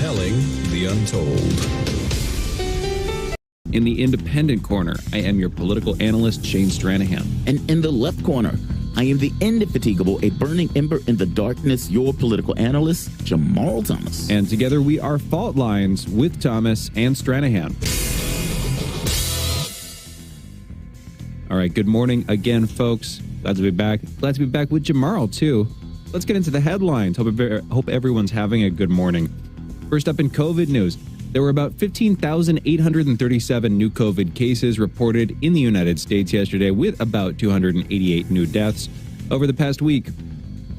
Telling the untold. In the independent corner, I am your political analyst, Shane Stranahan. And in the left corner, I am the indefatigable, a burning ember in the darkness, your political analyst, Jamarl Thomas. And together we are Fault Lines with Thomas and Stranahan. All right, good morning again, folks. Glad to be back. Glad to be back with Jamarl, too. Let's get into the headlines. Hope everyone's having a good morning. First up in COVID news. There were about 15,837 new COVID cases reported in the United States yesterday, with about 288 new deaths. Over the past week,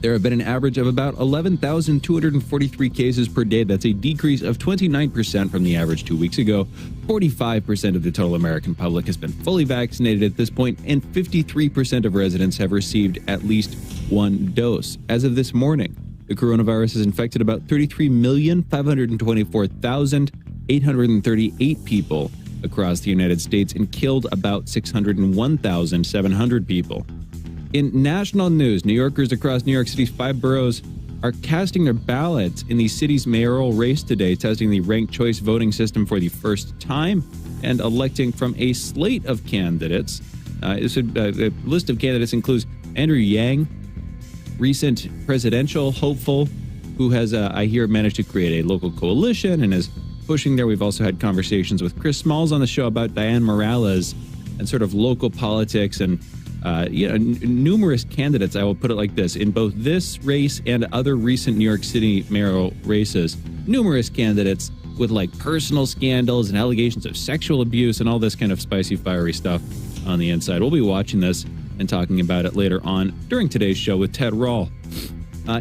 there have been an average of about 11,243 cases per day. That's a decrease of 29% from the average 2 weeks ago. 45% of the total American public has been fully vaccinated at this point, and 53% of residents have received at least one dose. As of this morning, the coronavirus has infected about 33,524,838 people across the United States and killed about 601,700 people. In national news, New Yorkers across New York City's 5 boroughs are casting their ballots in the city's mayoral race today, testing the ranked choice voting system for the first time and electing from a slate of candidates. A list of candidates includes Andrew Yang, recent presidential hopeful, who has, I hear, managed to create a local coalition and is pushing there. We've also had conversations with Chris Smalls on the show about Dianne Morales and sort of local politics and numerous candidates. I will put it like this: in both this race and other recent New York City mayoral races, numerous candidates with like personal scandals and allegations of sexual abuse and all this kind of spicy, fiery stuff on the inside. We'll be watching this and talking about it later on during today's show with Ted Rall.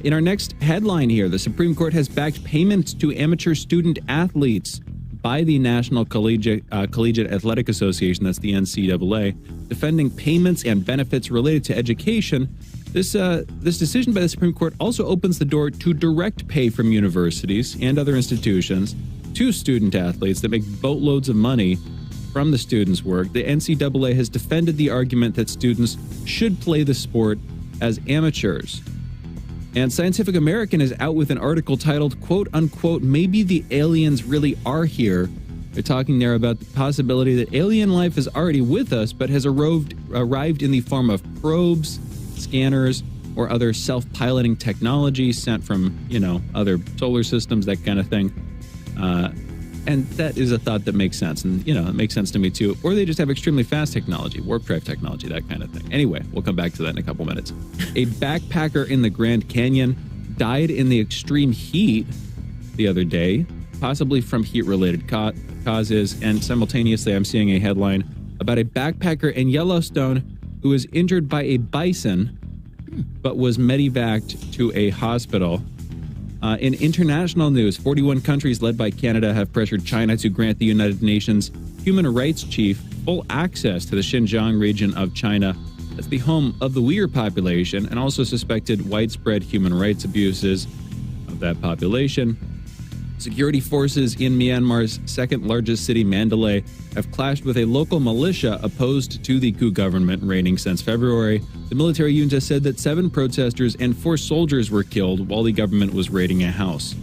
In our next headline here, the Supreme Court has backed payments to amateur student athletes by the National Collegiate Athletic Association, that's the NCAA, defending payments and benefits related to education. This decision by the Supreme Court also opens the door to direct pay from universities and other institutions to student athletes that make boatloads of money from the students' work. The NCAA has defended the argument that students should play the sport as amateurs. And Scientific American is out with an article titled, quote unquote, "Maybe the aliens really are here." They're talking there about the possibility that alien life is already with us, but has arrived in the form of probes, scanners, or other self-piloting technology sent from, other solar systems, that kind of thing. And that is a thought that makes sense. And, it makes sense to me, too. Or they just have extremely fast technology, warp drive technology, that kind of thing. Anyway, we'll come back to that in a couple minutes. A backpacker in the Grand Canyon died in the extreme heat the other day, possibly from heat-related causes. And simultaneously, I'm seeing a headline about a backpacker in Yellowstone who was injured by a bison, but was medevaced to a hospital. In international news, 41 countries led by Canada have pressured China to grant the United Nations human rights chief full access to the Xinjiang region of China. That's the home of the Uyghur population and also suspected widespread human rights abuses of that population. Security forces in Myanmar's second largest city, Mandalay, have clashed with a local militia opposed to the coup government reigning since February. The military junta said that 7 protesters and 4 soldiers were killed while the government was raiding a house.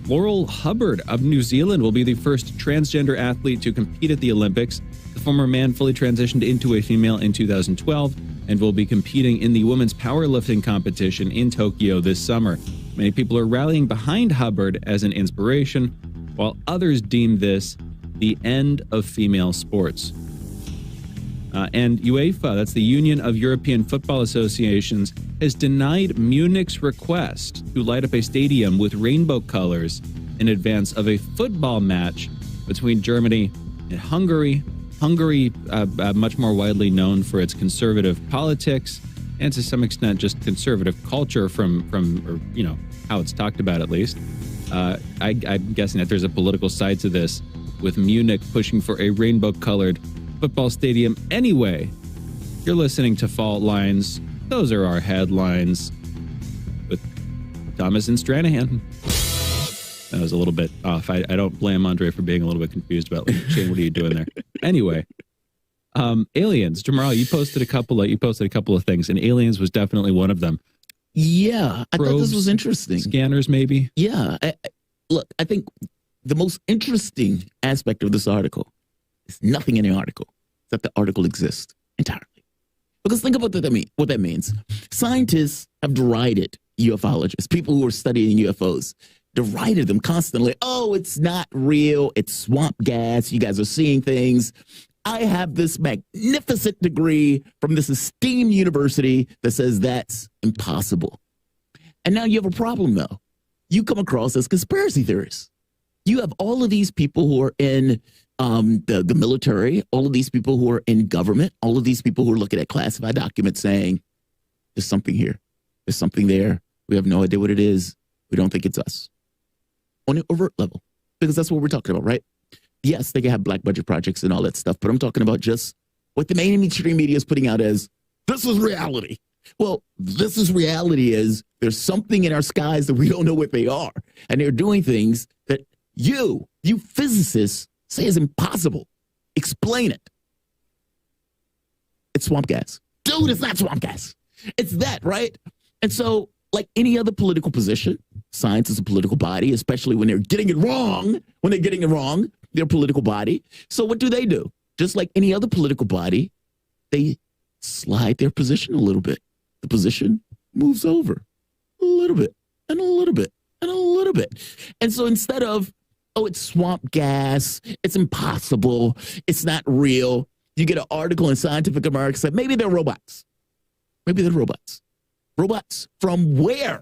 Laurel Hubbard of New Zealand will be the first transgender athlete to compete at the Olympics. The former man fully transitioned into a female in 2012 and will be competing in the women's powerlifting competition in Tokyo this summer. Many people are rallying behind Hubbard as an inspiration, while others deem this the end of female sports. And UEFA, that's the Union of European Football Associations, has denied Munich's request to light up a stadium with rainbow colors in advance of a football match between Germany and Hungary. Hungary, much more widely known for its conservative politics and to some extent just conservative culture from how it's talked about, at least. I'm guessing that there's a political side to this, with Munich pushing for a rainbow-colored football stadium. Anyway, you're listening to Fault Lines. Those are our headlines with Thomas and Stranahan. That was a little bit off. I don't blame Andre for being a little bit confused about, like, Shane, what are you doing there? Anyway, aliens. Jamarl, you posted a couple of things, and aliens was definitely one of them. Yeah, I thought this was interesting. Scanners, maybe? Yeah. look, I think the most interesting aspect of this article is nothing in the article, except the article exists entirely. Because think about what that means. Scientists have derided ufologists, people who are studying UFOs, derided them constantly. Oh, it's not real. It's swamp gas. You guys are seeing things. I have this magnificent degree from this esteemed university that says that's impossible. And now you have a problem, though. You come across as conspiracy theorists. You have all of these people who are in the military, all of these people who are in government, all of these people who are looking at classified documents saying, there's something here. There's something there. We have no idea what it is. We don't think it's us. On an overt level, because that's what we're talking about, right? Yes, they can have black budget projects and all that stuff, but I'm talking about just what the mainstream media is putting out as, this is reality. Well, this is reality is there's something in our skies that we don't know what they are. And they're doing things that you physicists say is impossible. Explain it. It's swamp gas. Dude, it's not swamp gas. It's that, right? And so, like any other political position, science is a political body, especially when they're getting it wrong. When they're getting it wrong, they're a political body. So what do? Just like any other political body, they slide their position a little bit. The position moves over a little bit and a little bit and a little bit. And so instead of, oh, it's swamp gas, it's impossible, it's not real, you get an article in Scientific American that maybe they're robots. Maybe they're robots. Robots from where?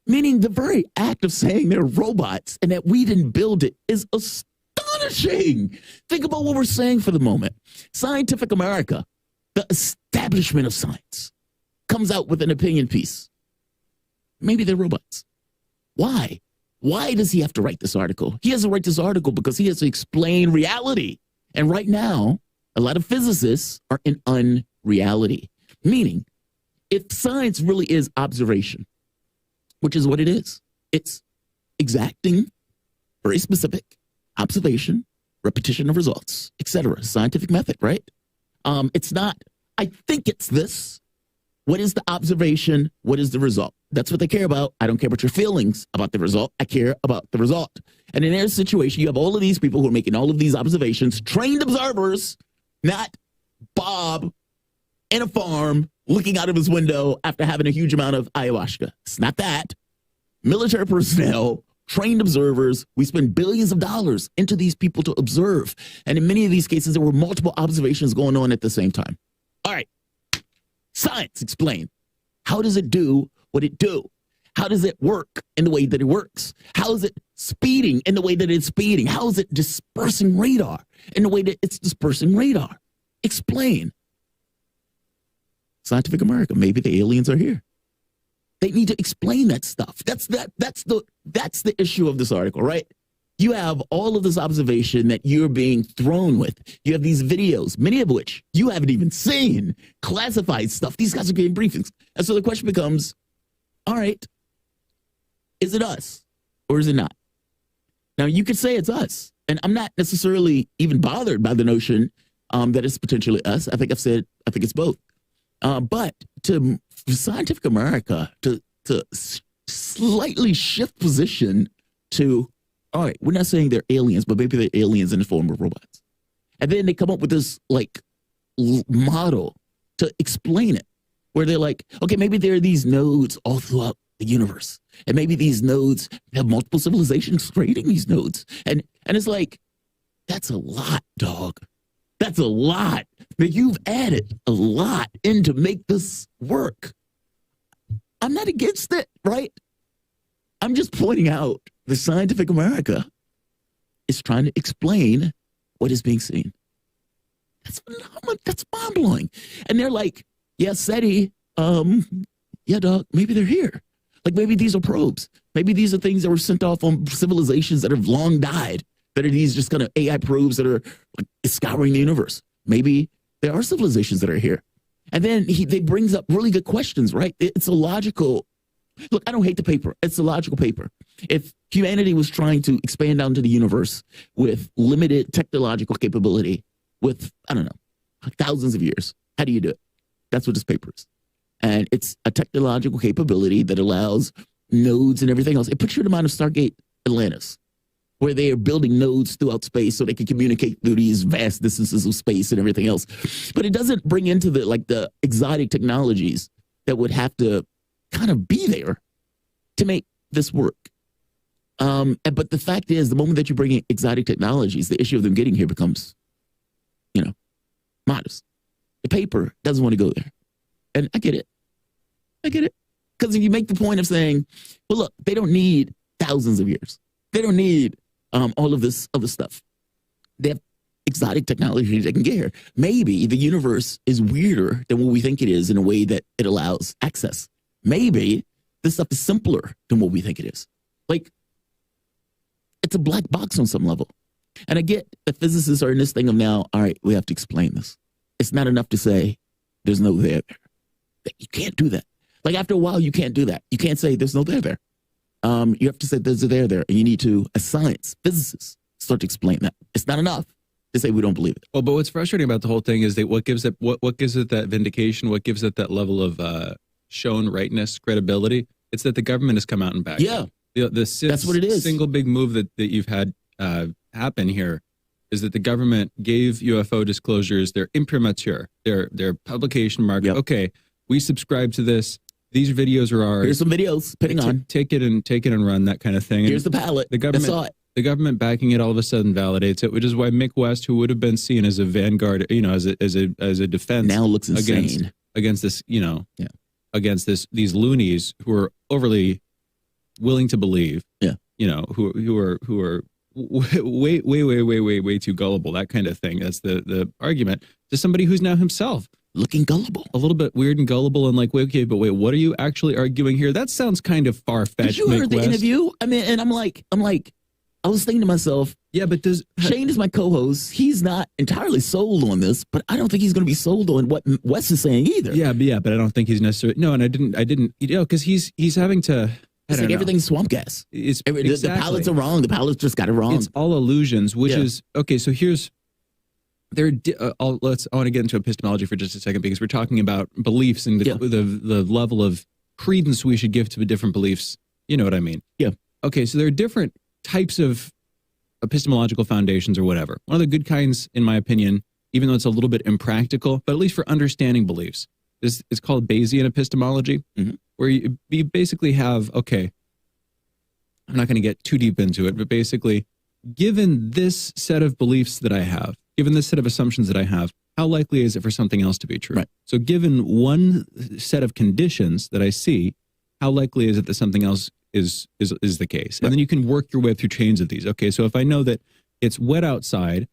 Meaning the very act of saying they're robots and that we didn't build it is astonishing. Think about what we're saying for the moment. Scientific America, the establishment of science, comes out with an opinion piece. Maybe they're robots. Why? Why does he have to write this article? He has to write this article because he has to explain reality. And right now, a lot of physicists are in unreality. Meaning, if science really is observation, which is what it is, it's exacting, very specific observation, repetition of results, etc. Scientific method, right? It's not, I think it's this. What is the observation? What is the result? That's what they care about. I don't care about your feelings about the result. I care about the result. And in their situation, you have all of these people who are making all of these observations, trained observers, not Bob in a farm looking out of his window after having a huge amount of ayahuasca. It's not that. Military personnel, trained observers. We spend billions of dollars into these people to observe. And in many of these cases, there were multiple observations going on at the same time. All right. Science, explain. How does it do what it do? How does it work in the way that it works? How is it speeding in the way that it's speeding? How is it dispersing radar in the way that it's dispersing radar? Explain. Scientific America, maybe the aliens are here. They need to explain that stuff. That's the issue of this article, right? You have all of this observation that you're being thrown with. You have these videos, many of which you haven't even seen, classified stuff. These guys are getting briefings. And so the question becomes, all right, is it us or is it not? Now, you could say it's us. And I'm not necessarily even bothered by the notion that it's potentially us. I think it's both. But to Scientific America to slightly shift position to, all right, we're not saying they're aliens, but maybe they're aliens in the form of robots. And then they come up with this like model to explain it, where they're like, okay, maybe there are these nodes all throughout the universe. And maybe these nodes have multiple civilizations creating these nodes. And it's like, that's a lot, dog. That's a lot. That you've added a lot in to make this work. I'm not against it, right? I'm just pointing out the Scientific America is trying to explain what is being seen. That's mind-blowing. And they're like, yeah, SETI, yeah, dog, maybe they're here. Like maybe these are probes. Maybe these are things that were sent off on civilizations that have long died, that are these just kind of AI probes that are like scouring the universe. Maybe there are civilizations that are here. And then they brings up really good questions, right? It's a logical, look, I don't hate the paper. It's a logical paper. If humanity was trying to expand out into the universe with limited technological capability, with, I don't know, like thousands of years, how do you do it? That's what this paper is. And it's a technological capability that allows nodes and everything else. It puts you in the mind of Stargate Atlantis, where they are building nodes throughout space so they can communicate through these vast distances of space and everything else. But it doesn't bring into the exotic technologies that would have to kind of be there to make this work. But the fact is, the moment that you bring in exotic technologies, the issue of them getting here becomes, modest. The paper doesn't want to go there. And I get it. Because if you make the point of saying, well, look, they don't need thousands of years. They don't need all of this other stuff. They have exotic technology that can get here. Maybe the universe is weirder than what we think it is in a way that it allows access. Maybe this stuff is simpler than what we think it is. Like, it's a black box on some level. And I get that physicists are in this thing of now, all right, we have to explain this. It's not enough to say there's no there there. You can't do that. Like, after a while, you can't do that. You can't say there's no there there. You have to say there's a there there. And you need to, as science, physicists, start to explain that. It's not enough to say we don't believe it. Well, but what's frustrating about the whole thing is that what gives it that vindication, what gives it that level of shown rightness, credibility, it's that the government has come out and backed. Yeah. That's what it is. Single big move that you've had happen here is that the government gave UFO disclosures their imprimatur, their publication mark. Yep. Okay, we subscribe to this. These videos are ours. Here's some videos. Putting on. Take it and run, that kind of thing. Here's the palette. The government backing it all of a sudden validates it, which is why Mick West, who would have been seen as a vanguard, as a defense, now looks insane against this, against these loonies who are overly willing to believe, who are way too gullible, that kind of thing. That's the argument to somebody who's now himself looking gullible, a little bit weird and gullible, and like, wait, what are you actually arguing here? That sounds kind of far-fetched. Did you heard the interview? I mean, and I'm like, I was thinking to myself, yeah, but Shane is my co-host. He's not entirely sold on this, but I don't think he's going to be sold on what Wes is saying either. Yeah, but I don't think he's necessarily. No, and I didn't, because he's having to. It's like everything's swamp gas. Exactly. The palettes are wrong. The palettes just got it wrong. It's all illusions, which is okay. So here's I want to get into epistemology for just a second, because we're talking about beliefs and the level of credence we should give to the different beliefs. You know what I mean? Yeah. Okay, so there are different types of epistemological foundations or whatever. One of the good kinds, in my opinion, even though it's a little bit impractical, but at least for understanding beliefs, is called Bayesian epistemology, where you basically have, okay, I'm not going to get too deep into it, but basically, given this set of beliefs that I have, given this set of assumptions that I have, how likely is it for something else to be true? Right. So given one set of conditions that I see, how likely is it that something else is the case? Right. And then you can work your way through chains of these. Okay, so if I know that it's wet outside,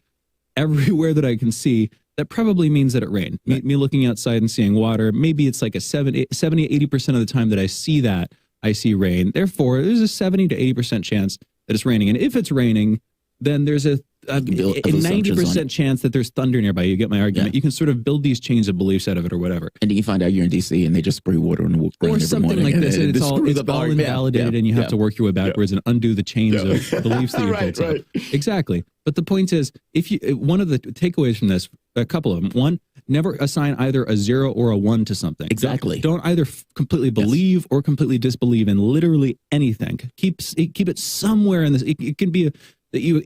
everywhere that I can see, that probably means that it rained. Right. Me looking outside and seeing water, maybe it's like a 70-80% of the time that I see that, I see rain. Therefore, there's a 70 to 80% chance that it's raining. And if it's raining, then there's a 90% chance that there's thunder nearby. You get my argument. Yeah. You can sort of build these chains of beliefs out of it or whatever. And then you find out you're in D.C. and they just spray water on the rain or something like this. It's all invalidated, and you have to work your way backwards and undo the chains of beliefs that you've built up. Exactly. But the point is, one of the takeaways from this, a couple of them. One, never assign either a 0 or a 1 to something. Exactly. Don't either completely believe or completely disbelieve in literally anything. Keep it somewhere in this. It can be that you're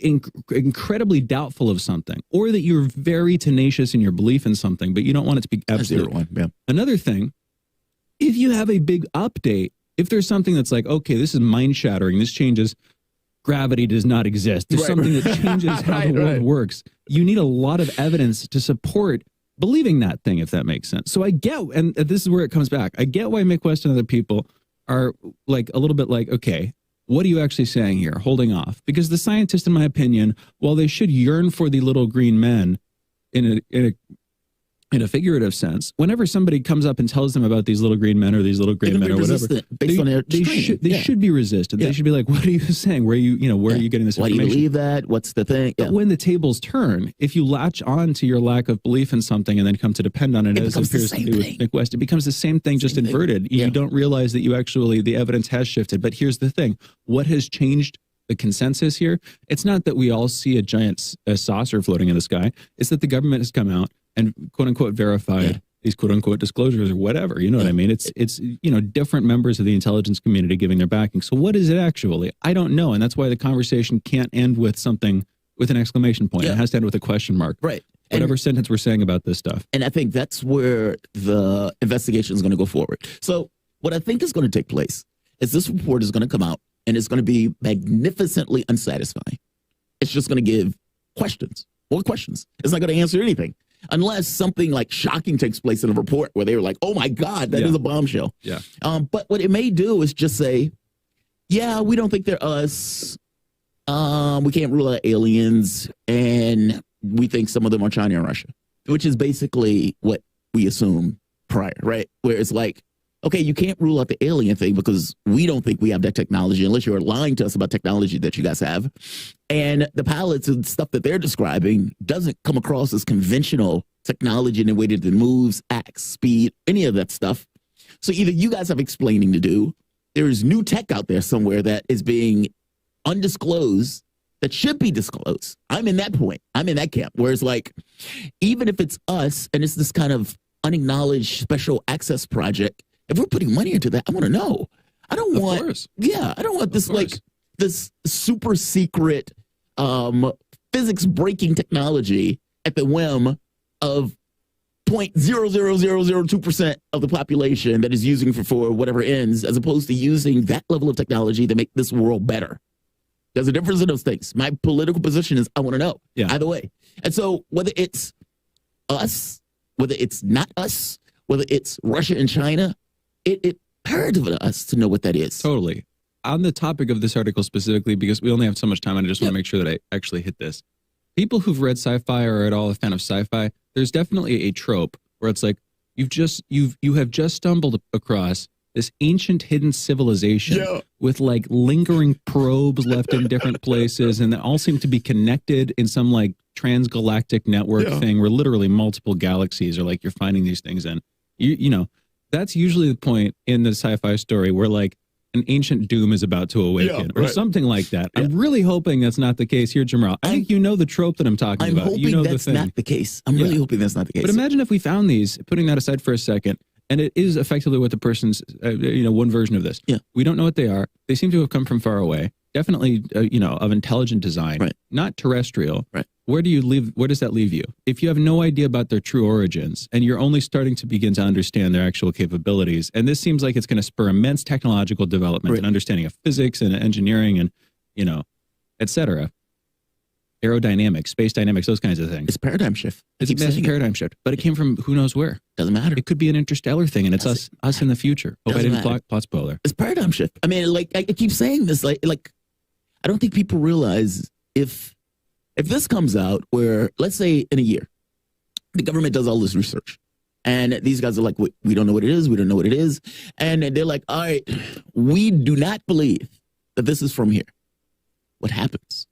incredibly doubtful of something, or that you're very tenacious in your belief in something, but you don't want it to be absolute. Another thing, if you have a big update, if there's something that's like, okay, this is mind-shattering, this changes, gravity does not exist, there's something that changes how the world works, you need a lot of evidence to support believing that thing, if that makes sense. So I get, and this is where it comes back, I get why Mick West and other people are like a little bit like, okay, what are you actually saying here? Holding off. Because the scientists, in my opinion, while they should yearn for the little green men in a figurative sense, whenever somebody comes up and tells them about these little green men or these little gray men or whatever, they should be resistant. They should be like, what are you saying? Where are you getting this information? Why do you believe that? What's the thing? But when the tables turn, if you latch on to your lack of belief in something and then come to depend on it as it appears to do with Mick West, it becomes the same thing, just inverted. You don't realize that the evidence has shifted. But here's the thing. What has changed the consensus here? It's not that we all see a giant saucer floating in the sky. It's that the government has come out and quote unquote verified these quote unquote disclosures or whatever. You know what I mean? It's different members of the intelligence community giving their backing. So what is it actually? I don't know. And that's why the conversation can't end with something with an exclamation point. It has to end with a question mark. Right. Whatever sentence we're saying about this stuff. And I think that's where the investigation is going to go forward. So what I think is going to take place is this report is going to come out and it's going to be magnificently unsatisfying. It's just going to give questions, more questions. It's not going to answer anything unless something like shocking takes place in a report where they were like, oh my God, that is a bombshell. Yeah. But what it may do is just say, yeah, we don't think they're us. We can't rule out aliens. And we think some of them are China and Russia, which is basically what we assume prior, right? Where it's like, okay, you can't rule out the alien thing because we don't think we have that technology unless you're lying to us about technology that you guys have. And the pilots and stuff that they're describing doesn't come across as conventional technology in the way that it moves, acts, speed, any of that stuff. So either you guys have explaining to do, there's new tech out there somewhere that is being undisclosed that should be disclosed. I'm in that point. I'm in that camp where it's like, even if it's us and it's this kind of unacknowledged special access project, if we're putting money into that, I want to know. I don't want this like this super secret physics breaking technology at the whim of 0.00002% of the population that is using for whatever ends, as opposed to using that level of technology to make this world better. There's a difference in those things. My political position is I want to know either way. And so whether it's us, whether it's not us, whether it's Russia and China, it's imperative to us to know what that is. Totally. On the topic of this article specifically, because we only have so much time, and I just want to make sure that I actually hit this. People who've read sci-fi or are at all a fan of sci-fi, there's definitely a trope where it's like you have just stumbled across this ancient hidden civilization with like lingering probes left in different places, and they all seem to be connected in some like transgalactic network thing where literally multiple galaxies are like you're finding these things in. You know, that's usually the point in the sci-fi story where like an ancient doom is about to awaken or something like that. I'm really hoping that's not the case here, Jamarl. I think you know the trope that I'm talking about. Hoping you know that's not the case. I'm really hoping that's not the case. But imagine if we found these, putting that aside for a second, and it is effectively what the person's, one version of this. Yeah. We don't know what they are. They seem to have come from far away. Definitely, of intelligent design, not terrestrial. Right. Where do you leave? Where does that leave you? If you have no idea about their true origins and you're only starting to begin to understand their actual capabilities, and this seems like it's going to spur immense technological development and understanding of physics and engineering and, et cetera. Aerodynamics, space dynamics, those kinds of things. It's a paradigm shift. It's a massive paradigm shift, but it came from who knows where. Doesn't matter. It could be an interstellar thing, and it's us in the future. Hope I didn't plot spoiler. It's paradigm shift. I mean, like I keep saying this, like I don't think people realize if this comes out where, let's say in a year, the government does all this research, and these guys are like, we don't know what it is, we don't know what it is, and they're like, all right, we do not believe that this is from here. What happens?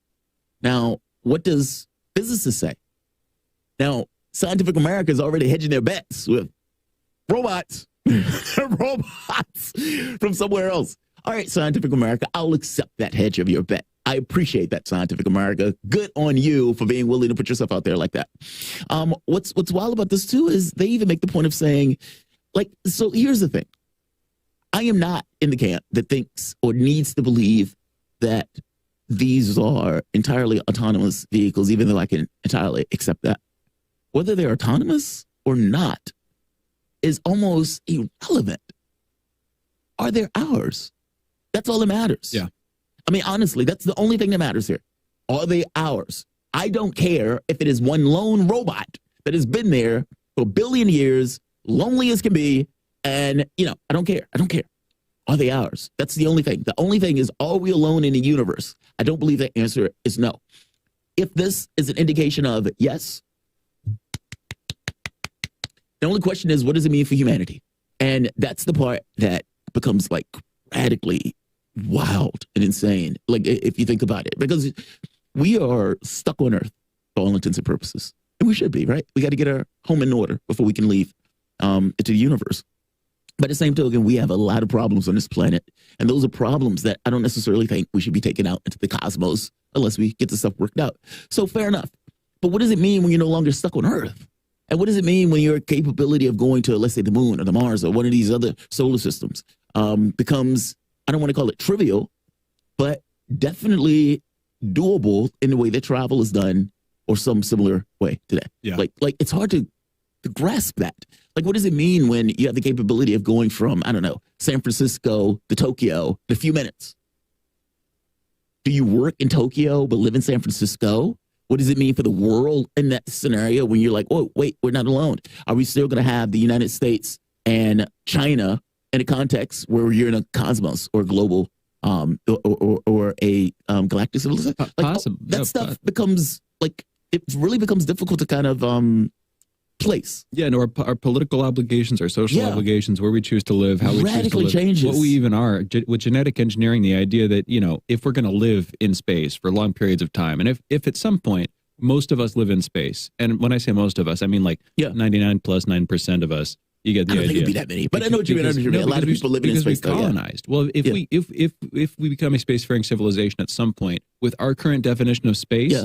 Now, what does physicists say? Now, Scientific America is already hedging their bets with robots. Robots from somewhere else. All right, Scientific America, I'll accept that hedge of your bet. I appreciate that, Scientific America. Good on you for being willing to put yourself out there like that. What's wild about this, too, is they even make the point of saying, like, so here's the thing. I am not in the camp that thinks or needs to believe that these are entirely autonomous vehicles, even though I can entirely accept that. Whether they're autonomous or not is almost irrelevant. Are they ours? That's all that matters. Yeah. I mean, honestly, that's the only thing that matters here. Are they ours? I don't care if it is one lone robot that has been there for a billion years, lonely as can be, and, I don't care. I don't care. Are they ours? That's the only thing. The only thing is, are we alone in the universe? I don't believe the answer is no. If this is an indication of yes, the only question is, what does it mean for humanity? And that's the part that becomes like radically wild and insane. Like if you think about it, because we are stuck on Earth for all intents and purposes. And we should be, right? We got to get our home in order before we can leave into the universe. But at the same token, we have a lot of problems on this planet. And those are problems that I don't necessarily think we should be taking out into the cosmos unless we get the stuff worked out. So fair enough. But what does it mean when you're no longer stuck on Earth? And what does it mean when your capability of going to, let's say, the moon or the Mars or one of these other solar systems becomes, I don't want to call it trivial, but definitely doable in the way that travel is done or some similar way today. Yeah. Like it's hard to grasp that. Like, what does it mean when you have the capability of going from, I don't know, San Francisco to Tokyo in a few minutes? Do you work in Tokyo but live in San Francisco? What does it mean for the world in that scenario when you're like, oh, wait, we're not alone? Are we still going to have the United States and China in a context where you're in a cosmos or global or a galactic civilization? Like, that stuff becomes like, it really becomes difficult to kind of place. Yeah, and our political obligations, our social obligations, where we choose to live, how we choose to live, changes. What we even are. With genetic engineering, the idea that, you know, if we're going to live in space for long periods of time, and if at some point most of us live in space, and when I say most of us, I mean like 99 plus 9% of us. You get the idea. I don't think it'd be that many, but I know what you mean. A lot of people living in space. Because we colonized. Well, if we become a spacefaring civilization at some point, with our current definition of space,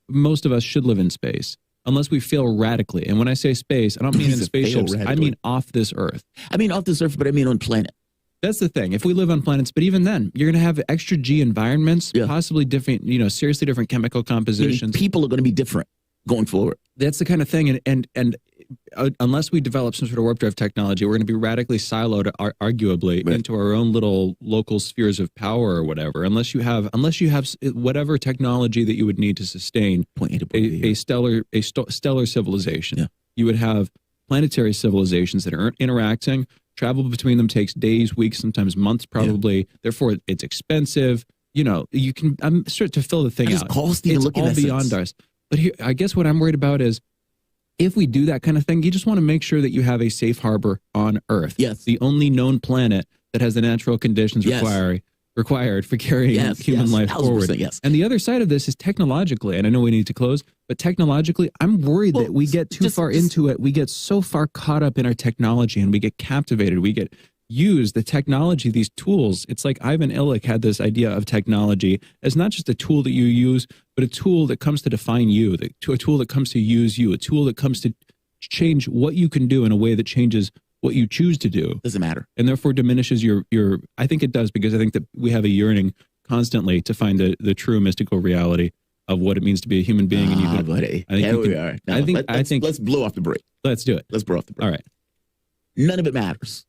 most of us should live in space. Unless we fail radically. And when I say space, I don't mean in spaceships. I mean off this Earth. I mean off this Earth, but I mean on planet. That's the thing. If we live on planets, but even then, you're going to have extra G environments, possibly different, you know, seriously different chemical compositions. People are going to be different going forward. That's the kind of thing. And unless we develop some sort of warp drive technology, we're going to be radically siloed, arguably, into our own little local spheres of power or whatever. Unless you have whatever technology that you would need to sustain a stellar civilization, you would have planetary civilizations that are interacting. Travel between them takes days, weeks, sometimes months, probably. Therefore, it's expensive. You know, you can. I'm starting to fill the thing out. It's all beyond us. But here, I guess what I'm worried about is, if we do that kind of thing, you just want to make sure that you have a safe harbor on Earth. Yes. The only known planet that has the natural conditions required for carrying human life forward. Yes. And the other side of this is technologically, and I know we need to close, but technologically, I'm worried that we get too far into it. We get so far caught up in our technology and we get captivated. We get used, the technology, these tools. It's like Ivan Illich had this idea of technology as not just a tool that you use, but a tool that comes to define you, a tool that comes to use you, a tool that comes to change what you can do in a way that changes what you choose to do. Doesn't matter. And therefore diminishes your I think it does, because I think that we have a yearning constantly to find the true mystical reality of what it means to be a human being. Buddy. Here we are. Now, I think let's blow off the break. Let's do it. Let's blow off the break. All right. None of it matters.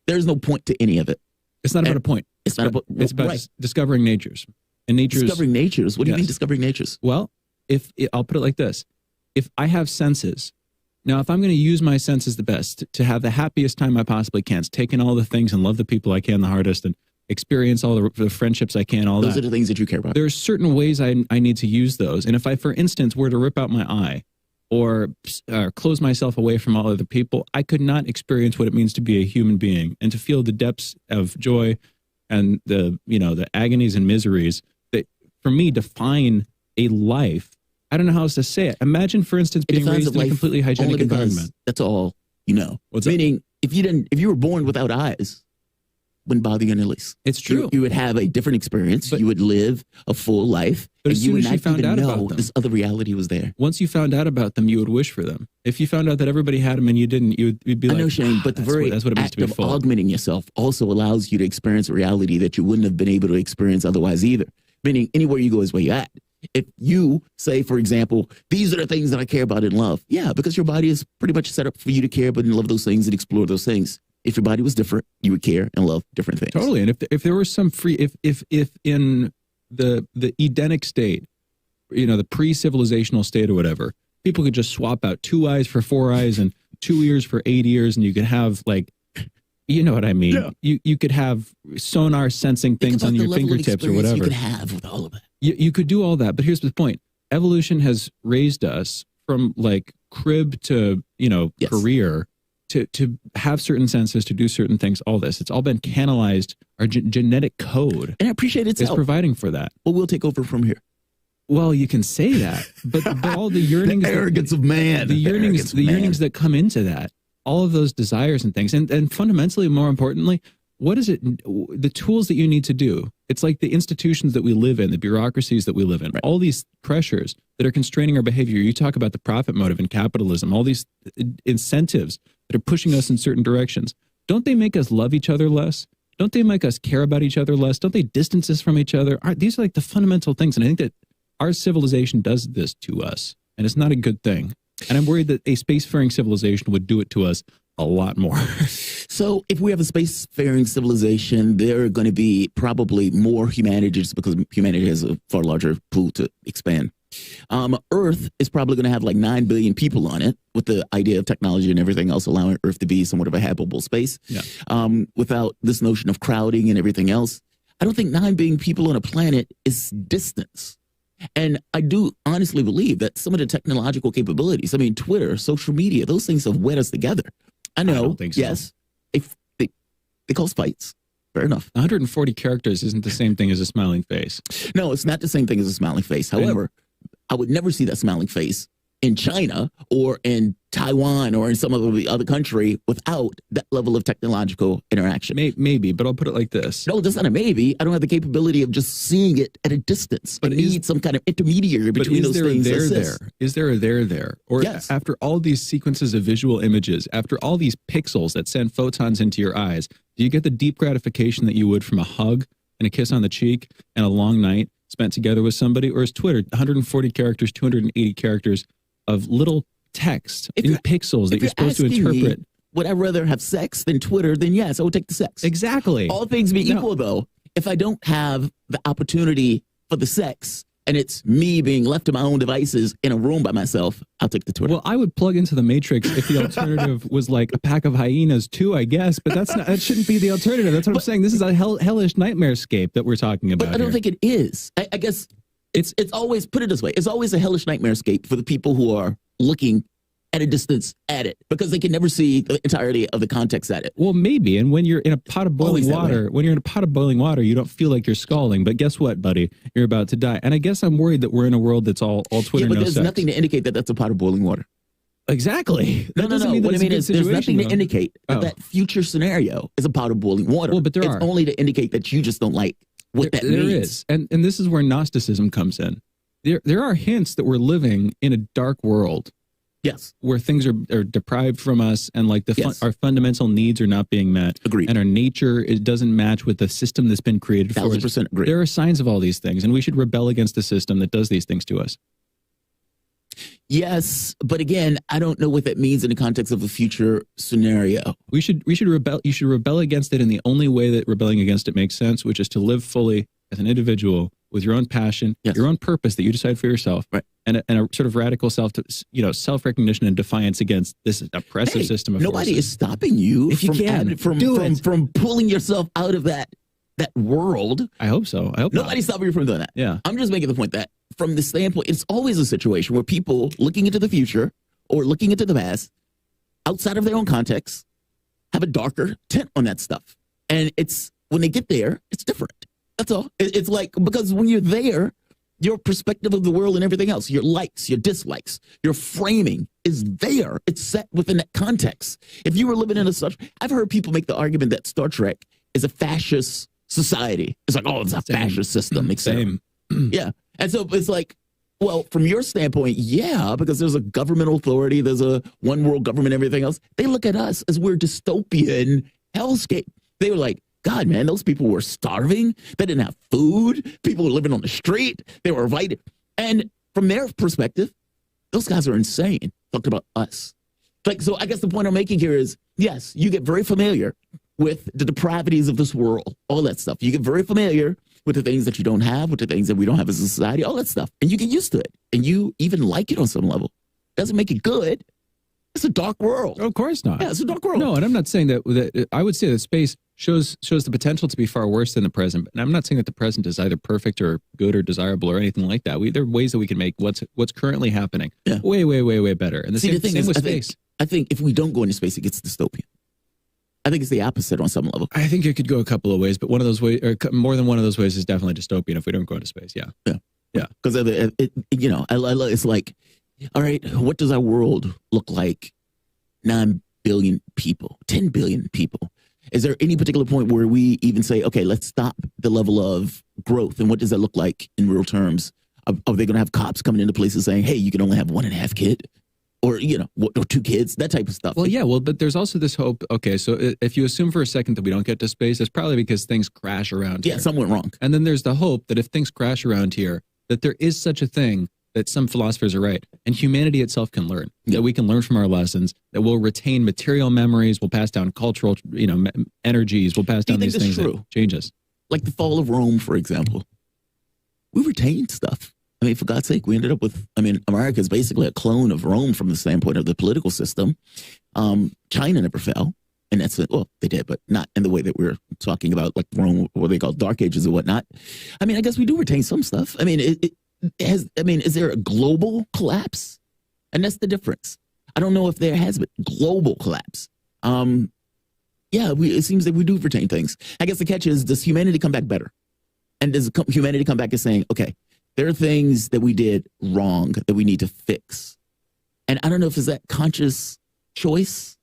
There's no point to any of it. It's not about a point. It's about discovering natures. And discovering natures. What do you mean discovering natures? Well, I'll put it like this. If I have senses, now if I'm going to use my senses the best to have the happiest time I possibly can, to take in all the things and love the people I can the hardest and experience all the friendships I can, those are the things that you care about. There are certain ways I need to use those. And if I, for instance, were to rip out my eye or close myself away from all other people, I could not experience what it means to be a human being and to feel the depths of joy and the agonies and miseries that, for me, define a life. I don't know how else to say it. Imagine, for instance, being raised in a completely hygienic environment. That's all you know. Meaning, if you were born without eyes, wouldn't bother you in the least. It's true. You would have a different experience. You would live a full life. But as soon as you found out about them, this other reality was there. Once you found out about them, you would wish for them. If you found out that everybody had them and you didn't, you'd be like, I know, Shane, but that's what it means to be full. Augmenting yourself also allows you to experience a reality that you wouldn't have been able to experience otherwise either. Meaning, anywhere you go is where you're at. If you say, for example, these are the things that I care about in love. Yeah, because your body is pretty much set up for you to care about and love those things and explore those things. If your body was different, you would care and love different things. Totally. And if there was some free, if in the Edenic state, the pre-civilizational state or whatever, people could just swap out 2 eyes for 4 eyes and 2 ears for 8 ears, and you could have, like, you know what I mean? Yeah. You could have sonar sensing things on your fingertips or whatever. You could have with all of that. You could do all that, but here's the point. Evolution has raised us from, like, crib to, career to have certain senses, to do certain things, all this. It's all been canalized. Our genetic code. And I appreciate it. Is providing for that. Well, we'll take over from here. Well, you can say that, but all the yearnings, the arrogance of man, the yearnings that come into that, all of those desires and things, and fundamentally, more importantly, what is it? The tools that you need to do. It's like the institutions that we live in, the bureaucracies that we live in, all these pressures that are constraining our behavior. You talk about the profit motive in capitalism, all these incentives that are pushing us in certain directions. Don't they make us love each other less? Don't they make us care about each other less? Don't they distance us from each other? These are like the fundamental things. And I think that our civilization does this to us, and it's not a good thing. And I'm worried that a spacefaring civilization would do it to us a lot more. So if we have a spacefaring civilization, there are going to be probably more humanity just because humanity has a far larger pool to expand. Earth is probably going to have like 9 billion people on it, with the idea of technology and everything else allowing Earth to be somewhat of a habitable space. Yeah. Without this notion of crowding and everything else, I don't think 9 billion people on a planet is distance. And I do honestly believe that some of the technological capabilities, I mean, Twitter, social media, those things have wed us together. I know, I don't think so. yes, they cause fights. Fair enough. 140 characters isn't the same thing as a smiling face. No, it's not the same thing as a smiling face. However, I would never see that smiling face in China or in Taiwan or in some other country without that level of technological interaction. Maybe, but I'll put it like this. No, that's not a maybe. I don't have the capability of just seeing it at a distance. But I need some kind of intermediary between those things. Is there a there? Or yes. After all these sequences of visual images, after all these pixels that send photons into your eyes, do you get the deep gratification that you would from a hug and a kiss on the cheek and a long night spent together with somebody? Or is Twitter 140 characters, 280 characters of little text in pixels that you're supposed to interpret? Would I rather have sex than Twitter? Then yes, I would take the sex. Exactly. All things being equal, though, if I don't have the opportunity for the sex and it's me being left to my own devices in a room by myself, I'll take the Twitter. Well, I would plug into the Matrix if the alternative was like a pack of hyenas too, I guess. But that shouldn't be the alternative. That's what I'm saying. This is a hellish nightmarescape that we're talking about. But I don't think it is. I guess it's always, put it this way, it's always a hellish nightmarescape for the people who are looking at a distance at it, because they can never see the entirety of the context at it. Well, maybe. And when you're in a pot of boiling water, you don't feel like you're scalding. But guess what, buddy? You're about to die. And I guess I'm worried that we're in a world that's all Twitter, but no there's sex. nothing to indicate that that's a pot of boiling water. Exactly. No. What I mean is there's nothing to indicate that future scenario is a pot of boiling water. Well, but it's only to indicate that you just don't like what that means. There is. And this is where Gnosticism comes in. There are hints that we're living in a dark world. Yes. Where things are deprived from us, and like our fundamental needs are not being met. Agreed. And our nature, it doesn't match with the system that's been created for us. 1,000% agree. There are signs of all these things, and we should rebel against the system that does these things to us. Yes, but again, I don't know what that means in the context of a future scenario. We should rebel. You should rebel against it in the only way that rebelling against it makes sense, which is to live fully as an individual with your own passion, your own purpose that you decide for yourself, right? And a sort of radical self-recognition and defiance against this oppressive system of nobody forces. is stopping you if you can from pulling yourself out of that world. I hope so. I hope nobody's stopping you from doing that. Yeah. I'm just making the point that from the standpoint, it's always a situation where people looking into the future or looking into the past outside of their own context have a darker tint on that stuff. And it's when they get there, it's different. That's all. It's like, because when you're there, your perspective of the world and everything else, your likes, your dislikes, your framing is there. It's set within that context. If you were living in I've heard people make the argument that Star Trek is a fascist society. It's like, it's a fascist system. Same. Yeah. And so it's like, well, from your standpoint, yeah, because there's a governmental authority, there's a one world government, everything else. They look at us as we're dystopian hellscape. They were like, God, man, those people were starving. They didn't have food. People were living on the street. They were invited. And from their perspective, those guys are insane. Talking about us. So I guess the point I'm making here is, yes, you get very familiar with the depravities of this world, all that stuff. You get very familiar with the things that you don't have, with the things that we don't have as a society, all that stuff. And you get used to it. And you even like it on some level. Doesn't make it good. It's a dark world. Of course not. Yeah, it's a dark world. No, and I'm not saying that I would say that space shows the potential to be far worse than the present. And I'm not saying that the present is either perfect or good or desirable or anything like that. There are ways that we can make what's currently happening way, way, way, way better. And the same with space. I think if we don't go into space, it gets dystopian. I think it's the opposite on some level. I think it could go a couple of ways, but one of those ways, or more than one of those ways, is definitely dystopian if we don't go into space. Yeah. Because it's like, all right, what does our world look like? 9 billion people, 10 billion people. Is there any particular point where we even say, okay, let's stop the level of growth? And what does that look like in real terms? Are they going to have cops coming into places saying, hey, you can only have 1.5 kids? Or, or 2 kids, that type of stuff. Well, yeah, but there's also this hope. Okay, so if you assume for a second that we don't get to space, it's probably because things crash around here. Yeah, something went wrong. And then there's the hope that if things crash around here, that there is such a thing, that some philosophers are right, and humanity itself can learn, that we can learn from our lessons, that we'll retain material memories, we'll pass down cultural, energies, we'll pass down these things that change us. Like the fall of Rome, for example. We retained stuff. I mean, for God's sake, we ended up with, America is basically a clone of Rome from the standpoint of the political system. China never fell. And that's, they did, but not in the way that we're talking about, like Rome, what they call Dark Ages or whatnot. I mean, I guess we do retain some stuff. I mean, is there a global collapse? And that's the difference. I don't know if there has been global collapse. It seems that we do retain things. I guess the catch is, does humanity come back better? And does humanity come back as saying, okay, there are things that we did wrong that we need to fix. And I don't know if it's that conscious choice,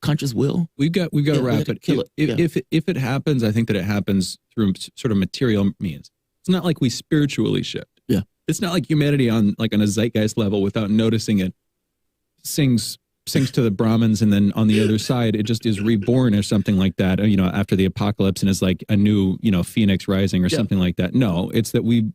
conscious will. We've got to wrap it. If it happens, I think that it happens through sort of material means. It's not like we spiritually shift. Yeah. It's not like humanity on a zeitgeist level without noticing it sings to the Brahmins, and then on the other side it just is reborn or something like that, after the apocalypse, and is like a new phoenix rising or something like that. No, it's that we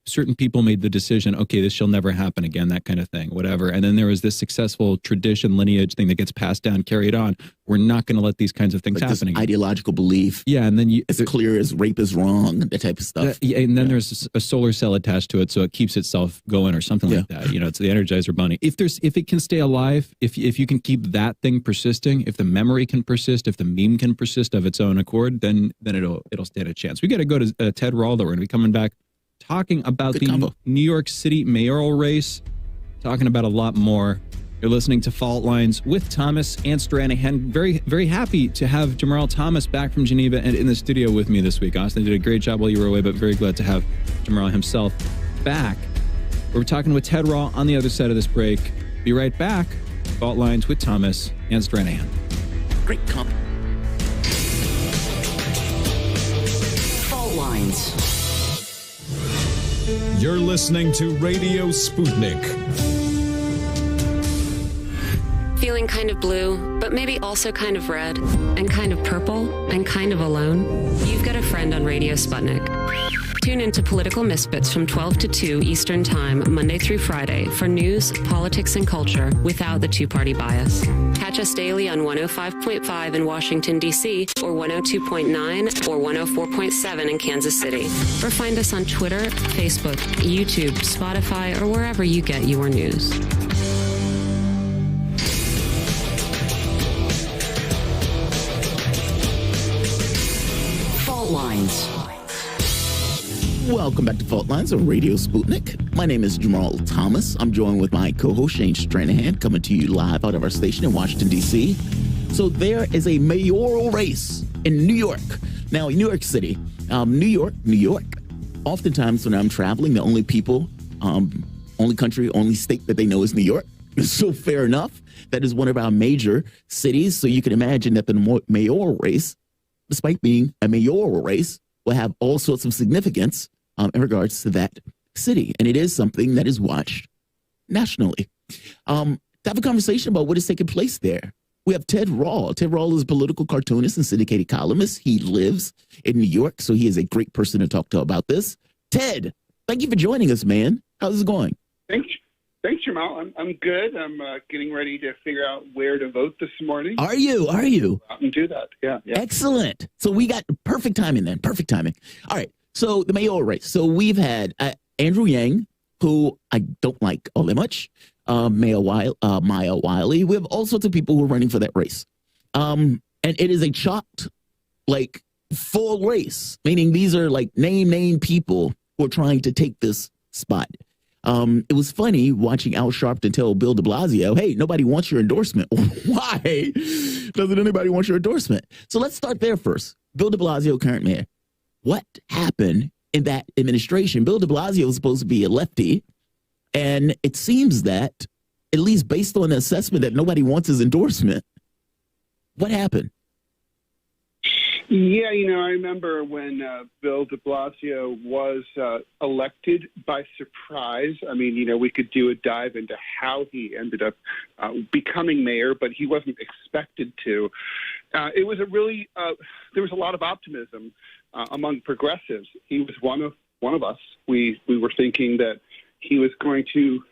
certain people made the decision, okay, this shall never happen again, that kind of thing, whatever. And then there was this successful tradition, lineage thing that gets passed down, carried on. We're not going to let these kinds of things happen again. Ideological belief. Yeah, and then it's clear as rape is wrong, that type of stuff. And then there's a solar cell attached to it, so it keeps itself going or something like that. It's the Energizer Bunny. If it can stay alive, if you can keep that thing persisting, if the memory can persist, if the meme can persist of its own accord, then it'll stand a chance. We got to go to Ted Rall, though. We're going to be coming back, talking about the New York City mayoral race, talking about a lot more. You're listening to Fault Lines with Thomas and Stranahan. Very, very happy to have Jamarl Thomas back from Geneva and in the studio with me this week. Austin did a great job while you were away, but very glad to have Jamarl himself back. We're talking with Ted Rall on the other side of this break. Be right back. Fault Lines with Thomas and Stranahan. Great comp. Fault Lines. You're listening to Radio Sputnik. Feeling kind of blue, but maybe also kind of red, and kind of purple, and kind of alone? You've got a friend on Radio Sputnik. Tune into Political Misfits from 12 to 2 Eastern Time, Monday through Friday, for news, politics, and culture without the two-party bias. Catch us daily on 105.5 in Washington, D.C., or 102.9 or 104.7 in Kansas City. Or find us on Twitter, Facebook, YouTube, Spotify, or wherever you get your news. Fault Lines. Welcome back to Fault Lines on Radio Sputnik. My name is Jamarl Thomas. I'm joined with my co-host Shane Stranahan, coming to you live out of our station in Washington, D.C. So there is a mayoral race in New York. Now, New York City, New York. Oftentimes when I'm traveling, the only people, only country, only state that they know is New York. So fair enough. That is one of our major cities. So you can imagine that the mayoral race, despite being a mayoral race, will have all sorts of significance in regards to that city. And it is something that is watched nationally. To have a conversation about what is taking place there, we have Ted Rall. Ted Rall is a political cartoonist and syndicated columnist. He lives in New York, so he is a great person to talk to about this. Ted, thank you for joining us, man. How's it going? Thanks, Jamal. I'm good. I'm getting ready to figure out where to vote this morning. Are you? Go out and do that. Yeah. Excellent. So we got perfect timing then. Perfect timing. All right. So the mayoral race. So we've had Andrew Yang, who I don't like all that much, Maya Wiley. We have all sorts of people who are running for that race. And it is a chopped, full race, meaning these are name people who are trying to take this spot. It was funny watching Al Sharpton tell Bill de Blasio, hey, nobody wants your endorsement. Why doesn't anybody want your endorsement? So let's start there first. Bill de Blasio, current mayor. What happened in that administration? Bill de Blasio was supposed to be a lefty, and it seems that, at least based on the assessment, that nobody wants his endorsement. What happened? Yeah, I remember when Bill de Blasio was elected by surprise. I mean, we could do a dive into how he ended up becoming mayor, but he wasn't expected to. It was there was a lot of optimism among progressives. He was one of us. We were thinking that he was going to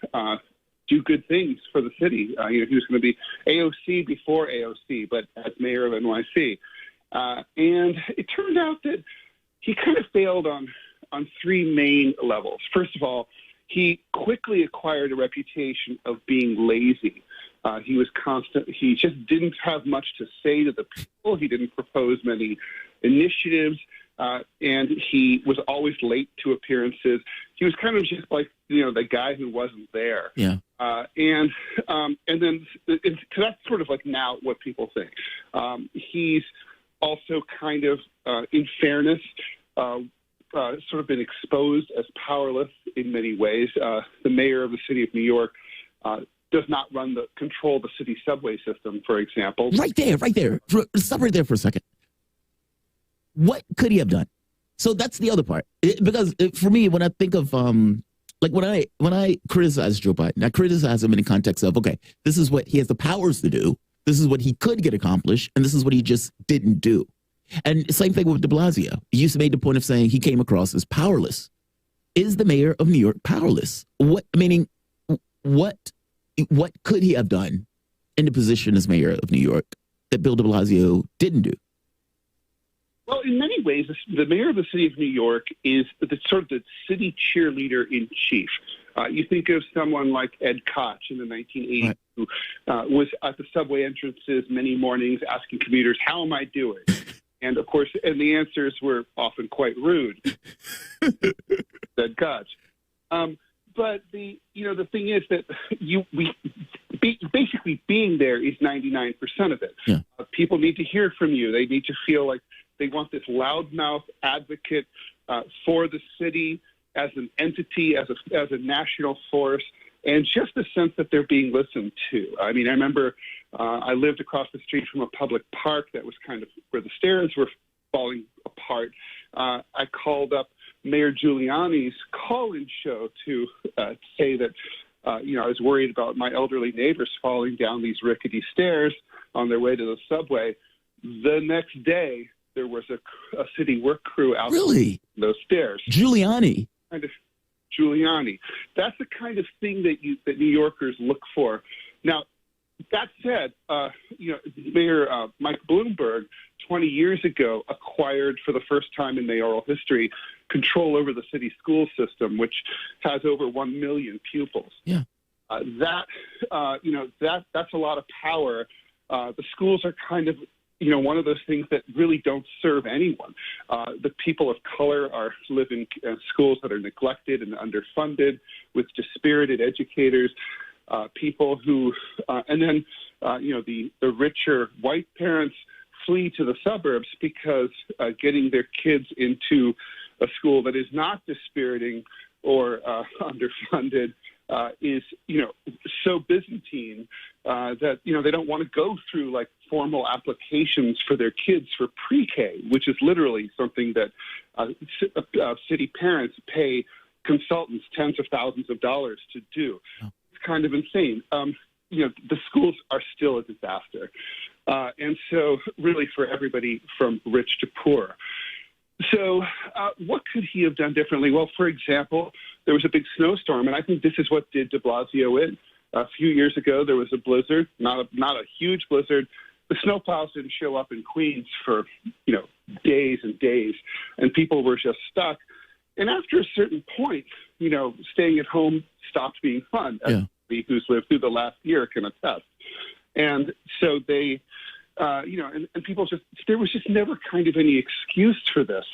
do good things for the city. He was going to be AOC before AOC, but as mayor of NYC. And it turned out that he kind of failed on three main levels. First of all, he quickly acquired a reputation of being lazy. He was constant. He just didn't have much to say to the people. He didn't propose many initiatives, and he was always late to appearances. He was kind of just like the guy who wasn't there. Yeah. And then that's sort of like now what people think. He's also kind of, in fairness, sort of been exposed as powerless in many ways. The mayor of the city of New York does not control the city subway system, for example. Right there. Stop right there for a second. What could he have done? So that's the other part. Because for me, when I think of like when I criticize Joe Biden, I criticize him in the context of, okay, this is what he has the powers to do. This is what he could get accomplished, and this is what he just didn't do. And same thing with de Blasio. You made the point of saying he came across as powerless. Is the mayor of New York powerless? What could he have done in the position as mayor of New York that Bill de Blasio didn't do? Well, in many ways, the mayor of the city of New York is sort of the city cheerleader in chief. You think of someone like Ed Koch in the 1980s, right, who was at the subway entrances many mornings asking commuters, "How am I doing?" And of course, the answers were often quite rude. Ed Koch. But the thing is that basically being there is 99% of it. Yeah. People need to hear from you. They need to feel like they want this loudmouth advocate for the city as an entity, as a national force, and just a sense that they're being listened to. I mean, I remember I lived across the street from a public park that was kind of where the stairs were falling apart. I called up Mayor Giuliani's call-in show to say that, I was worried about my elderly neighbors falling down these rickety stairs on their way to the subway. The next day, there was a city work crew out those stairs. Giuliani. Kind of Giuliani. That's the kind of thing that New Yorkers look for. Now, that said, Mayor Mike Bloomberg 20 years ago acquired for the first time in mayoral history control over the city school system, which has over 1 million pupils. Yeah. That's a lot of power. The schools are kind of one of those things that really don't serve anyone. The people of color live in schools that are neglected and underfunded with dispirited educators, people who, the richer white parents flee to the suburbs because getting their kids into a school that is not dispiriting or underfunded is, so Byzantine that, they don't want to go through like formal applications for their kids for pre-K, which is literally something that city parents pay consultants tens of thousands of dollars to do. Oh. It's kind of insane. The schools are still a disaster. And so really for everybody from rich to poor. So what could he have done differently? Well, for example, there was a big snowstorm, and I think this is what did de Blasio in. A few years ago, there was a blizzard, not a huge blizzard. The snowplows didn't show up in Queens for, days and days, and people were just stuck. And after a certain point, staying at home stopped being fun, as somebody who's lived through the last year can attest. And so they... and people there was just never kind of any excuse for this.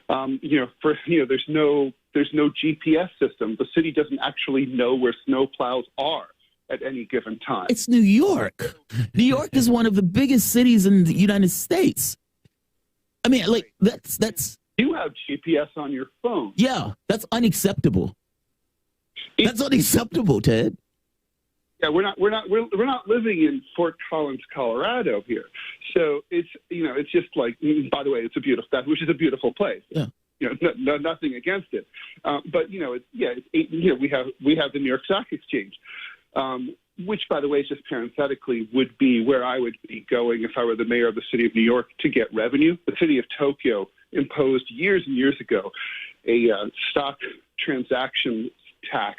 There's no GPS system. The city doesn't actually know where snowplows are at any given time. It's New York. New York is one of the biggest cities in the United States. I mean, like that's. You have GPS on your phone. Yeah, that's unacceptable. That's unacceptable, Ted. Yeah, we're not living in Fort Collins, Colorado here. So it's just like, by the way, it's which is a beautiful place. Yeah. Nothing against it. But we have the New York Stock Exchange, which, by the way, just parenthetically would be where I would be going if I were the mayor of the city of New York to get revenue. The city of Tokyo imposed years and years ago a stock transaction tax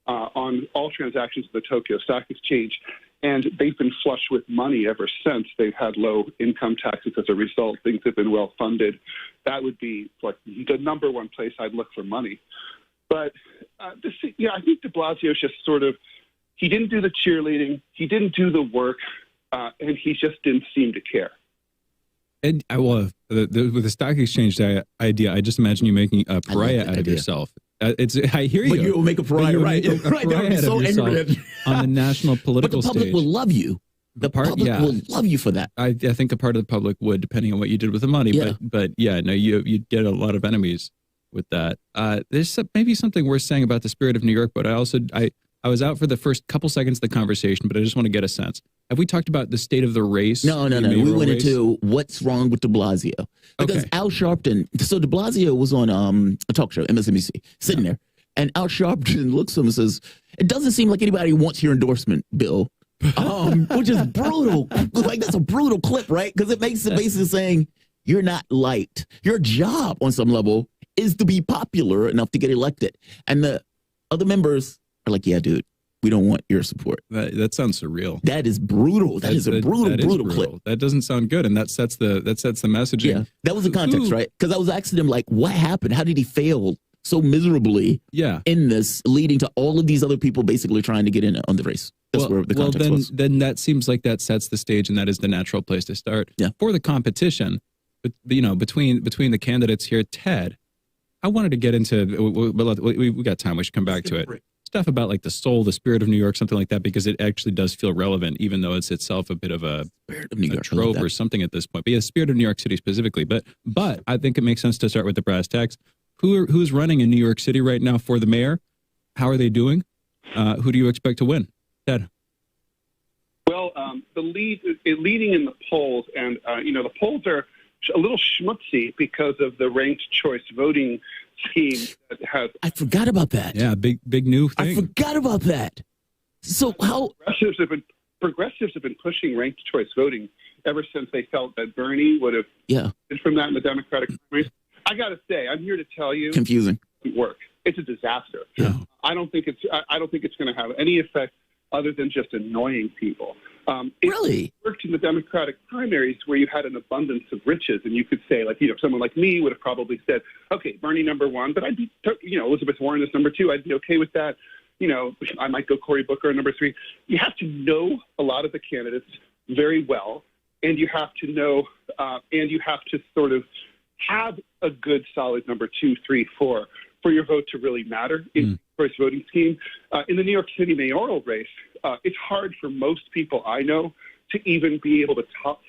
on all transactions of the Tokyo Stock Exchange, and they've been flush with money ever since. They've had low income taxes as a result. Things have been well funded. That would be like the number one place I'd look for money. But I think de Blasio's just sort of, he didn't do the cheerleading, he didn't do the work, and he just didn't seem to care. And with the stock exchange idea, I just imagine you making a pariah out of yourself. I hear you. But you'll make a pariah, right? A pariah out of yourself on the national political stage. But the public will love you. The public will love you for that. I think a part of the public would, depending on what you did with the money. Yeah. But you'd get a lot of enemies with that. There's maybe something worth saying about the spirit of New York, but I was out for the first couple seconds of the conversation, but I just want to get a sense. Have we talked about the state of the race? No. We went into what's wrong with de Blasio. Because Al Sharpton, so de Blasio was on a talk show, MSNBC, sitting there, and Al Sharpton looks at him and says, "It doesn't seem like anybody wants your endorsement, Bill." Which is brutal. Like, that's a brutal clip, right? Because it makes it basically saying you're not liked. Your job on some level is to be popular enough to get elected. And the other members are like, yeah, dude, we don't want your support. That sounds surreal. That is brutal. That is a brutal clip. That doesn't sound good, and that sets the messaging. Yeah, that was the context, right? Because I was asking him, like, what happened? How did he fail so miserably in this, leading to all of these other people basically trying to get in on the race? That's where the context was. Then that seems like that sets the stage, and that is the natural place to start for the competition. But between the candidates here, Ted, I wanted to get into. We got time. We should come back to it. Stuff about like the soul, the spirit of New York, something like that, because it actually does feel relevant, even though it's itself a bit of a trope or something at this point. But yeah, spirit of New York City specifically. But I think it makes sense to start with the brass tacks. Who's running in New York City right now for the mayor? How are they doing? Who do you expect to win? Ted. Well, the leading in the polls, and the polls are a little schmutzy because of the ranked choice voting scheme that has. I forgot about that. Yeah, big new thing. I forgot about that. So how progressives have been pushing ranked choice voting ever since they felt that Bernie would have been from that in the Democratic primaries. I got to say, I'm here to tell you, confusing. It doesn't work. It's a disaster. Yeah. I don't think it's going to have any effect other than just annoying people. Really? It worked in the Democratic primaries where you had an abundance of riches, and you could say, like, someone like me would have probably said, okay, Bernie number one, but I'd be, Elizabeth Warren is number two. I'd be okay with that. I might go Cory Booker number three. You have to know a lot of the candidates very well, and you have to know, and you have to sort of have a good, solid number 2, 3, 4 for your vote to really matter in the choice voting scheme. In the New York City mayoral race, it's hard for most people I know to even be able to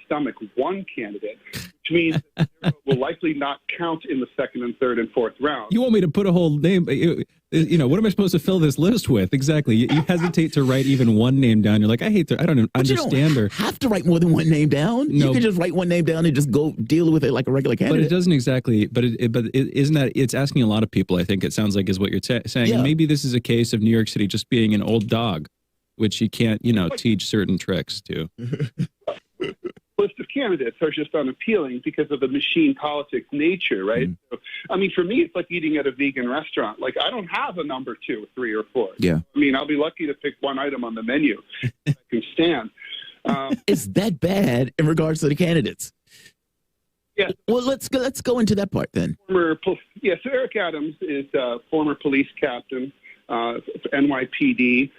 stomach one candidate, which means that their vote will likely not count in the second and third and fourth round. You want me to put a whole name? What am I supposed to fill this list with? Exactly. You hesitate to write even one name down. You're like, I don't understand. You don't have to write more than one name down. No. You can just write one name down and just go deal with it like a regular candidate. But it doesn't exactly. But isn't that? It's asking a lot of people. I think it sounds like is what you're saying. Yeah. And maybe this is a case of New York City just being an old dog, which you can't, teach certain tricks to. List of candidates are just unappealing because of the machine politics nature, right? So, for me, it's like eating at a vegan restaurant. Like, I don't have a number 2, 3, or 4. Yeah. I'll be lucky to pick one item on the menu I can stand. It's that bad in regards to the candidates. Yeah. Well, let's go into that part then. So Eric Adams is former police captain for NYPD.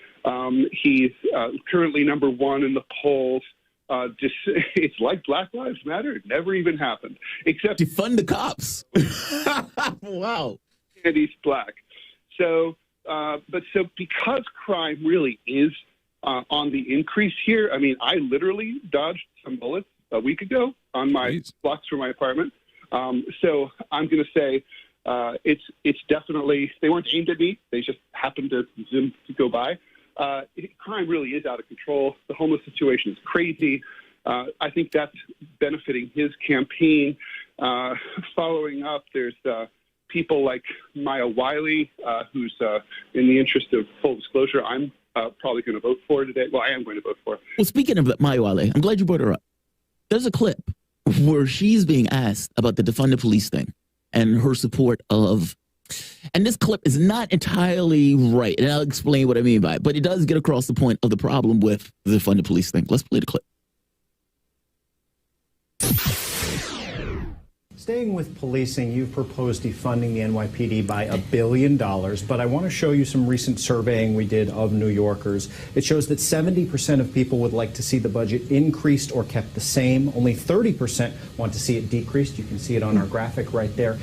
He's currently number 1 in the polls. It's like Black Lives Matter. It never even happened. Except defund the cops. Wow. And he's black. So because crime really is on the increase here, I literally dodged some bullets a week ago on my blocks from my apartment. So I'm going to say it's definitely, they weren't aimed at me. They just happened to go by. crime really is out of control. The homeless situation is crazy. I think that's benefiting his campaign. Following up, there's people like Maya Wiley, who's in the interest of full disclosure, I'm probably going to vote for today. Well, I am going to vote for. Well, speaking of Maya Wiley, I'm glad you brought her up. There's a clip where she's being asked about the defund the police thing and her support of, and this clip is not entirely right, and I'll explain what I mean by it, but it does get across the point of the problem with the defund the police thing. Let's play the clip. Staying with policing, you've proposed defunding the NYPD by $1 billion, but I want to show you some recent surveying we did of New Yorkers. It shows that 70% of people would like to see the budget increased or kept the same. Only 30% want to see it decreased. You can see it on our graphic right there.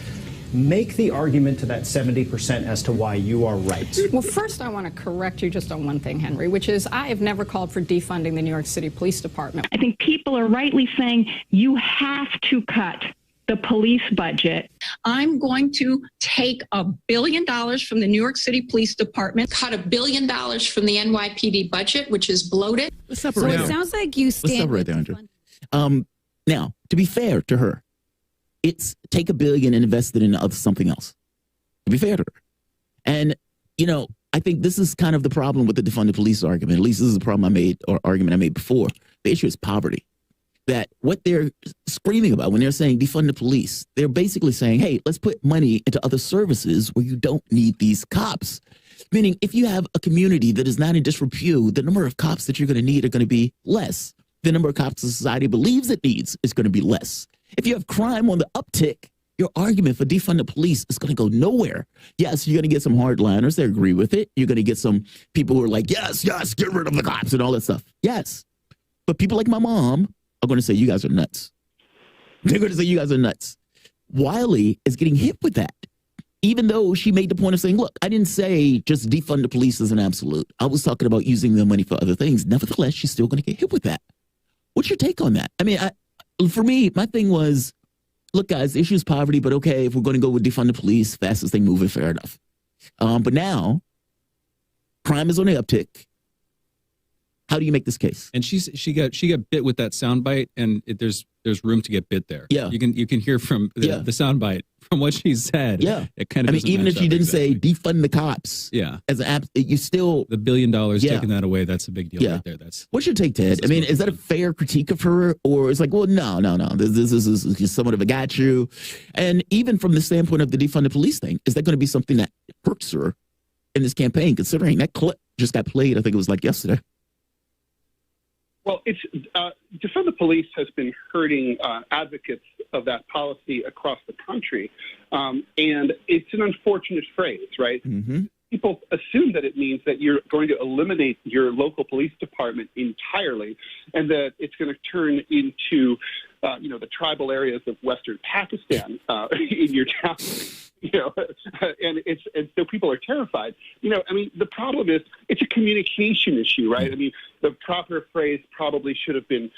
Make the argument to that 70% as to why you are right. Well, first, I want to correct you just on one thing, Henry, which is I have never called for defunding the New York City Police Department. I think people are rightly saying you have to cut the police budget. I'm going to take $1 billion from the New York City Police Department, cut $1 billion from the NYPD budget, which is bloated. So it sounds like you stand right there, Andrew. Now, to be fair to her, it's take $1 billion and invest it in something else. To be fair to her. And, you know, I think this is kind of the problem with the defund the police argument. At least this is the problem argument I made before. The issue is poverty. That what they're screaming about when they're saying defund the police, they're basically saying, hey, let's put money into other services where you don't need these cops. Meaning, if you have a community that is not in disrepute, the number of cops that you're going to need are going to be less. The number of cops the society believes it needs is going to be less. If you have crime on the uptick, your argument for defund the police is going to go nowhere. Yes, you're going to get some hardliners that agree with it. You're going to get some people who are like, yes, get rid of the cops and all that stuff. Yes. But people like my mom are going to say, you guys are nuts. They're going to say, you guys are nuts. Wiley is getting hit with that, even though she made the point of saying, look, I didn't say just defund the police as an absolute. I was talking about using the money for other things. Nevertheless, she's still going to get hit with that. What's your take on that? I mean, for me, my thing was, look, guys, the issue is poverty, but okay, if we're going to go with defund the police, fastest thing moving, fair enough. But now, crime is on the uptick. How do you make this case? And she got bit with that soundbite, and there's room to get bit there. Yeah, you can hear from the soundbite from what she said. Yeah, it kind of. Even if she didn't say defund the cops. Yeah, as an app, you still the $1 billion taking that away. That's a big deal right there. That's what's your take, Ted? I mean, is that a fair critique of her, or it's like, well, no. This is somewhat of a got you, and even from the standpoint of the defund the police thing, is that going to be something that hurts her in this campaign? Considering that clip just got played, I think it was like yesterday. Well, it's defund the police has been hurting advocates of that policy across the country, and it's an unfortunate phrase, right? Mm-hmm. People assume that it means that you're going to eliminate your local police department entirely, and that it's going to turn into, the tribal areas of Western Pakistan in your town. And so people are terrified. The problem is it's a communication issue, right? I mean, the proper phrase probably should have been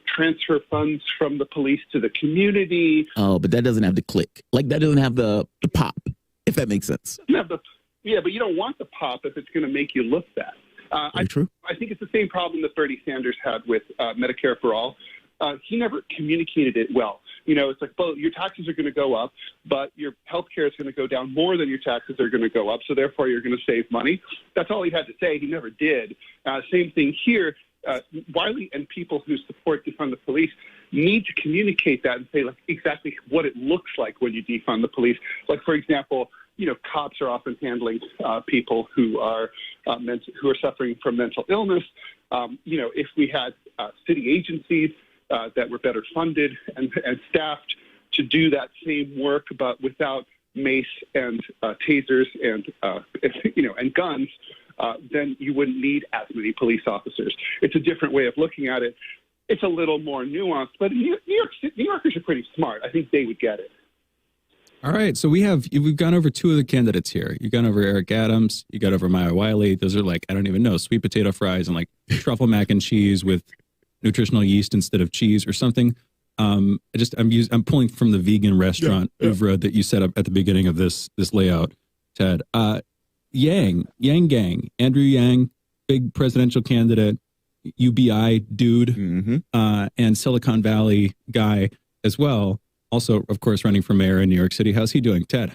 transfer funds from the police to the community. Oh, but that doesn't have the click. Like that doesn't have the pop, if that makes sense. Yeah, but you don't want the pop if it's going to make you look bad. True. I think it's the same problem that Bernie Sanders had with Medicare for All. He never communicated it well. It's like, well, your taxes are going to go up, but your health care is going to go down more than your taxes are going to go up, so therefore you're going to save money. That's all he had to say. He never did. Same thing here. Wiley and people who support defund the police need to communicate that and say like exactly what it looks like when you defund the police. Like, for example, cops are often handling people who are suffering from mental illness. If we had city agencies that were better funded and staffed to do that same work, but without mace and tasers and guns, then you wouldn't need as many police officers. It's a different way of looking at it. It's a little more nuanced, but New Yorkers are pretty smart. I think they would get it. All right, so we've gone over two of the candidates here. You've gone over Eric Adams. You got over Maya Wiley. Those are like, I don't even know, sweet potato fries and like truffle mac and cheese with nutritional yeast instead of cheese or something. I'm pulling from the vegan restaurant oeuvre that you set up at the beginning of this layout, Ted. Yang Gang, Andrew Yang, big presidential candidate, UBI dude, and Silicon Valley guy as well. Also, of course, running for mayor in New York City. How's he doing, Ted?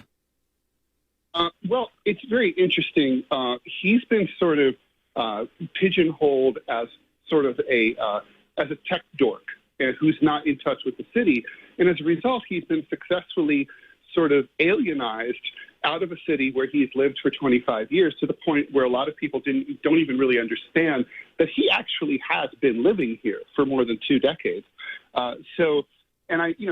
Well, it's very interesting. He's been sort of pigeonholed as sort of as a tech dork who's not in touch with the city. And as a result, he's been successfully sort of alienized out of a city where he's lived for 25 years to the point where a lot of people don't even really understand that he actually has been living here for more than 2 decades.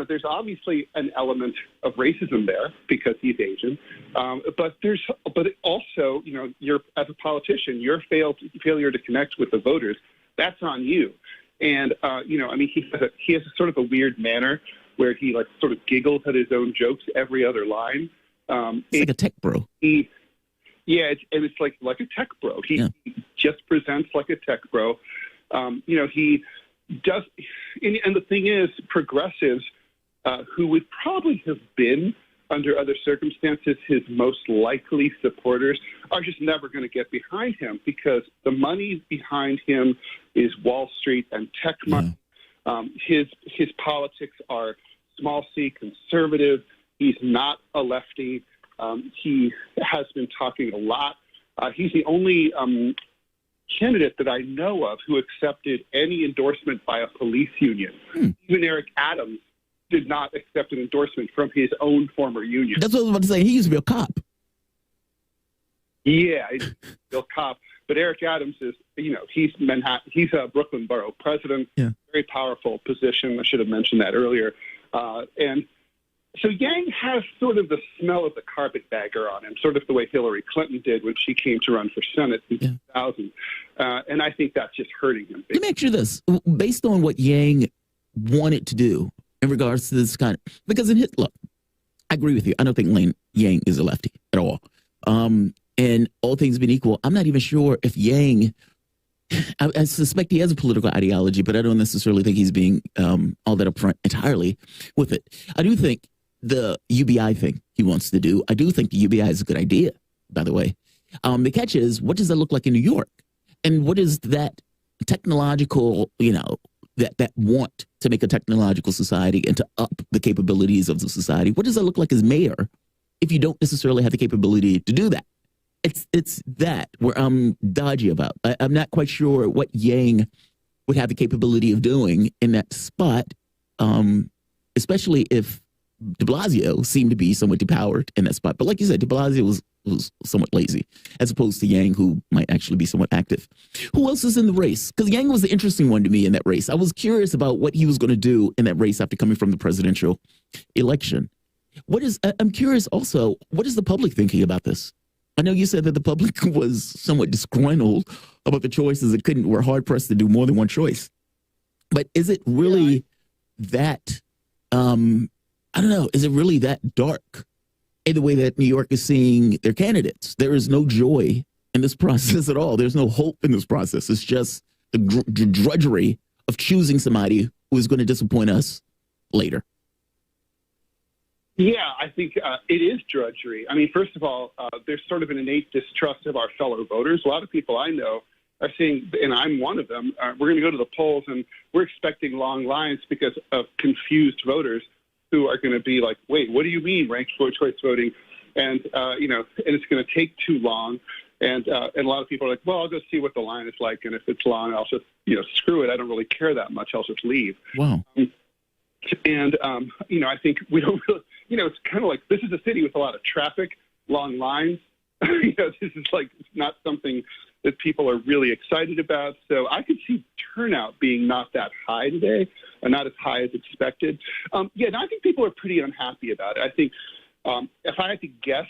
There's obviously an element of racism there because he's Asian, but it also, you're as a politician, your failure to connect with the voters, that's on you. And he has a sort of a weird manner where he like sort of giggles at his own jokes every other line. It's like a tech bro. It's like a tech bro. He just presents like a tech bro. He does, and the thing is, progressives who would probably have been under other circumstances his most likely supporters are just never going to get behind him because the money behind him is Wall Street and tech money. His politics are small c conservative. He's not a lefty. He has been talking a lot. He's the only candidate that I know of who accepted any endorsement by a police union. Even Eric Adams did not accept an endorsement from his own former union. That's what I was about to say. He used to be a cop. Yeah, he's a cop. But Eric Adams is, he's Manhattan. He's a Brooklyn borough president. Yeah. Very powerful position. I should have mentioned that earlier. And so Yang has sort of the smell of the carpetbagger on him, sort of the way Hillary Clinton did when she came to run for Senate in 2000. And I think that's just hurting him. Let me ask you this. Based on what Yang wanted to do in regards to this kind of, because look, I agree with you. I don't think Yang is a lefty at all. And all things being equal, I'm not even sure if Yang, I suspect he has a political ideology, but I don't necessarily think he's being all that upfront entirely with it. I do think the UBI thing he wants to do, I do think the UBI is a good idea, by the way. The catch is, what does that look like in New York? And what is that technological, that want to make a technological society and to up the capabilities of the society? What does that look like as mayor if you don't necessarily have the capability to do that? It's that where I'm dodgy about. I'm not quite sure what Yang would have the capability of doing in that spot, especially if de Blasio seemed to be somewhat depowered in that spot. But like you said, de Blasio was somewhat lazy, as opposed to Yang, who might actually be somewhat active. Who else is in the race? Because Yang was the interesting one to me in that race. I was curious about what he was going to do in that race after coming from the presidential election. I'm curious also, what is the public thinking about this? I know you said that the public was somewhat disgruntled about the choices and were hard pressed to do more than one choice. But is it really that, I don't know, is it really that dark in the way that New York is seeing their candidates? There is no joy in this process at all. There's no hope in this process. It's just the drudgery of choosing somebody who is going to disappoint us later. Yeah, I think it is drudgery. I mean, first of all, there's sort of an innate distrust of our fellow voters. A lot of people I know are saying, and I'm one of them, we're going to go to the polls and we're expecting long lines because of confused voters who are going to be like, wait, what do you mean ranked choice voting? And, and it's going to take too long. And a lot of people are like, well, I'll go see what the line is like. And if it's long, I'll just, screw it. I don't really care that much. I'll just leave. Wow. And, I think we don't really, it's kind of like this is a city with a lot of traffic, long lines. This is like not something that people are really excited about. So I could see turnout being not that high today, and not as high as expected. I think people are pretty unhappy about it. I think if I had to guess,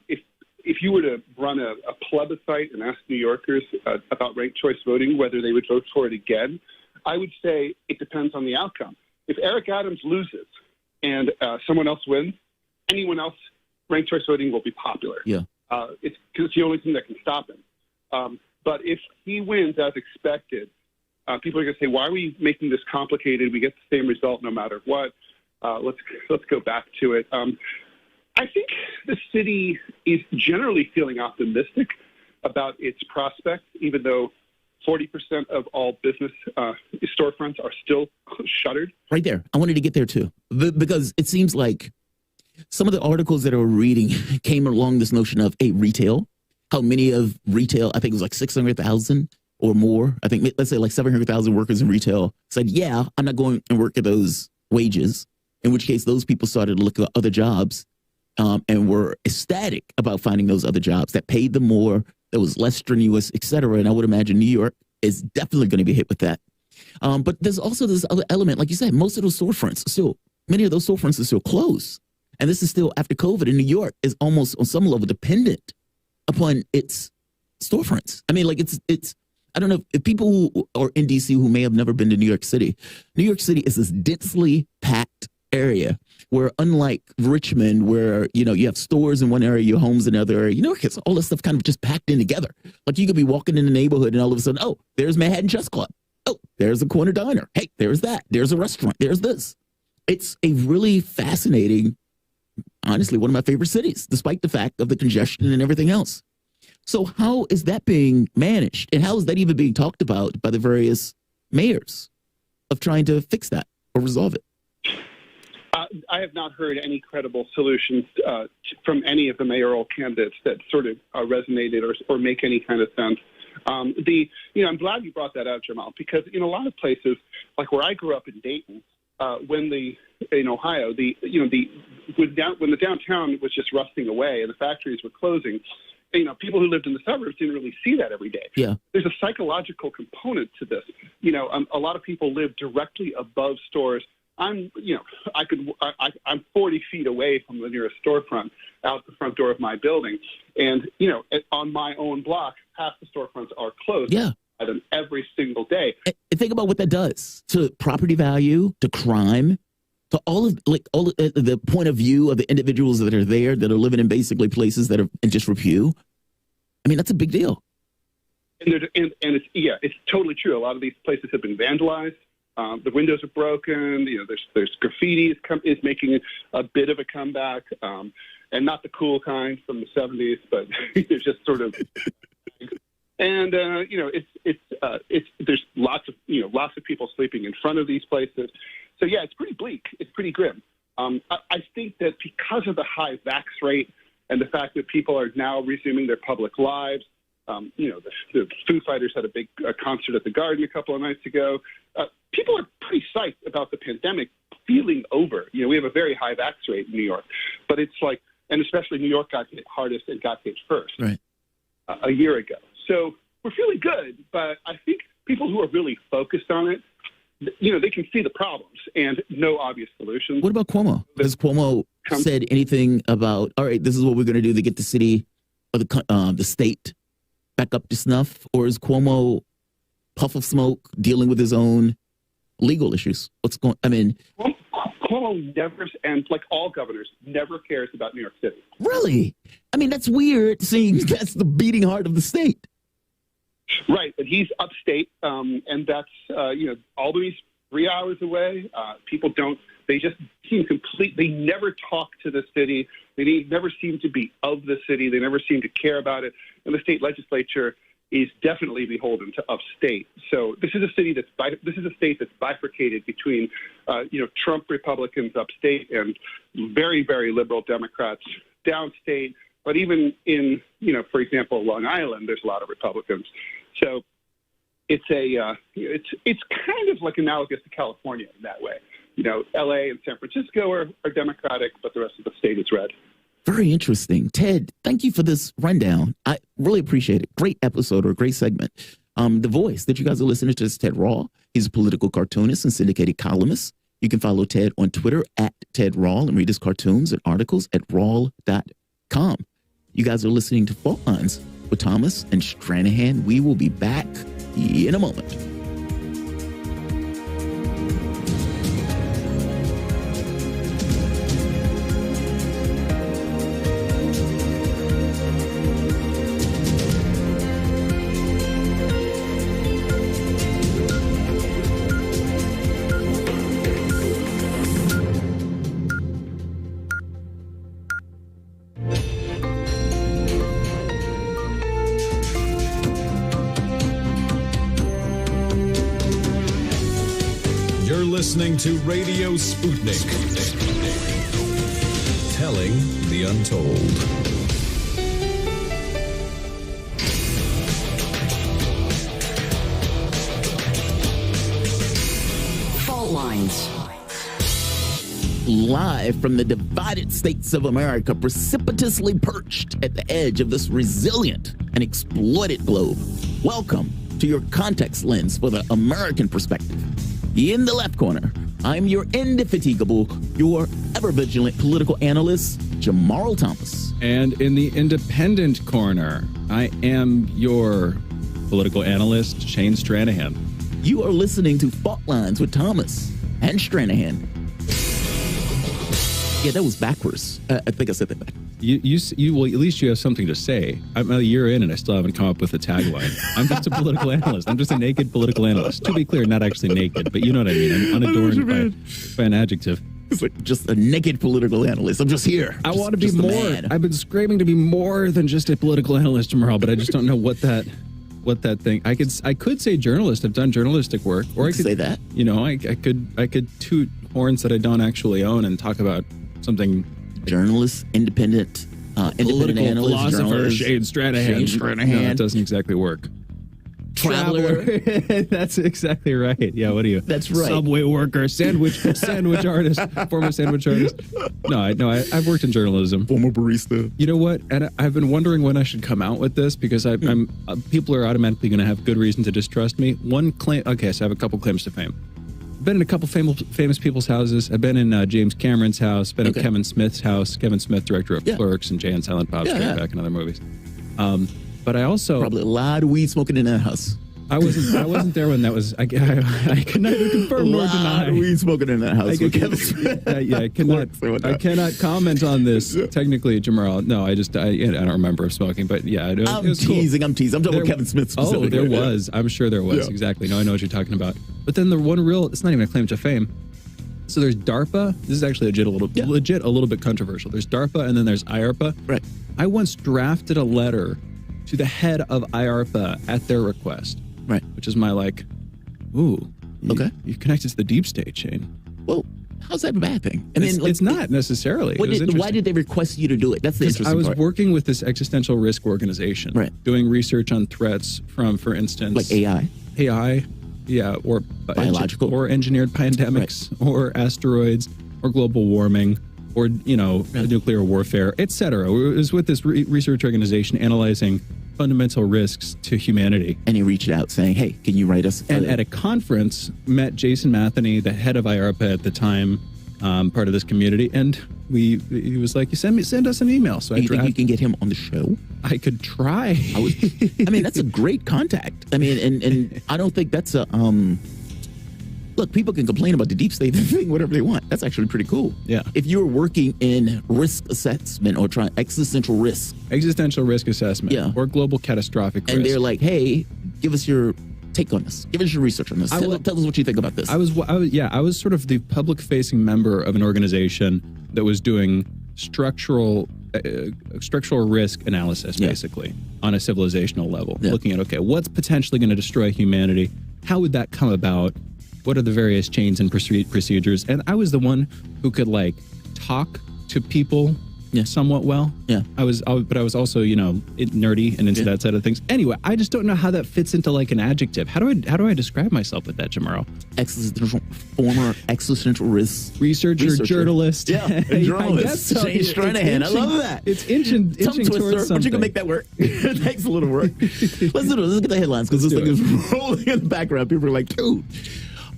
if you were to run a plebiscite and ask New Yorkers about ranked choice voting, whether they would vote for it again, I would say it depends on the outcome. If Eric Adams loses and someone else wins, anyone else, ranked choice voting will be popular. Yeah. It's because it's the only thing that can stop him. But if he wins as expected, people are going to say, why are we making this complicated? We get the same result no matter what. Let's go back to it. I think the city is generally feeling optimistic about its prospects, even though 40% of all business storefronts are still shuttered. Right there. I wanted to get there too, because it seems like some of the articles that I was reading came along this notion of retail, how many of retail, I think it was like 600,000 or more. I think, let's say like 700,000 workers in retail said, yeah, I'm not going and work at those wages, in which case those people started to look at other jobs and were ecstatic about finding those other jobs that paid them more, that was less strenuous, et cetera. And I would imagine New York is definitely going to be hit with that. But there's also this other element, like you said, most of those storefronts many of those storefronts are still closed. And this is still after COVID, and New York is almost on some level dependent upon its storefronts. I mean, like it's I don't know if people who are in DC who may have never been to New York City is this densely packed area where, unlike Richmond, where, you have stores in one area, your homes in another area, it's all this stuff kind of just packed in together. Like you could be walking in the neighborhood and all of a sudden, oh, there's Manhattan Chess Club. Oh, there's a corner diner. Hey, there's that. There's a restaurant. There's this. It's a really fascinating, honestly, one of my favorite cities, despite the fact of the congestion and everything else. So how is that being managed? And how is that even being talked about by the various mayors of trying to fix that or resolve it? I have not heard any credible solutions from any of the mayoral candidates that sort of resonated or make any kind of sense. I'm glad you brought that out, Jamarl, because in a lot of places, like where I grew up in Dayton, in Ohio, when the downtown was just rusting away and the factories were closing, people who lived in the suburbs didn't really see that every day. Yeah. There's a psychological component to this. A lot of people live directly above stores. I'm 40 feet away from the nearest storefront out the front door of my building. And, on my own block, half the storefronts are closed. Yeah. By them every single day. And think about what that does to property value, to crime, to all of the point of view of the individuals that are there, that are living in basically places that are in disrepute. I mean, that's a big deal. And it's totally true. A lot of these places have been vandalized. The windows are broken. There's graffiti is making a bit of a comeback, and not the cool kind from the 70s, but there's just sort of. And there's lots of people sleeping in front of these places. So yeah, it's pretty bleak. It's pretty grim. I think that because of the high vax rate and the fact that people are now resuming their public lives, the Foo Fighters had a big concert at the Garden a couple of nights ago. People are pretty psyched about the pandemic feeling over. We have a very high vax rate in New York, but it's like, and especially New York got hit hardest and got hit first a year ago. So we're feeling good, but I think people who are really focused on it, they can see the problems and no obvious solutions. What about Cuomo? Has Cuomo said anything about, all right, this is what we're going to do to get the city or the state back up to snuff? Or is Cuomo puff of smoke dealing with his own legal issues? Cuomo never, and like all governors, never cares about New York City. Really? I mean, that's weird, seeing that's the beating heart of the state. Right, but he's upstate, and that's, Albany's 3 hours away. People they just seem they never talk to the city. They never seem to be of the city. They never seem to care about it. And the state legislature is definitely beholden to upstate. So this is a state that's bifurcated between, Trump Republicans upstate and very, very liberal Democrats downstate. But even in, for example, Long Island, there's a lot of Republicans. So it's it's kind of like analogous to California in that way. L.A. and San Francisco are Democratic, but the rest of the state is red. Very interesting. Ted, thank you for this rundown. I really appreciate it. Great episode or a great segment. The voice that you guys are listening to is Ted Rawl. He's a political cartoonist and syndicated columnist. You can follow Ted on Twitter at Ted Rawl and read his cartoons and articles at rawl.com. You guys are listening to Fault Lines with Thomas and Stranahan. We will be back in a moment. listening to Radio Sputnik. Telling the untold. Fault lines. Live from the divided states of America, precipitously perched at the edge of this resilient and exploited globe. Welcome to your context lens for the American perspective. In the left corner, I'm your indefatigable, your ever-vigilant political analyst, Jamarl Thomas. And in the independent corner, I am your political analyst, Shane Stranahan. You are listening to Fault Lines with Thomas and Stranahan. Yeah, that was backwards. I think I said that back. Well, at least you have something to say. I'm a year in and I still haven't come up with a tagline. I'm just a political analyst. I'm just a naked political analyst. To be clear, not actually naked, but you know what I mean. I'm unadorned by an adjective. It's like just a naked political analyst. I'm just here. I want to be more. I've been screaming to be more than just a political analyst, Jamarl, but I just don't know what that thing. I could say journalist. I've done journalistic work, or I could say that. You know, I could toot horns that I don't actually own and talk about something. Journalist, independent analyst, philosopher, Shane Stranahan. No, that doesn't exactly work. Traveler. That's exactly right. Yeah, what are you? That's right. Subway worker, sandwich artist, former sandwich artist. No, I've worked in journalism. Former barista. You know what? And I've been wondering when I should come out with this because I'm people are automatically going to have good reason to distrust me. One claim. Okay, so I have a couple claims to fame. I've been in a couple famous people's houses. I've been in James Cameron's house. Been in Kevin Smith's house. Kevin Smith, director of Clerks and Jay and Silent Bob Strike Back and other movies. But I also probably a lot of weed smoking in that house. I wasn't there when that was. I can neither confirm nor deny. A lot of weed smoking in that house. I cannot comment on this technically, Jamarl. No, I don't remember smoking, but yeah, it was teasing. Cool. I'm teasing. I'm talking about Kevin Smith specifically. Oh, there was. I'm sure there was. Yeah. Exactly. No, I know what you're talking about. But then the one real. It's not even a claim to fame. So there's DARPA. This is actually legit a little bit controversial. There's DARPA and then there's IARPA. Right. I once drafted a letter to the head of IARPA at their request. Right. Which is my you connected to the deep state, Shane. Well, how's that a bad thing? I mean, it's not necessarily. Why did they request you to do it? That's the interesting part. I was working with this existential risk organization. Right. Doing research on threats from, for instance... Like AI? AI, yeah, or... Biological? Or engineered pandemics, or asteroids, or global warming, or, nuclear warfare, etc. It was with this research organization analyzing fundamental risks to humanity. And he reached out saying, hey, can you write us? And at a conference, met Jason Matheny, the head of IARPA at the time, part of this community, and he was like, send us an email. So you think you can get him on the show? I could try. I mean, that's a great contact. I mean, and I don't think that's a... Look, people can complain about the deep state thing, whatever they want. That's actually pretty cool. Yeah. If you're working in risk assessment or trying existential risk assessment, or global catastrophic risk, and they're like, "Hey, give us your take on this. Give us your research on this. Tell us what you think about this." I was sort of the public-facing member of an organization that was doing structural risk analysis, basically on a civilizational level, looking at what's potentially going to destroy humanity. How would that come about? What are the various chains and procedures? And I was the one who could talk to people somewhat well. Yeah. But I was also, nerdy and into that side of things. Anyway, I just don't know how that fits into an adjective. How do I describe myself with that, Jamarl? Former existential risk researcher. Journalist. Yeah, journalist. Shane Stranahan. I love that. It's inching towards something. But you can make that work. It takes a little work. Let's do this. Let's get the headlines because this thing is rolling in the background. People are like, dude.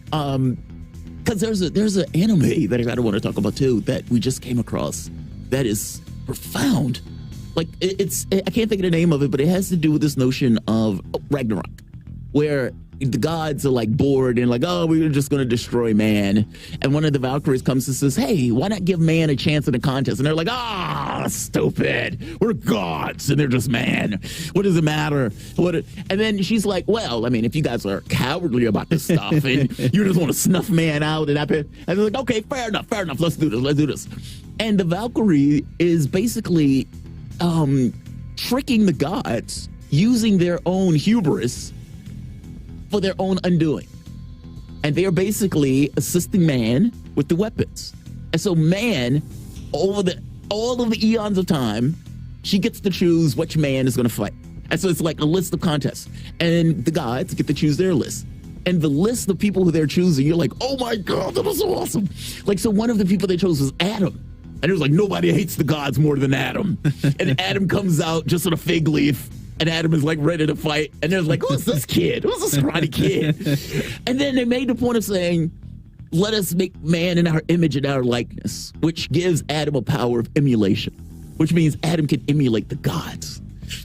Because there's an anime that I want to talk about too that we just came across that is profound. I can't think of the name of it, but it has to do with this notion of Ragnarok, where the gods are bored and we're just going to destroy man. And one of the Valkyries comes and says, hey, why not give man a chance in a contest? And they're like, stupid. We're gods and they're just man. What does it matter? And then she's like, well, I mean, if you guys are cowardly about this stuff and you just want to snuff man out and they're like, okay, fair enough. Let's do this. And the Valkyrie is basically tricking the gods using their own hubris for their own undoing. and they are basically assisting man with the weapons. And so man, all of the eons of time, she gets to choose which man is going to fight. And so it's like a list of contests, and the gods get to choose their list. And the list of people who they're choosing, you're like, oh my God, that was so awesome. Like, so one of the people they chose was Adam. And it was like, nobody hates the gods more than Adam. And Adam comes out just on a fig leaf, and Adam is like ready to fight. And they're like, who's this kid? Who's this scrawny kid? And then they made the point of saying, let us make man in our image and our likeness, which gives Adam a power of emulation, which means Adam can emulate the gods.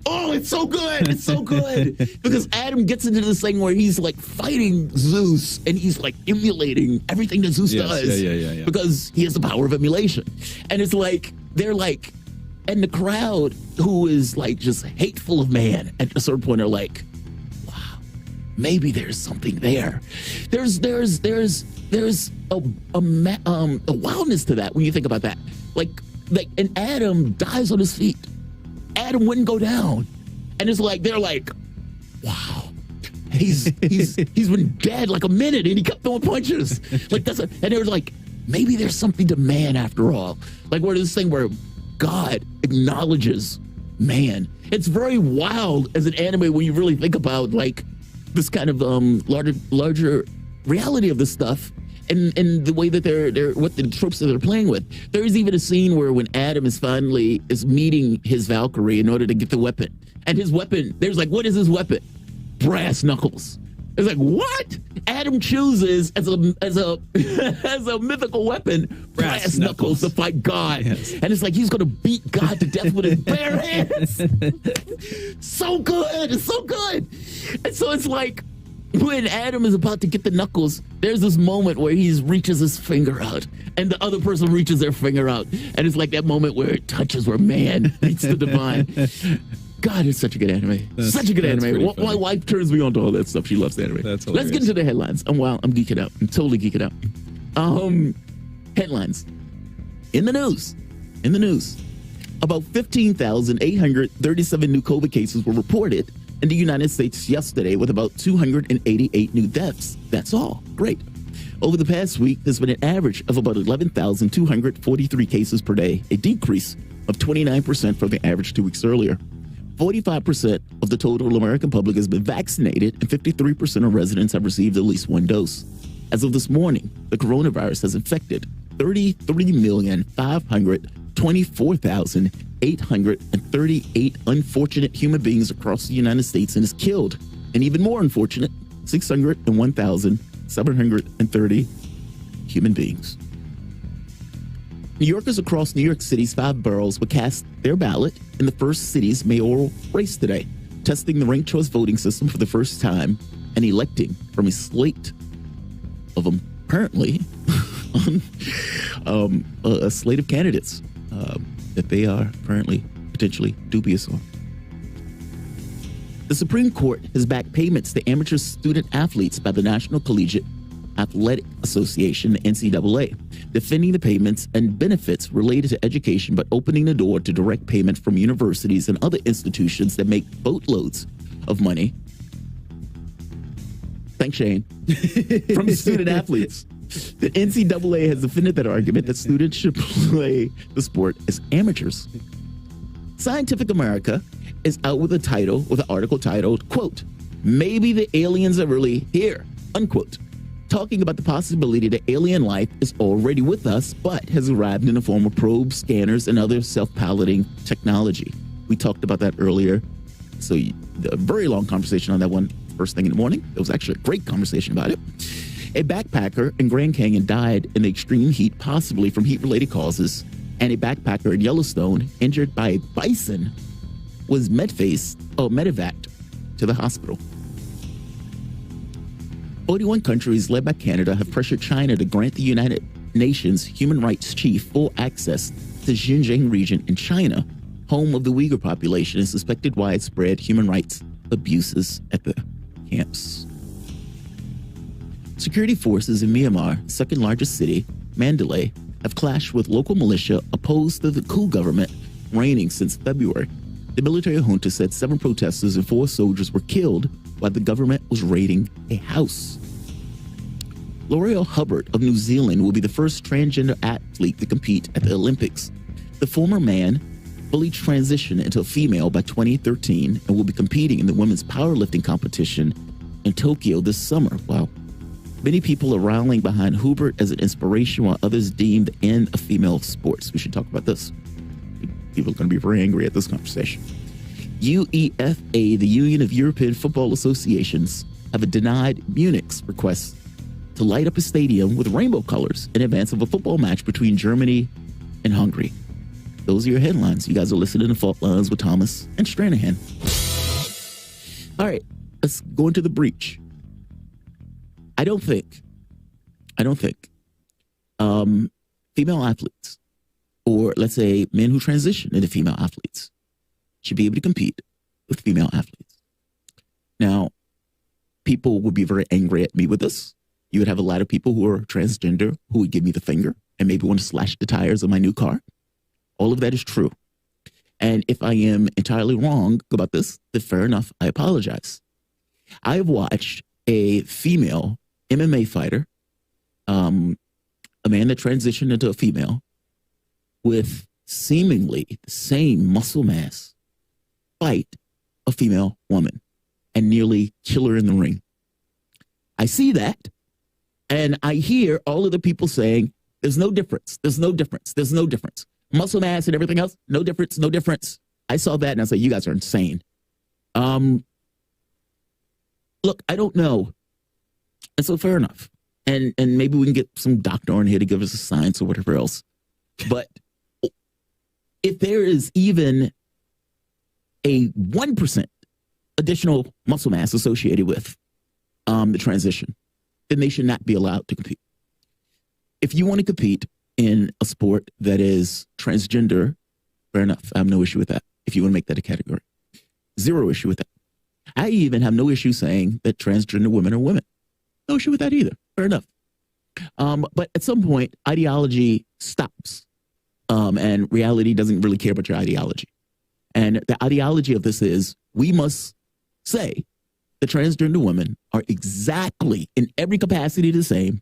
Oh, it's so good. It's so good. Because Adam gets into this thing where he's like fighting Zeus, and he's like emulating everything that Zeus does. Yeah. Because he has the power of emulation. And it's like, they're like, and the crowd who is like just hateful of man at a certain point are like, wow, maybe there's something there. There's a wildness to that when you think about that. Like, and Adam dies on his feet. Adam wouldn't go down, and it's like they're like, wow, he's been dead like a minute, and he kept throwing punches. Like and they were like, maybe there's something to man after all. Like where this thing where God acknowledges man. It's very wild as an anime when you really think about like this kind of larger reality of this stuff. And the way that they're what the tropes that they're playing with. There's even a scene where when Adam is meeting his Valkyrie in order to get the weapon, and his weapon, there's like, what is his weapon? Brass knuckles. It's like, what? Adam chooses as a mythical weapon brass knuckles to fight God. Yes. And it's like he's gonna beat God to death with his bare hands. So good. It's so good. And so it's like, when Adam is about to get the knuckles, there's this moment where he reaches his finger out, and the other person reaches their finger out, and it's like that moment where it touches where man meets the divine. God, it's such a good anime. Such a good anime. My wife turns me on to all that stuff. She loves the anime. Let's get into the headlines. I'm geeking out. I'm totally geeking out. Headlines. In the news. About 15,837 new COVID cases were reported in the United States yesterday, with about 288 new deaths. That's all. Great. Over the past week, there's been an average of about 11,243 cases per day, a decrease of 29% from the average 2 weeks earlier. 45% of the total American public has been vaccinated, and 53% of residents have received at least one dose. As of this morning, the coronavirus has infected 33,524,838 unfortunate human beings across the United States and has killed an even more unfortunate 601,730 human beings. New Yorkers across New York City's 5 boroughs will cast their ballot in the first city's mayoral race today, testing the ranked choice voting system for the first time and electing from a slate of apparently a slate of candidates that they are apparently potentially dubious on. The Supreme Court has backed payments to amateur student athletes by the National Collegiate Athletic Association, the NCAA, defending the payments and benefits related to education, but opening the door to direct payment from universities and other institutions that make boatloads of money. Thanks, Shane. From student athletes. The NCAA has defended that argument that students should play the sport as amateurs. Scientific America is out with an article titled, quote, "Maybe the aliens are really here," unquote, talking about the possibility that alien life is already with us, but has arrived in the form of probes, scanners, and other self-piloting technology. We talked about that earlier. So a very long conversation on that one first thing in the morning. It was actually a great conversation about it. A backpacker in Grand Canyon died in the extreme heat, possibly from heat-related causes, and a backpacker in Yellowstone, injured by a bison, was medevaced to the hospital. 41 countries led by Canada have pressured China to grant the United Nations human rights chief full access to the Xinjiang region in China, home of the Uyghur population, and suspected widespread human rights abuses at the camps. Security forces in Myanmar, second largest city, Mandalay, have clashed with local militia opposed to the coup government reigning since February. The military junta said 7 protesters and 4 soldiers were killed while the government was raiding a house. L'Oreal Hubbard of New Zealand will be the first transgender athlete to compete at the Olympics. The former man fully transitioned into a female by 2013 and will be competing in the women's powerlifting competition in Tokyo this summer. Wow. Many people are rallying behind Hubbard as an inspiration, while others deem the end of female sports. We should talk about this. People are going to be very angry at this conversation. UEFA, the Union of European Football Associations, have denied Munich's request to light up a stadium with rainbow colors in advance of a football match between Germany and Hungary. Those are your headlines. You guys are listening to Fault Lines with Thomas and Stranahan. All right, let's go into the breach. I don't think female athletes, or let's say men who transition into female athletes, should be able to compete with female athletes. Now, people would be very angry at me with this. You would have a lot of people who are transgender who would give me the finger and maybe want to slash the tires of my new car. All of that is true. And if I am entirely wrong about this, then fair enough, I apologize. I've watched a female MMA fighter, a man that transitioned into a female with seemingly the same muscle mass, fight a female woman and nearly kill her in the ring. I see that, and I hear all of the people saying, there's no difference, there's no difference, there's no difference. Muscle mass and everything else, no difference, no difference. I saw that and I said, you guys are insane. Look, I don't know. And so fair enough. And maybe we can get some doctor on here to give us a science or whatever else. But if there is even a 1% additional muscle mass associated with the transition, then they should not be allowed to compete. If you want to compete in a sport that is transgender, fair enough. I have no issue with that. If you want to make that a category, zero issue with that. I even have no issue saying that transgender women are women. No issue with that either. Fair enough. But at some point, ideology stops, and reality doesn't really care about your ideology. And the ideology of this is we must say the transgender women are exactly in every capacity the same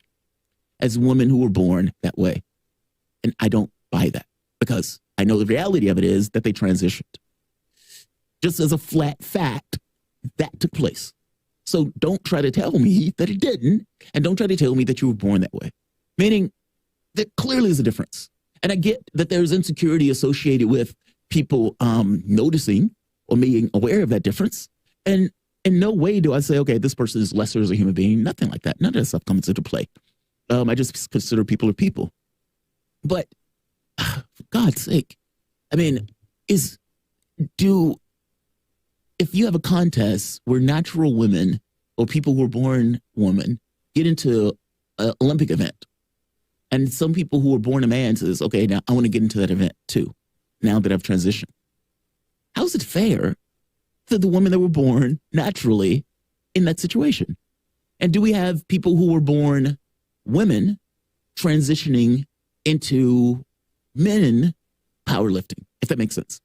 as women who were born that way. And I don't buy that because I know the reality of it is that they transitioned. Just as a flat fact, that took place. So don't try to tell me that it didn't, and don't try to tell me that you were born that way. Meaning, there clearly is a difference. And I get that there's insecurity associated with people noticing or being aware of that difference. And in no way do I say, okay, this person is lesser as a human being. If like that. None of that stuff comes into play. I just consider people are people. But for God's sake, I mean, if you have a contest where natural women or people who are born women get into an Olympic event, and some people who are born a man says, okay, now I want to get into that event too, now that I've transitioned. How is it fair to the women that were born naturally in that situation? And do we have people who were born women transitioning into men powerlifting, if that makes sense?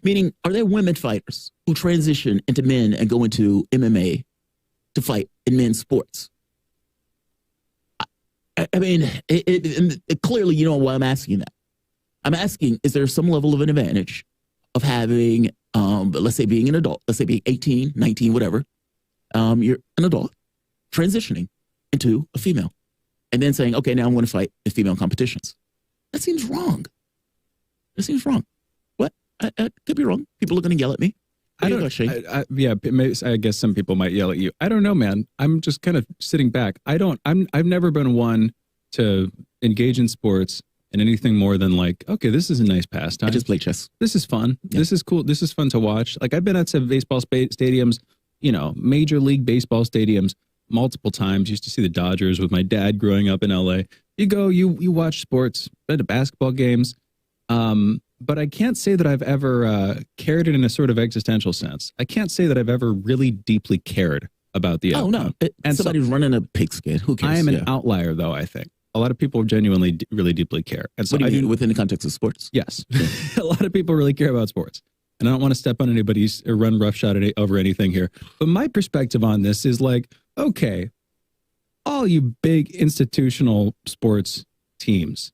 Meaning, are there women fighters who transition into men and go into MMA to fight in men's sports? I mean, clearly, you know why I'm asking that. I'm asking, is there some level of an advantage of having, let's say being an adult, let's say being 18, 19, whatever, you're an adult, transitioning into a female, and then saying, okay, now I'm going to fight in female competitions. That seems wrong. That seems wrong. What? I could be wrong. People are going to yell at me. I guess some people might yell at you. I don't know, man. I'm just kind of sitting back. I've never been one to engage in sports and anything more than like, okay, this is a nice pastime. I just play chess. This is fun. Yeah. This is cool. This is fun to watch. Like I've been at some baseball stadiums, Major League Baseball stadiums multiple times. Used to see the Dodgers with my dad growing up in LA. You go, you watch sports, been to basketball games. But I can't say that I've ever cared in a sort of existential sense. I can't say that I've ever really deeply cared about the outcome. Oh, no. And somebody's running a pigskin. Who cares? I am an outlier, though, I think. A lot of people genuinely, really deeply care. And so what do you mean within the context of sports? Yes. A lot of people really care about sports. And I don't want to step on anybody's or run roughshod over anything here. But my perspective on this is like, okay, all you big institutional sports teams,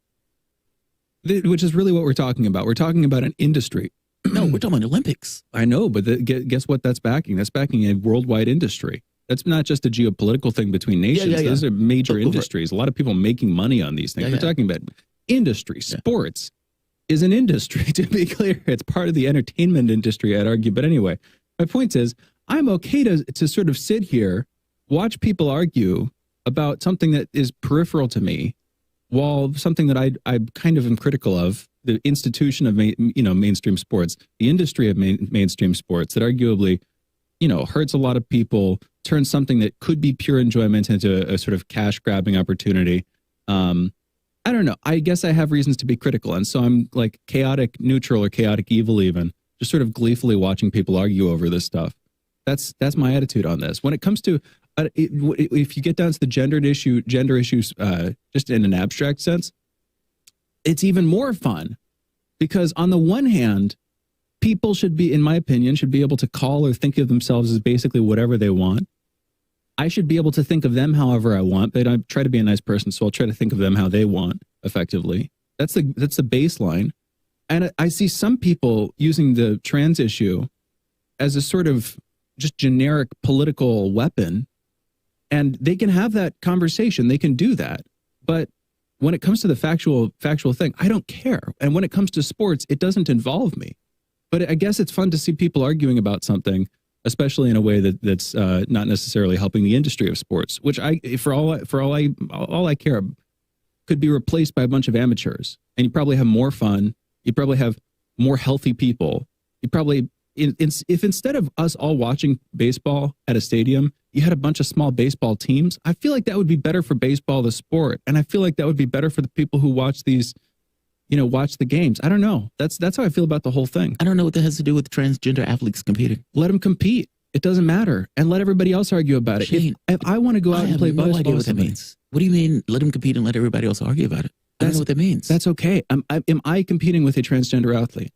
which is really what we're talking about. We're talking about an industry. No, we're talking about Olympics. I know, but guess what that's backing? That's backing a worldwide industry. That's not just a geopolitical thing between nations. Those are major industries. A lot of people making money on these things. We're talking about industry. Sports is an industry, to be clear. It's part of the entertainment industry, I'd argue. But anyway, my point is, I'm okay to sort of sit here, watch people argue about something that is peripheral to me, while something that I kind of am critical of, the institution of mainstream sports, the industry of mainstream sports, that arguably hurts a lot of people, turns something that could be pure enjoyment into a sort of cash grabbing opportunity. I don't know. I guess I have reasons to be critical, and so I'm like chaotic neutral or chaotic evil, even just sort of gleefully watching people argue over this stuff. That's my attitude on this. When it comes to if you get down to the gender issues, just in an abstract sense, it's even more fun, because on the one hand, people should be, in my opinion, should be able to call or think of themselves as basically whatever they want. I should be able to think of them however I want, but I try to be a nice person, so I'll try to think of them how they want, effectively. That's the baseline. And I see some people using the trans issue as a sort of just generic political weapon, and they can have that conversation. They can do that. But when it comes to the factual thing, I don't care. And when it comes to sports, it doesn't involve me. But I guess it's fun to see people arguing about something, especially in a way that's not necessarily helping the industry of sports, which for all I care, could be replaced by a bunch of amateurs. And you probably have more fun. You probably have more healthy people. You probably, if instead of us all watching baseball at a stadium, you had a bunch of small baseball teams, I feel like that would be better for baseball, the sport. And I feel like that would be better for the people who watch these, watch the games. I don't know. That's how I feel about the whole thing. I don't know what that has to do with transgender athletes competing. Let them compete. It doesn't matter. And let everybody else argue about it. Shane, if I want to go out and play baseball, I have no idea what that means. What do you mean, let them compete and let everybody else argue about it? I don't know what that means. That's okay. Am I competing with a transgender athlete?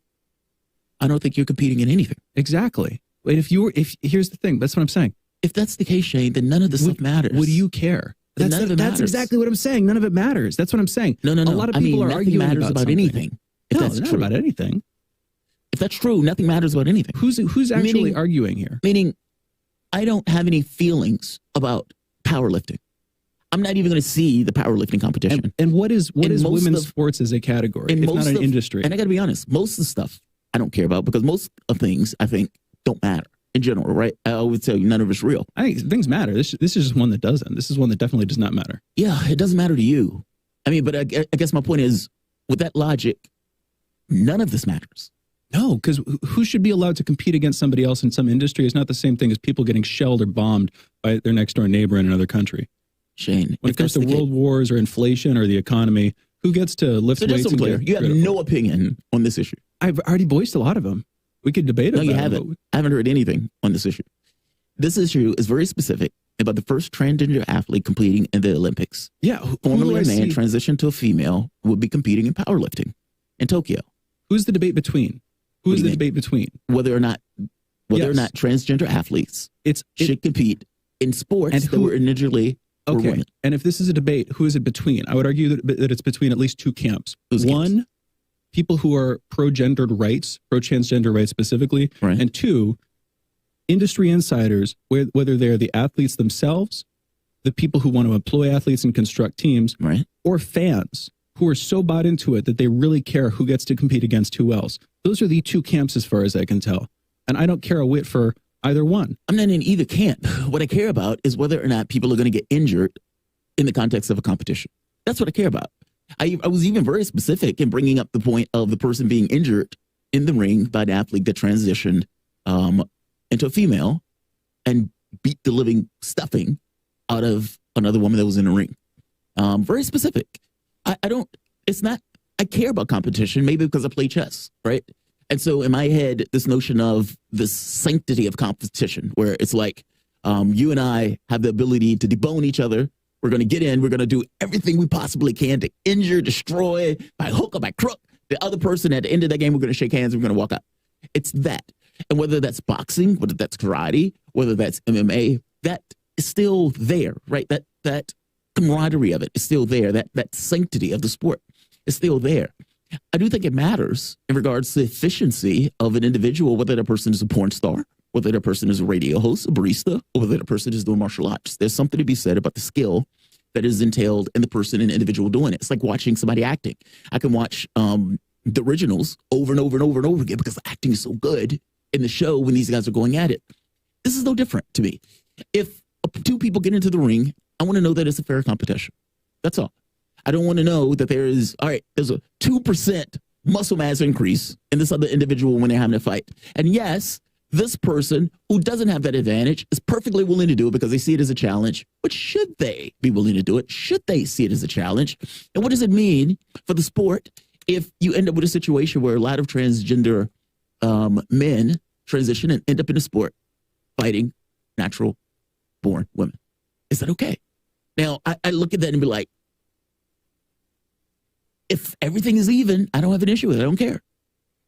I don't think you're competing in anything. Exactly. Here's the thing. That's what I'm saying. If that's the case, Shane, then none of this stuff matters. Would you care? That's exactly what I'm saying. None of it matters. That's what I'm saying. No. A lot of people are arguing about anything. If that's not true. About anything. If that's true, nothing matters about anything. Who's actually arguing here? Meaning, I don't have any feelings about powerlifting. I'm not even going to see the powerlifting competition. And what is women's sports as a category, if not an industry? And I got to be honest, most of the stuff I don't care about, because most of things I think don't matter in general, right? I always tell you, none of it's real. I think things matter. This is just one that doesn't. This is one that definitely does not matter. Yeah, it doesn't matter to you. I mean, but I guess my point is, with that logic, none of this matters. No, because who should be allowed to compete against somebody else in some industry is not the same thing as people getting shelled or bombed by their next door neighbor in another country. Shane, when it comes to world wars or inflation or the economy, who gets to lift weights? Just so clear, you have no opinion on this issue. I've already voiced a lot of them. We could debate about it. No, you haven't. I haven't heard anything on this issue. This issue is very specific about the first transgender athlete competing in the Olympics. Yeah. Formerly a man transitioned to a female will be competing in powerlifting in Tokyo. Who's the debate between? Who's the debate between? Whether or not transgender athletes should compete in sports that were initially for women. And if this is a debate, who is it between? I would argue that it's between at least two camps. One, people who are pro-transgender rights specifically, right. And two, industry insiders, whether they're the athletes themselves, the people who want to employ athletes and construct teams, right. Or fans who are so bought into it that they really care who gets to compete against who else. Those are the two camps as far as I can tell. And I don't care a whit for either one. I'm not in either camp. What I care about is whether or not people are going to get injured in the context of a competition. That's what I care about. I was even very specific in bringing up the point of the person being injured in the ring by an athlete that transitioned into a female and beat the living stuffing out of another woman that was in the ring. Very specific. I care about competition, maybe because I play chess, right? And so in my head, this notion of this sanctity of competition, where it's like you and I have the ability to debone each other. We're going to get in. We're going to do everything we possibly can to injure, destroy, by hook or by crook, the other person. At the end of that game, we're going to shake hands. We're going to walk out. It's that. And whether that's boxing, whether that's karate, whether that's MMA, that is still there, right? That camaraderie of it is still there. That sanctity of the sport is still there. I do think it matters in regards to the efficiency of an individual, whether that person is a porn star, whether that person is a radio host, a barista, or whether that person is doing martial arts. There's something to be said about the skill that is entailed in the person and individual doing it. It's like watching somebody acting. I can watch the originals over and over and over and over again because the acting is so good in the show when these guys are going at it. This is no different to me. If two people get into the ring, I want to know that it's a fair competition. That's all. I don't want to know that there's a 2% muscle mass increase in this other individual when they're having a fight. And yes, this person who doesn't have that advantage is perfectly willing to do it because they see it as a challenge. But should they be willing to do it? Should they see it as a challenge? And what does it mean for the sport if you end up with a situation where a lot of transgender men transition and end up in a sport fighting natural-born women? Is that okay? Now, I look at that and be like, if everything is even, I don't have an issue with it. I don't care.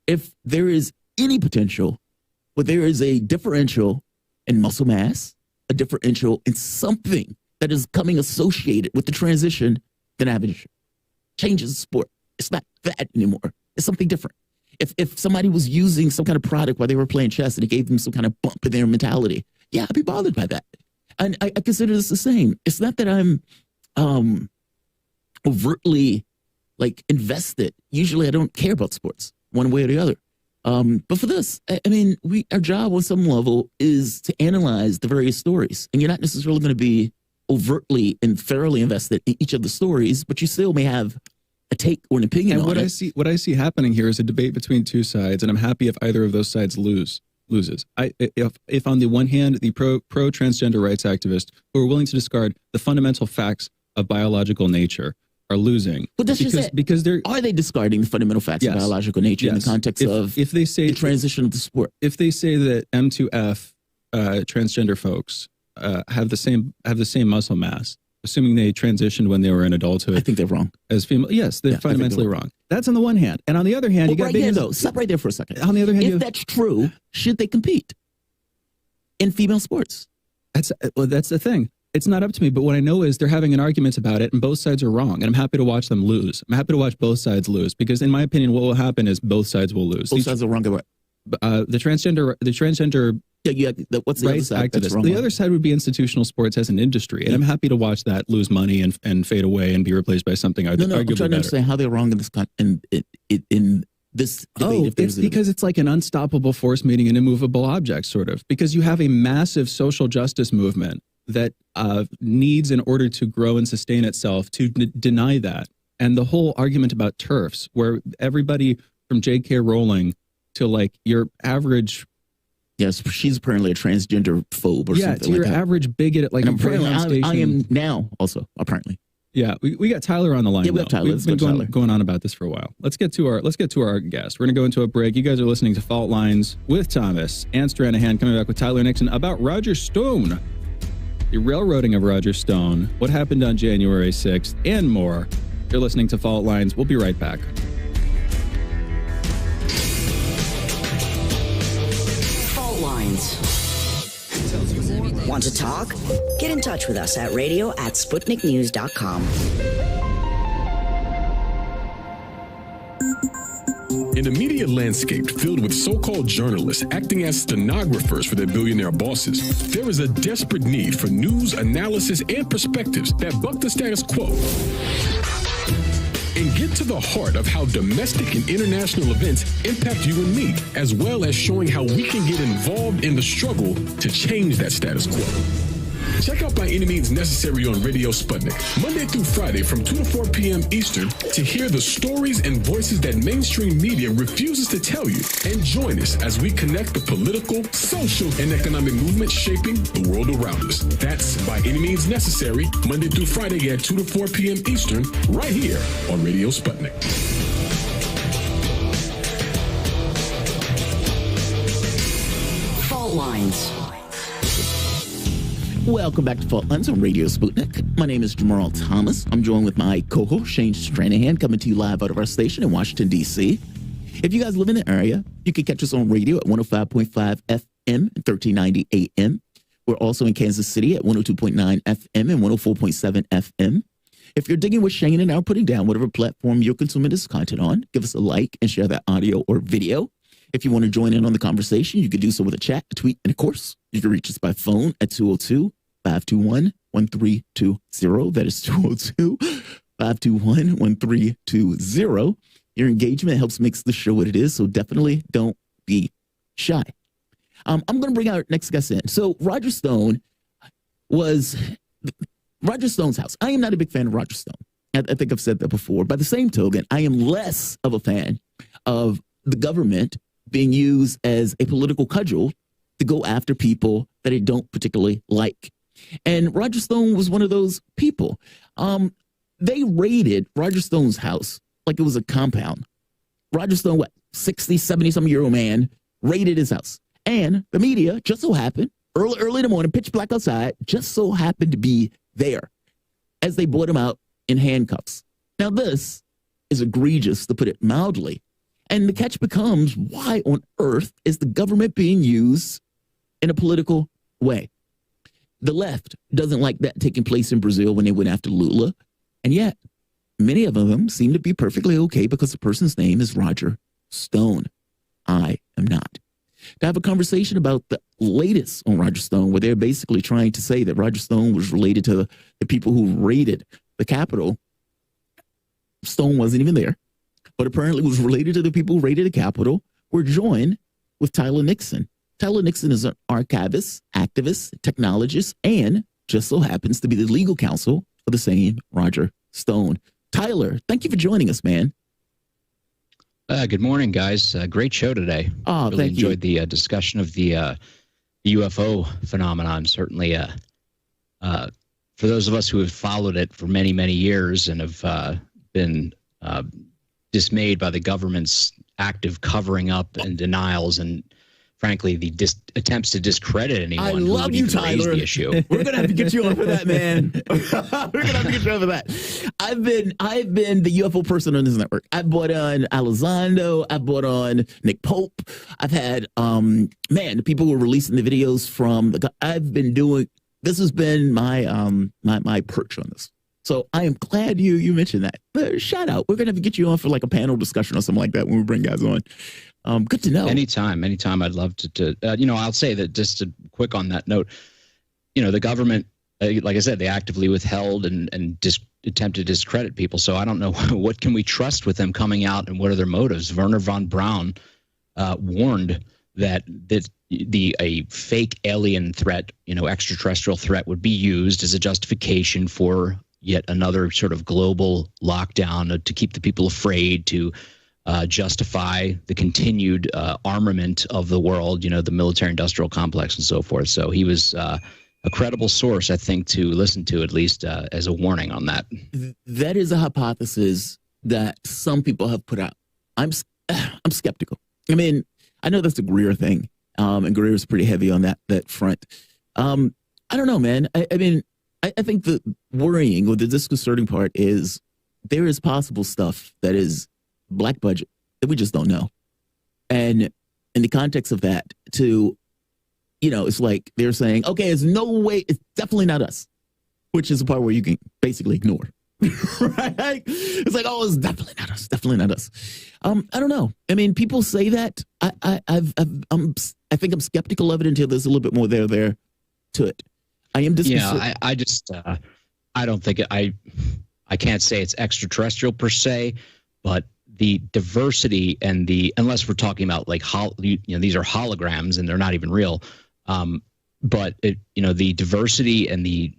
If there is any potential, but there is a differential in muscle mass, a differential in something that is coming associated with the transition, then I have an issue. Changes the sport. It's not that anymore. It's something different. If somebody was using some kind of product while they were playing chess and it gave them some kind of bump in their mentality, yeah, I'd be bothered by that. And I consider this the same. It's not that I'm overtly invested. Usually I don't care about sports one way or the other. But for this, I mean, our job on some level is to analyze the various stories. And you're not necessarily going to be overtly and thoroughly invested in each of the stories, but you still may have a take or an opinion on it. What I see happening here is a debate between two sides, and I'm happy if either of those sides loses. If on the one hand, the pro transgender rights activists who are willing to discard the fundamental facts of biological nature are losing. But that's because are they discarding the fundamental facts of biological nature in the context of if they say the transition of the sport? If they say that M2F transgender folks have the same muscle mass, assuming they transitioned when they were in adulthood, I think they're wrong. As female, yes, they're fundamentally wrong. That's on the one hand, and on the other hand, you got stop right there for a second. On the other hand, if that's true, should they compete in female sports? That's the thing. It's not up to me, but what I know is they're having an argument about it, and both sides are wrong, and I'm happy to watch them lose. I'm happy to watch both sides lose, because in my opinion, what will happen is both sides will lose. Both sides are wrong about the transgender what's the rights other side? activists. The other side would be institutional sports as an industry, and I'm happy to watch that lose money and fade away and be replaced by something arguably better. I'm trying to understand how they're wrong in this debate. It's because it's like an unstoppable force meeting an immovable object, sort of, because you have a massive social justice movement that needs, in order to grow and sustain itself, to deny that. And the whole argument about TERFs, where everybody from J.K. Rowling to your average... Yes, she's apparently a transgender phobe or something like that. Yeah, to your average bigot at apparently I am now also, apparently. Yeah, we got Tyler on the line. Yeah, we have Tyler. We've been going on about this for a while. Let's get to our guest. We're going to go into a break. You guys are listening to Fault Lines with Thomas and Stranahan, coming back with Tyler Nixon about Roger Stone. The railroading of Roger Stone, what happened on January 6th, and more. You're listening to Fault Lines. We'll be right back. Fault Lines. Want to talk? Get in touch with us at radio@sputniknews.com. In a media landscape filled with so-called journalists acting as stenographers for their billionaire bosses, there is a desperate need for news, analysis, and perspectives that buck the status quo and get to the heart of how domestic and international events impact you and me, as well as showing how we can get involved in the struggle to change that status quo. Check out By Any Means Necessary on Radio Sputnik, Monday through Friday from 2 to 4 p.m. Eastern, to hear the stories and voices that mainstream media refuses to tell you. And join us as we connect the political, social, and economic movements shaping the world around us. That's By Any Means Necessary, Monday through Friday at 2 to 4 p.m. Eastern, right here on Radio Sputnik. Fault Lines. Welcome back to Fault Lines on Radio Sputnik. My name is Jamarl Thomas. I'm joined with my co-host, Shane Stranahan, coming to you live out of our station in Washington, D.C. If you guys live in the area, you can catch us on radio at 105.5 FM and 1390 AM. We're also in Kansas City at 102.9 FM and 104.7 FM. If you're digging what Shane and I are putting down, whatever platform you're consuming this content on, give us a like and share that audio or video. If you want to join in on the conversation, you can do so with a chat, a tweet, and of course, you can reach us by phone at 202-521-1320. That is 202-521-1320. Your engagement helps make the show what it is, so definitely don't be shy. I'm going to bring our next guest in. So Roger Stone's house. I am not a big fan of Roger Stone. I think I've said that before. By the same token, I am less of a fan of the government being used as a political cudgel to go after people that I don't particularly like. And Roger Stone was one of those people. They raided Roger Stone's house like it was a compound. Roger Stone, 60, 70-some-year-old man, raided his house. And the media just so happened, early in the morning, pitch black outside, just so happened to be there as they brought him out in handcuffs. Now, this is egregious, to put it mildly. And the catch becomes, why on earth is the government being used in a political way? The left doesn't like that taking place in Brazil when they went after Lula. And yet, many of them seem to be perfectly okay because the person's name is Roger Stone. I am not. To have a conversation about the latest on Roger Stone, where they're basically trying to say that Roger Stone was related to the people who raided the Capitol. Stone wasn't even there, but apparently was related to the people who raided the Capitol. We're joined with Tyler Nixon. Tyler Nixon is an archivist, activist, technologist, and just so happens to be the legal counsel for the same Roger Stone. Tyler, thank you for joining us, man. Good morning, guys. Great show today. Oh, really thank you. Enjoyed the discussion of the UFO phenomenon. Certainly, for those of us who have followed it for many, many years and have been dismayed by the government's active covering up and denials and, frankly, the attempts to discredit anyone I who love would you, even raise Tyler. the issue. We're gonna have to get you on for that, man. We're gonna have to get you on for that. I've been the UFO person on this network. I've brought on Elizondo. I've brought on Nick Pope. I've had the people who are releasing the videos from I've been doing. This has been my my perch on this. So I am glad you mentioned that. But shout out. We're gonna have to get you on for like a panel discussion or something like that when we bring guys on. Good to know. Anytime. I'd love to I'll say that just quick on that note, the government, like I said, they actively withheld and attempt to discredit people. So I don't know what can we trust with them coming out and what are their motives. Werner von Braun warned that a fake alien threat, extraterrestrial threat would be used as a justification for yet another sort of global lockdown to keep the people afraid, to justify the continued armament of the world, the military-industrial complex and so forth. So he was a credible source, I think, to listen to, at least as a warning on that. That is a hypothesis that some people have put out. I'm skeptical. I mean, I know that's a Greer thing, and Greer is pretty heavy on that front. I don't know, man. I mean, I think the worrying or the disconcerting part is there is possible stuff that is black budget that we just don't know. And in the context of that, it's like they're saying, okay, there's no way, it's definitely not us, which is the part where you can basically ignore. Right? It's like, oh, it's definitely not us, definitely not us. I don't know. I mean, people say that. I think I'm skeptical of it until there's a little bit more there to it. I am disconcerted. Yeah, I just I don't think I can't say it's extraterrestrial per se, but the diversity and unless we're talking about like these are holograms and they're not even real, but the diversity and the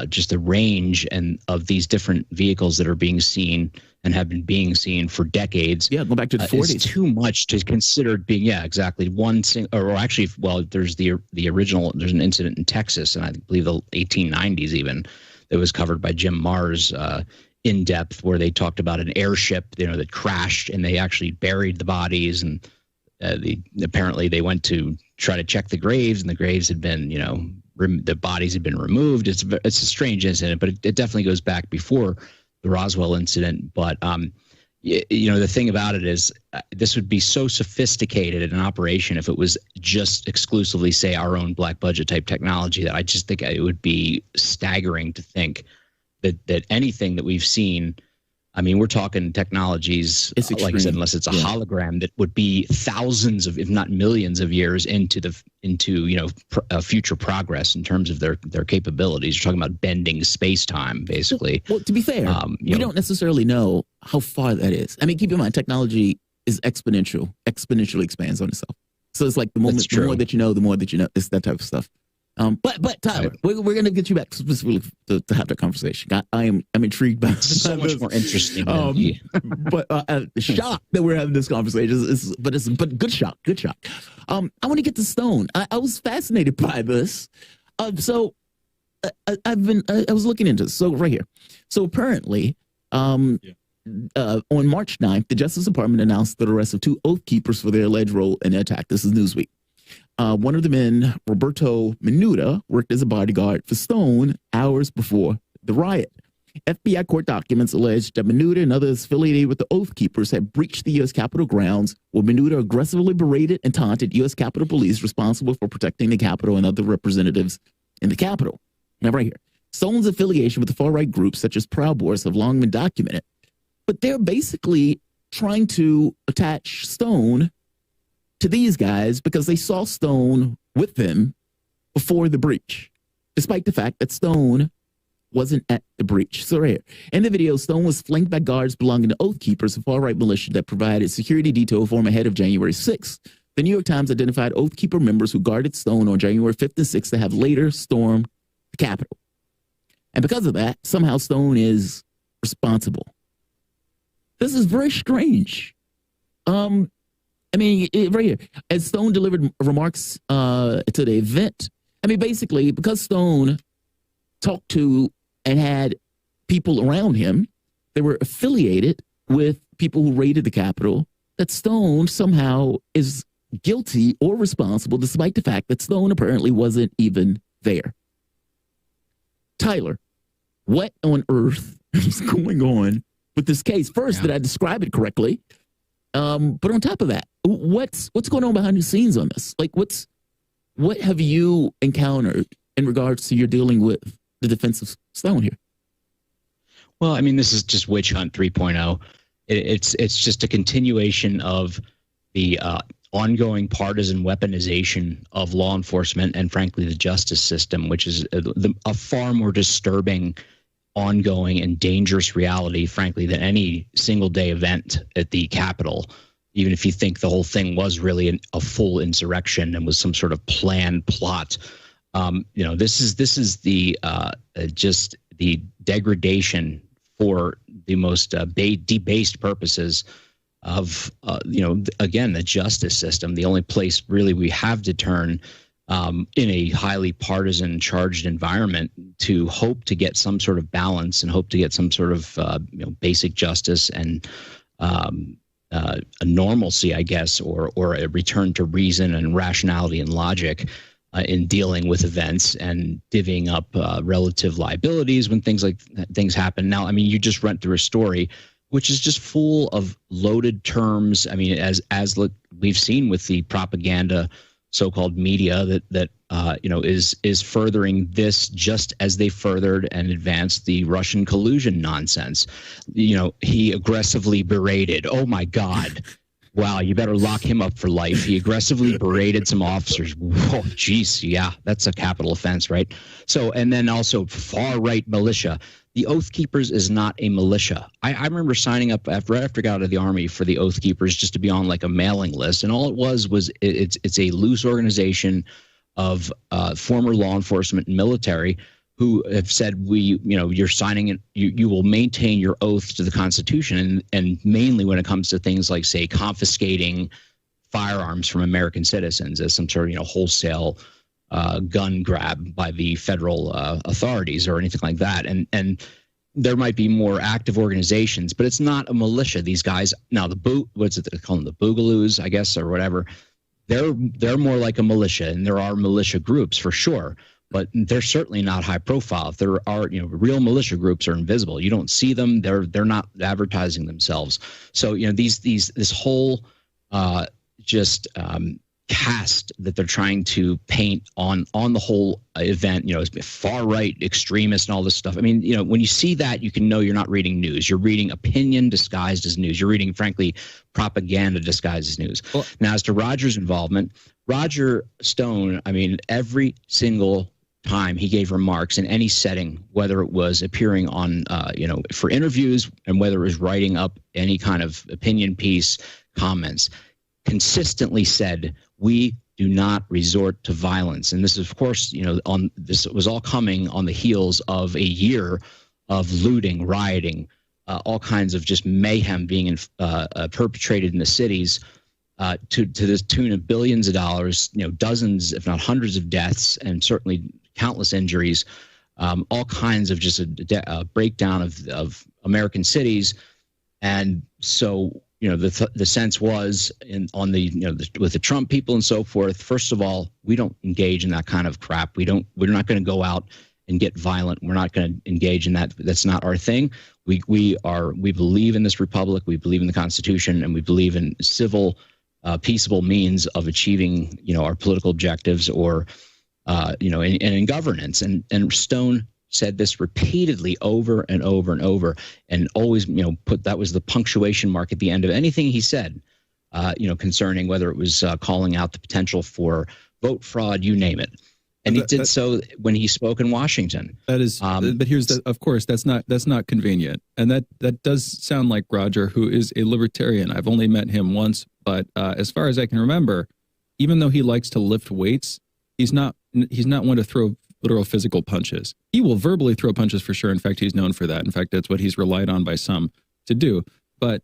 just the range and of these different vehicles that are being seen and have been being seen for decades. Yeah, go back to the 40s. It's too much to consider being exactly one or actually, well, there's the original. There's an incident in Texas, and I believe the 1890s even, that was covered by Jim Marrs in depth, where they talked about an airship that crashed and they actually buried the bodies, and apparently they went to try to check the graves, and the graves had been the bodies had been removed. It's a strange incident, but it definitely goes back before the Roswell incident. But the thing about it is this would be so sophisticated an operation if it was just exclusively, say, our own black budget type technology, that I just think it would be staggering to think that anything that we've seen, I mean, we're talking technologies, like I said, unless it's a hologram, that would be thousands of, if not millions of years into future progress in terms of their capabilities. You're talking about bending space-time, basically. Well, to be fair, we don't necessarily know how far that is. I mean, keep in mind, technology is exponentially expands on itself. So it's like the more that you know, the more that you know. It's that type of stuff. But Tyler, we're going to get you back specifically to have that conversation. I'm intrigued by this. Is so much more interesting. But shocked that we're having this conversation. But good shock. I want to get to Stone. I was fascinated by this. I was looking into this. So right here. So apparently, on March 9th, the Justice Department announced the arrest of 2 Oath Keepers for their alleged role in the attack. This is Newsweek. One of the men, Roberto Minuta, worked as a bodyguard for Stone hours before the riot. FBI court documents alleged that Minuta and others affiliated with the Oath Keepers had breached the U.S. Capitol grounds, where Minuta aggressively berated and taunted U.S. Capitol Police responsible for protecting the Capitol and other representatives in the Capitol. Now, right here, Stone's affiliation with the far-right groups such as Proud Boys have long been documented, but they're basically trying to attach Stone to these guys because they saw Stone with them before the breach, despite the fact that Stone wasn't at the breach. So right here, in the video, Stone was flanked by guards belonging to Oath Keepers, a far-right militia that provided security detail for him ahead of January 6th. The New York Times identified Oath Keeper members who guarded Stone on January 5th and 6th to have later stormed the Capitol. And because of that, somehow Stone is responsible. This is very strange. I mean, right here, as Stone delivered remarks to the event, I mean, basically, because Stone talked to and had people around him that were affiliated with people who raided the Capitol, that Stone somehow is guilty or responsible, despite the fact that Stone apparently wasn't even there. Tyler, what on earth is going on with this case? First, did I describe it correctly? But on top of that, what's going on behind the scenes on this? Like, what have you encountered in regards to your dealing with the defense of Stone here? Well, I mean, this is just witch hunt 3.0. It's just a continuation of the ongoing partisan weaponization of law enforcement and, frankly, the justice system, which is a far more disturbing, ongoing and dangerous reality, frankly, than any single day event at the Capitol. Even if you think the whole thing was really a full insurrection and was some sort of planned plot, this is the just the degradation for the most debased purposes of again, the justice system. The only place really we have to turn in a highly partisan charged environment to hope to get some sort of balance and hope to get some sort of basic justice and a normalcy, I guess, or a return to reason and rationality and logic in dealing with events and divvying up relative liabilities when things happen. Now, I mean, you just went through a story which is just full of loaded terms. I mean, as we've seen with the propaganda so-called media that is furthering this, just as they furthered and advanced the Russian collusion nonsense. He aggressively berated. Oh my God. Wow, you better lock him up for life. He aggressively berated some officers. Oh, geez, yeah, that's a capital offense, right? So, and then also far-right militia. The Oath Keepers is not a militia. I remember signing up right after I got out of the Army for the Oath Keepers just to be on like a mailing list, and all it was it's a loose organization of former law enforcement and military who have said, you're signing it, you will maintain your oath to the Constitution, and mainly when it comes to things like, say, confiscating firearms from American citizens as some sort of wholesale gun grab by the federal authorities or anything like that. And there might be more active organizations, but it's not a militia. These guys now, what's it they call them, the Boogaloos, I guess, or whatever. They're more like a militia, and there are militia groups for sure. but they're certainly not high profile. If there are, real militia groups are invisible. You don't see them. They're not advertising themselves. So, this whole cast that they're trying to paint on the whole event, as far right extremist and all this stuff. I mean, when you see that, you can know you're not reading news. You're reading opinion disguised as news. You're reading, frankly, propaganda disguised as news. Well, now, as to Roger's involvement, Roger Stone, I mean, every single time he gave remarks in any setting, whether it was appearing on, for interviews and whether it was writing up any kind of opinion piece, comments, consistently said, we do not resort to violence. And this is, of course, this was all coming on the heels of a year of looting, rioting, all kinds of just mayhem being perpetrated in the cities to the tune of billions of dollars, dozens, if not hundreds of deaths, and certainly countless injuries, all kinds of just a breakdown of American cities. And so, the sense was with the Trump people and so forth. First of all, we don't engage in that kind of crap. We're not going to go out and get violent. We're not going to engage in that. That's not our thing. We believe in this republic. We believe in the Constitution, and we believe in civil, peaceable means of achieving, our political objectives or, in governance. And Stone said this repeatedly over and over and over, and always, that was the punctuation mark at the end of anything he said, concerning whether it was calling out the potential for vote fraud, you name it. And he did so when he spoke in Washington. That is, but here's of course, that's not convenient. And that does sound like Roger, who is a libertarian. I've only met him once, but as far as I can remember, even though he likes to lift weights, he's not one to throw literal physical punches. He will verbally throw punches for sure. In fact, he's known for that. In fact, that's what he's relied on by some to do. But,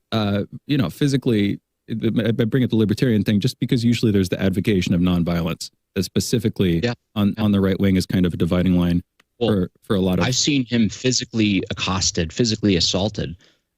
physically, I bring up the libertarian thing just because usually there's the advocation of nonviolence that specifically on the right wing is kind of a dividing line for a lot of. I've seen him physically accosted, physically assaulted,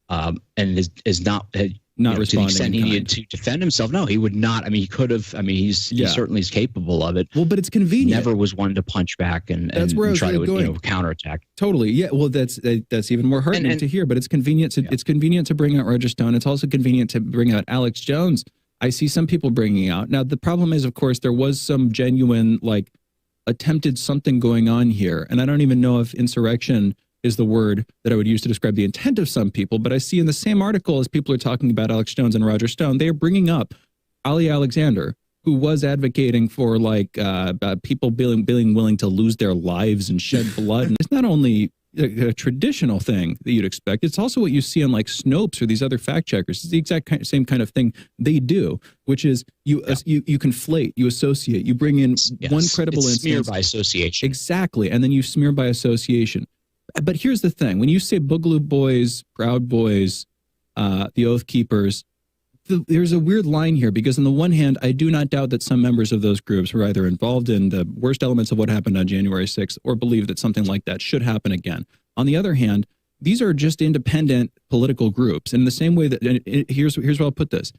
and is not responding to the extent he needed to defend himself. No, he would not. I mean, he could have. I mean, he certainly is capable of it. Well, but it's convenient. Never was one to punch back and try to counterattack. Totally. Yeah. Well, that's even more heartening to hear. But it's convenient to bring out Roger Stone. It's also convenient to bring out Alex Jones. I see some people bringing out. Now, the problem is, of course, there was some genuine attempted something going on here, and I don't even know if insurrection is the word that I would use to describe the intent of some people. But I see in the same article, as people are talking about Alex Jones and Roger Stone, they are bringing up Ali Alexander, who was advocating for people being willing to lose their lives and shed blood. And it's not only a traditional thing that you'd expect. It's also what you see on Snopes or these other fact checkers. It's the exact same kind of thing they do, which is you conflate, you associate, you bring in one credible instance. Smear by association. Exactly. And then you smear by association. But here's the thing. When you say Boogaloo Boys, Proud Boys, the Oath Keepers, there's a weird line here because on the one hand, I do not doubt that some members of those groups were either involved in the worst elements of what happened on January 6th or believe that something like that should happen again. On the other hand, these are just independent political groups. And in the same way that, here's where I'll put this.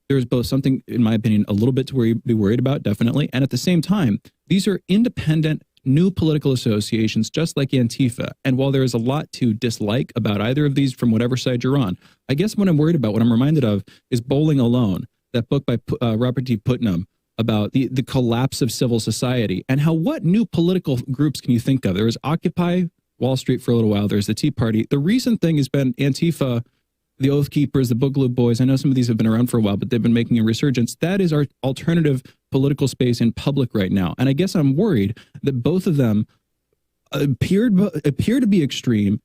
There's both something, in my opinion, a little bit to be worried about, definitely. And at the same time, these are independent new political associations, just like Antifa. And while there is a lot to dislike about either of these from whatever side you're on, I guess what I'm worried about, what I'm reminded of, is Bowling Alone, that book by Robert D. Putnam about the collapse of civil society and how what new political groups can you think of? There was Occupy Wall Street for a little while. There's the Tea Party. The recent thing has been Antifa, the Oath Keepers, the Boogaloo Boys. I know some of these have been around for a while, but they've been making a resurgence. That is our alternative political space in public right now. And I guess I'm worried that both of them appear to be extreme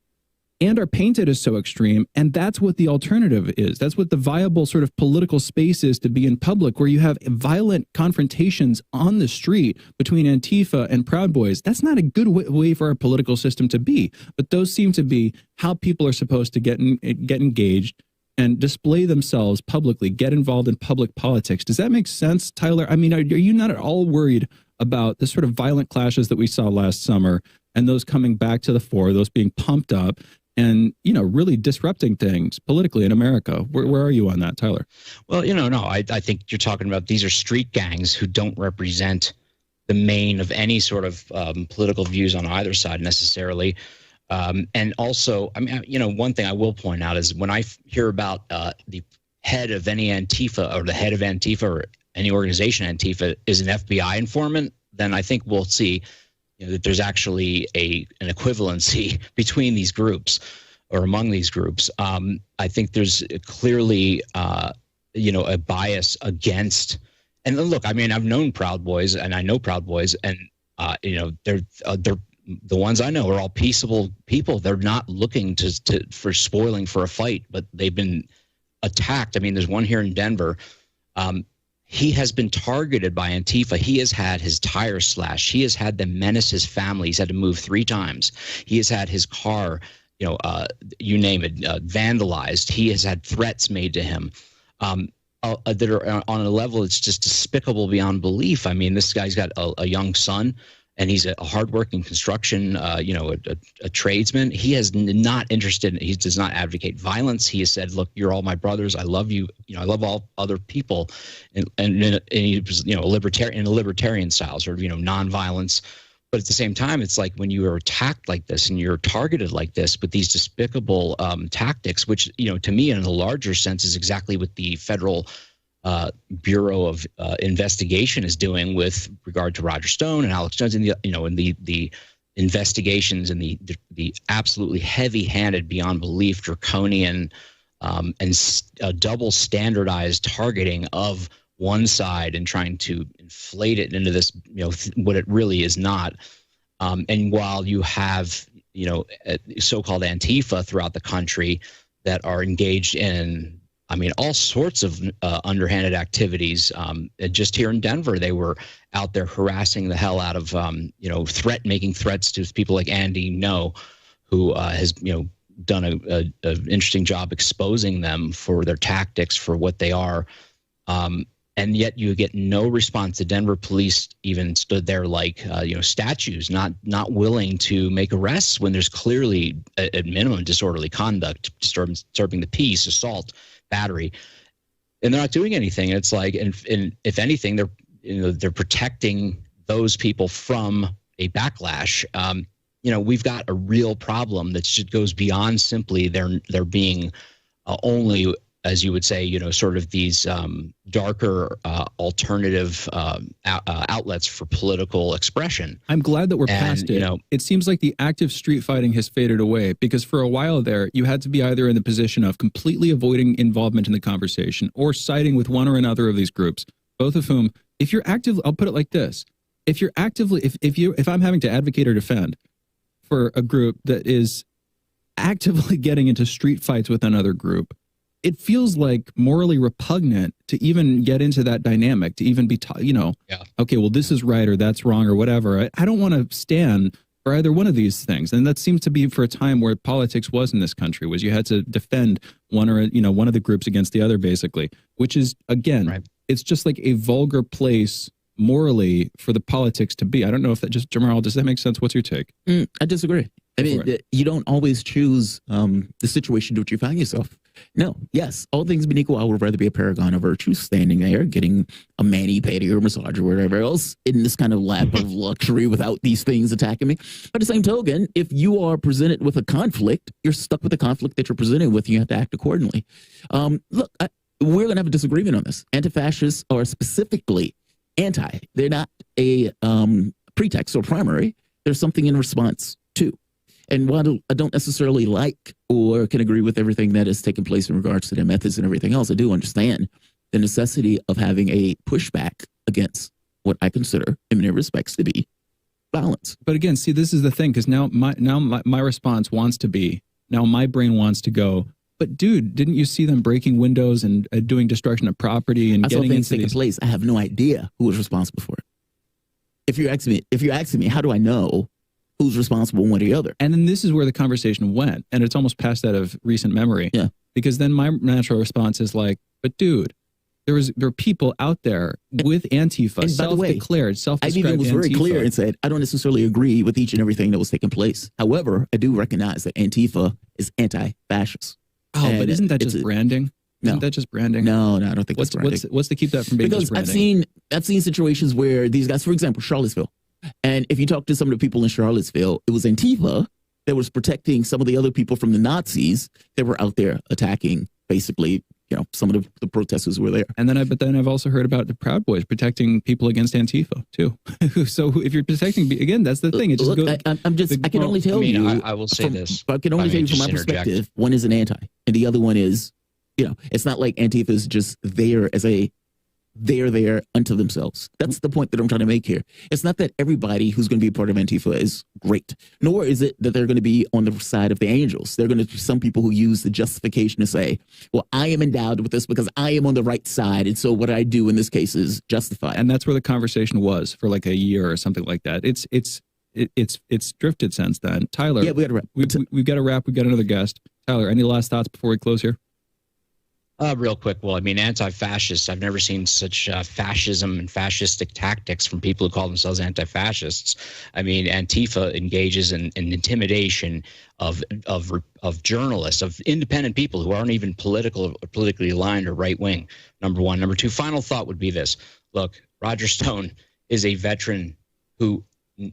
and are painted as so extreme. And that's what the alternative is. That's what the viable sort of political space is to be in public, where you have violent confrontations on the street between Antifa and Proud Boys. That's not a good way for our political system to be. But those seem to be how people are supposed to get engaged and display themselves publicly, get involved in public politics. Does that make sense, Tyler? I mean, are you not at all worried about the sort of violent clashes that we saw last summer and those coming back to the fore, those being pumped up and, really disrupting things politically in America? Where are you on that, Tyler? Well, no, I think you're talking about these are street gangs who don't represent the main of any sort of political views on either side necessarily. And also, I mean, one thing I will point out is when I hear about the head of any Antifa or the head of Antifa or any organization Antifa is an FBI informant, then I think we'll see that there's actually an equivalency between these groups or among these groups. I think there's clearly, a bias against. And look, I mean, I've known Proud Boys, and I know Proud Boys, and they're the ones I know are all peaceable people. They're not looking for spoiling for a fight, but they've been attacked. I mean, there's one here in Denver. He has been targeted by Antifa. He has had his tires slashed. He has had them menace his family. He's had to move 3 times. He has had his car, you name it, vandalized. He has had threats made to him that are on a level that's just despicable beyond belief. I mean, this guy's got a young son, and he's a hardworking construction, a tradesman. He is not interested. He does not advocate violence. He has said, "Look, you're all my brothers. I love you. I love all other people," and he was, a libertarian in a libertarian style, sort of, nonviolence. But at the same time, it's like when you are attacked like this and you're targeted like this with these despicable tactics, which, to me, in a larger sense, is exactly what the federal Bureau of Investigation is doing with regard to Roger Stone and Alex Jones, and the investigations and the absolutely heavy-handed, beyond belief, draconian and double standardized targeting of one side and trying to inflate it into this, what it really is not. And while you have, so-called Antifa throughout the country that are engaged in, all sorts of underhanded activities. Just here in Denver, they were out there harassing the hell out of, making threats to people like Andy No, who has, done an interesting job exposing them for their tactics, for what they are. And yet you get no response. The Denver police even stood there like, statues, not willing to make arrests when there's clearly, at minimum, disorderly conduct, disturbing the peace, assault, battery, and they're not doing anything. It's like, and if anything, they're protecting those people from a backlash. We've got a real problem that goes beyond simply there being only, as you would say, sort of these darker alternative outlets for political expression. I'm glad that we're past it. It seems like the active street fighting has faded away, because for a while there, you had to be either in the position of completely avoiding involvement in the conversation or siding with one or another of these groups, both of whom, if you're active, I'll put it like this. If you're actively, if I'm having to advocate or defend for a group that is actively getting into street fights with another group, it feels like morally repugnant to even get into that dynamic, to even be, okay, well, this is right or that's wrong or whatever. I don't want to stand for either one of these things. And that seems to be for a time where politics was in this country, was you had to defend one or, one of the groups against the other, basically, which is, again, right. It's just like a vulgar place morally for the politics to be. I don't know if that just, Jamarl, does that make sense? What's your take? I disagree. I mean, you don't always choose the situation to which you find yourself. No, yes, all things being equal, I would rather be a paragon of virtue standing there getting a mani-pedi or massage or whatever else in this kind of lap of luxury without these things attacking me. By the same token, if you are presented with a conflict, you're stuck with the conflict that you're presented with, and you have to act accordingly. Look, we're going to have a disagreement on this. Anti-fascists are specifically anti. They're not a pretext or primary. There's something in response to. And while I don't necessarily like or can agree with everything that has taken place in regards to their methods and everything else, I do understand the necessity of having a pushback against what I consider, in many respects, to be violence. But again, see, this is the thing, because now my response wants to be, now my brain wants to go, but dude, didn't you see them breaking windows and doing destruction of property and getting into these place? I have no idea who was responsible for it. If you're asking me, how do I know who's responsible one or the other? And then this is where the conversation went, and it's almost passed out of recent memory. Yeah. Because then my natural response is like, but dude, there are people out there with Antifa, self-declared, self-described I even was very Antifa. clear and said, I don't necessarily agree with each and everything that was taking place. However, I do recognize that Antifa is anti-fascist. Oh, but isn't that just branding? Isn't that just branding? No, I don't think that's branding. What's to keep that from being because just branding? I've seen situations where these guys, for example, Charlottesville, and if you talk to some of the people in Charlottesville, it was Antifa that was protecting some of the other people from the Nazis that were out there attacking, basically, some of the protesters who were there. And then I've also heard about the Proud Boys protecting people against Antifa too. So if you're protecting, again, that's the thing. It just goes. I can only tell you. I will say this. I can only tell you from my perspective. One is an anti, and the other one is, it's not like Antifa is just there as they're there unto themselves. That's the point that I'm trying to make here. It's not that everybody who's going to be a part of Antifa is great, nor is it that they're going to be on the side of the angels. They're going to be some people who use the justification to say, well, I am endowed with this because I am on the right side, and so what I do in this case is justified. And that's where the conversation was for like a year or something like that. It's drifted since then. Tyler, yeah, we got to wrap. We've got to wrap. We've got another guest. Tyler, any last thoughts before we close here? Real quick. Well, I mean, anti-fascists. I've never seen such fascism and fascistic tactics from people who call themselves anti-fascists. I mean, Antifa engages in intimidation of journalists, of independent people who aren't even politically aligned or right wing. Number one. Number two. Final thought would be this: look, Roger Stone is a veteran who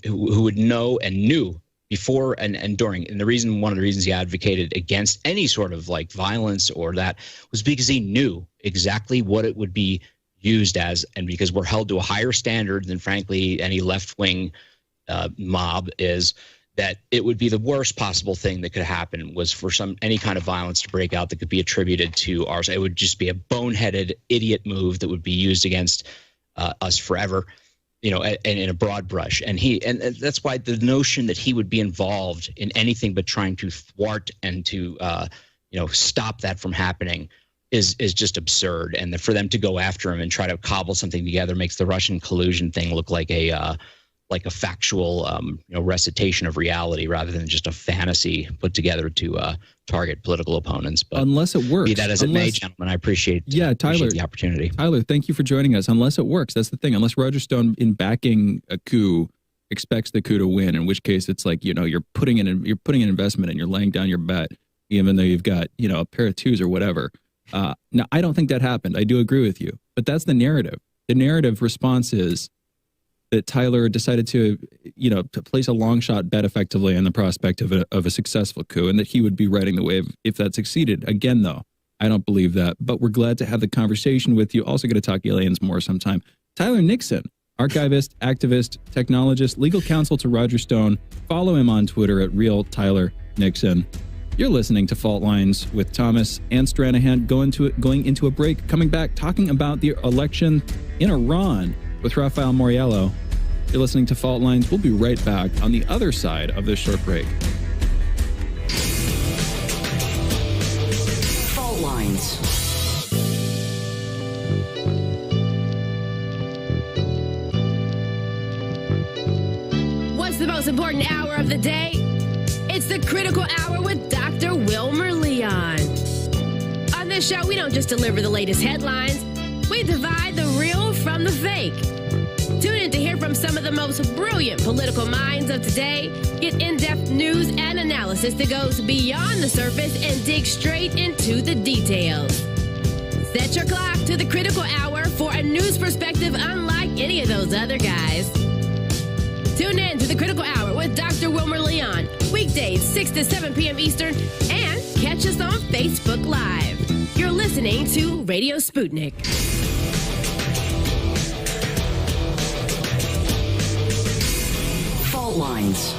would know and knew before and during. And one of the reasons he advocated against any sort of like violence or that was because he knew exactly what it would be used as. And because we're held to a higher standard than, frankly, any left-wing mob is, that it would be the worst possible thing that could happen was for any kind of violence to break out that could be attributed to ours. It would just be a boneheaded idiot move that would be used against us forever. And in a broad brush. And that's why the notion that he would be involved in anything but trying to thwart and to, stop that from happening is just absurd. And for them to go after him and try to cobble something together makes the Russian collusion thing look like a factual, recitation of reality rather than just a fantasy put together to target political opponents. But unless it works, be that as it may, gentlemen, I appreciate the opportunity. Tyler, thank you for joining us. Unless it works, that's the thing. Unless Roger Stone, in backing a coup, expects the coup to win, in which case it's like you're putting in an investment and you're laying down your bet, even though you've got a pair of twos or whatever. Now, I don't think that happened. I do agree with you, but that's the narrative. The narrative response is that Tyler decided to place a long shot bet effectively on the prospect of a successful coup, and that he would be riding the wave if that succeeded. Again, though, I don't believe that, but we're glad to have the conversation with you. Also going to talk aliens more sometime. Tyler Nixon, archivist, activist, technologist, legal counsel to Roger Stone. Follow him on Twitter at Real Tyler Nixon. You're listening to Fault Lines with Thomas and Stranahan, going into a break, coming back, talking about the election in Iran with Rafael Moriello. You're listening to Fault Lines. We'll be right back on the other side of this short break. Fault Lines. What's the most important hour of the day? It's the Critical Hour with Dr. Wilmer Leon. On this show, we don't just deliver the latest headlines. We divide the real from the fake. Tune in to hear from some of the most brilliant political minds of today. Get in-depth news and analysis that goes beyond the surface and digs straight into the details. Set your clock to the Critical Hour for a news perspective unlike any of those other guys. Tune in to the Critical Hour with Dr. Wilmer Leon, weekdays 6 to 7 p.m. Eastern, and catch us on Facebook Live. You're listening to Radio Sputnik. Fault Lines.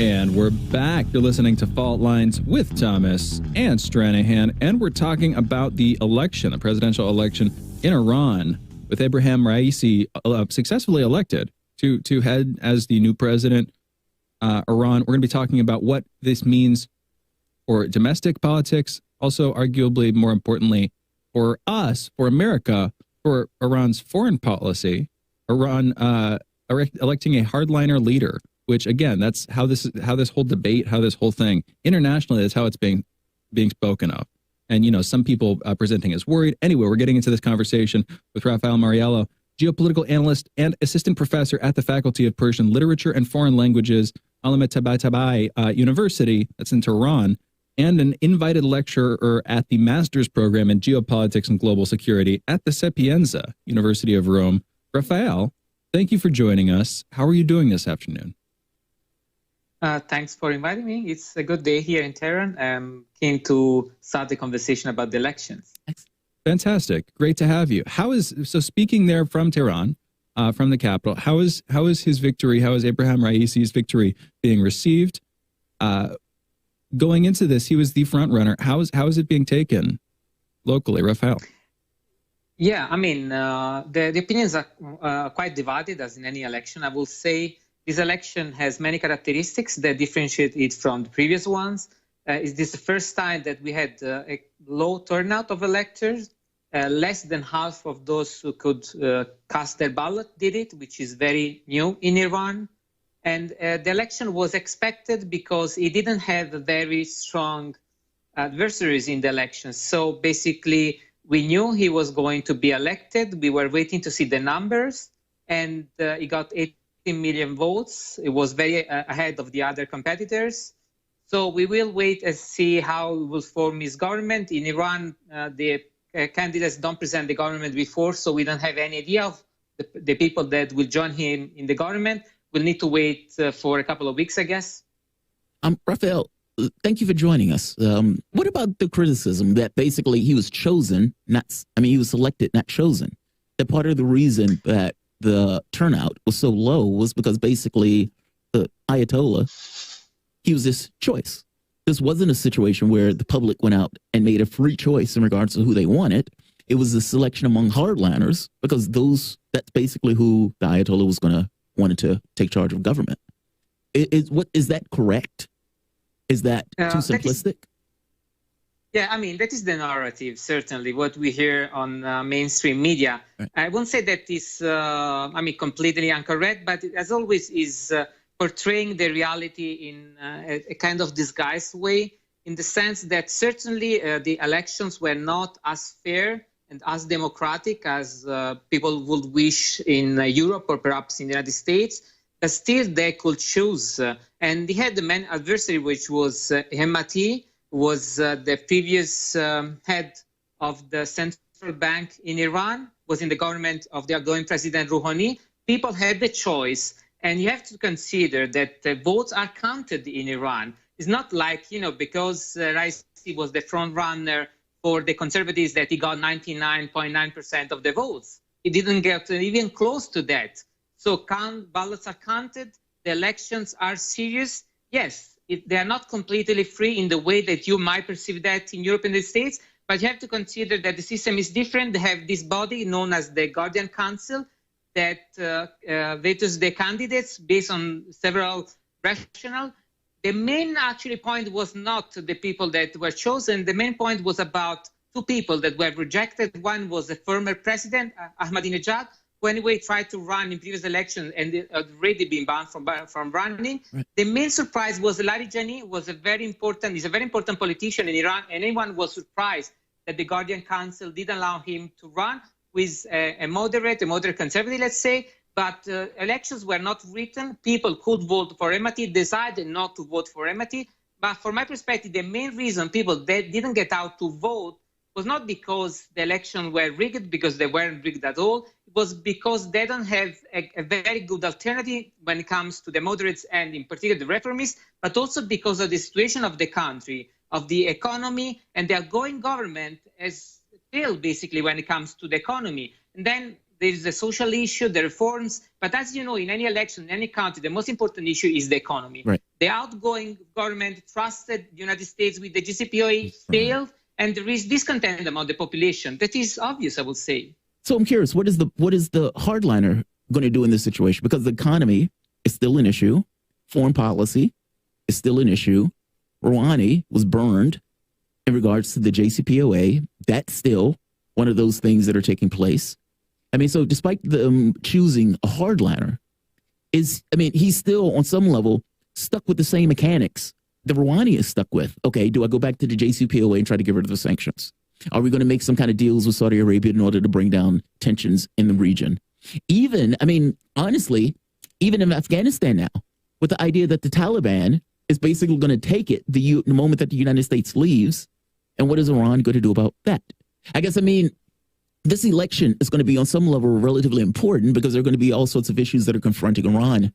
And we're back. You're listening to Fault Lines with Thomas and Stranahan, and we're talking about the election, the presidential election in Iran, with Ebrahim Raisi successfully elected to head as the new president. Iran. We're going to be talking about what this means for domestic politics, also arguably more importantly for us, for America, for Iran's foreign policy. Iran electing a hardliner leader, which again, that's how this whole debate, how this whole thing internationally, that's how it's being spoken of. And some people presenting as worried. Anyway, we're getting into this conversation with Rafael Moriello, geopolitical analyst and assistant professor at the Faculty of Persian Literature and Foreign Languages, Alamet Tabatabai University, that's in Tehran. and an invited lecturer at the master's program in geopolitics and global security at the Sapienza, University of Rome. Rafael, thank you for joining us. How are you doing this afternoon? Thanks for inviting me. It's a good day here in Tehran. I'm keen to start the conversation about the elections. Fantastic. Great to have you. So speaking there from Tehran, from the capital, how is his victory, how is Abraham Raisi's victory being received? Going into this, he was the front runner. How is it being taken locally, Rafael? Yeah, I mean, the opinions are quite divided, as in any election. I will say this election has many characteristics that differentiate it from the previous ones. Is this the first time that we had a low turnout of electors? Less than half of those who could cast their ballot did it, which is very new in Iran. And the election was expected because it didn't have very strong adversaries in the election. So basically, we knew he was going to be elected. We were waiting to see the numbers, and he got 18 million votes. It was very ahead of the other competitors. So we will wait and see how he will form his government. In Iran, the candidates don't present the government before, so we don't have any idea of the people that will join him in the government. We'll need to wait for a couple of weeks, I guess. Rafael, thank you for joining us. What about the criticism that basically he was chosen, he was selected, not chosen? That part of the reason that the turnout was so low was because basically the Ayatollah, he was this choice. This wasn't a situation where the public went out and made a free choice in regards to who they wanted. It was a selection among hardliners because that's basically who the Ayatollah wanted to take charge of government. Is that correct? Is that too simplistic? Yeah, I mean, that is the narrative, certainly, what we hear on mainstream media. Right. I won't say that is, completely incorrect, but it, as always, is portraying the reality in a kind of disguised way, in the sense that certainly the elections were not as fair and as democratic as people would wish in Europe or perhaps in the United States, but still they could choose. And they had the main adversary, which was Hemati, was the previous head of the central bank in Iran, was in the government of the outgoing President Rouhani. People had the choice. And you have to consider that the votes are counted in Iran. It's not like, because Raisi was the front runner for the conservatives that he got 99.9% of the votes. He didn't get even close to that. So ballots are counted. The elections are serious. Yes, they are not completely free in the way that you might perceive that in Europe and the States, but you have to consider that the system is different. They have this body known as the Guardian Council that vetoes the candidates based on several rationale. The main actually point was not the people that were chosen. The main point was about two people that were rejected. One was the former president, Ahmadinejad, who anyway tried to run in previous elections and had already been banned from running. Right. The main surprise was Larijani, he's a very important politician in Iran, and anyone was surprised that the Guardian Council didn't allow him to run, with a moderate conservative, let's say, but elections were not written. People could vote for Hemati, decided not to vote for Hemati. But from my perspective, the main reason people didn't get out to vote was not because the elections were rigged, because they weren't rigged at all. It was because they don't have a very good alternative when it comes to the moderates and in particular the reformists, but also because of the situation of the country, of the economy, and the outgoing government as basically when it comes to the economy. And then there's the social issue, the reforms. But as you know, in any election, in any country, the most important issue is the economy. Right. The outgoing government trusted the United States with the JCPOA, failed, and there is discontent among the population. That is obvious, I would say. So I'm curious, what is the hardliner going to do in this situation? Because the economy is still an issue. Foreign policy is still an issue. Rouhani was burned. In regards to the JCPOA, that's still one of those things that are taking place. I mean, so despite them choosing a hardliner, he's still on some level stuck with the same mechanics that Rouhani is stuck with. Okay, do I go back to the JCPOA and try to get rid of the sanctions? Are we going to make some kind of deals with Saudi Arabia in order to bring down tensions in the region? Honestly, even in Afghanistan now, with the idea that the Taliban is basically going to take it the moment that the United States leaves. And what is Iran going to do about that? I guess, I mean, this election is going to be on some level relatively important because there are going to be all sorts of issues that are confronting Iran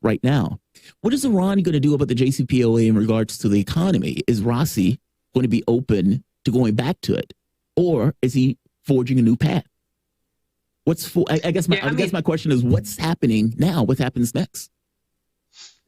right now. What is Iran going to do about the JCPOA in regards to the economy? Is Rossi going to be open to going back to it? Or is he forging a new path? I guess my question is, what's happening now? What happens next?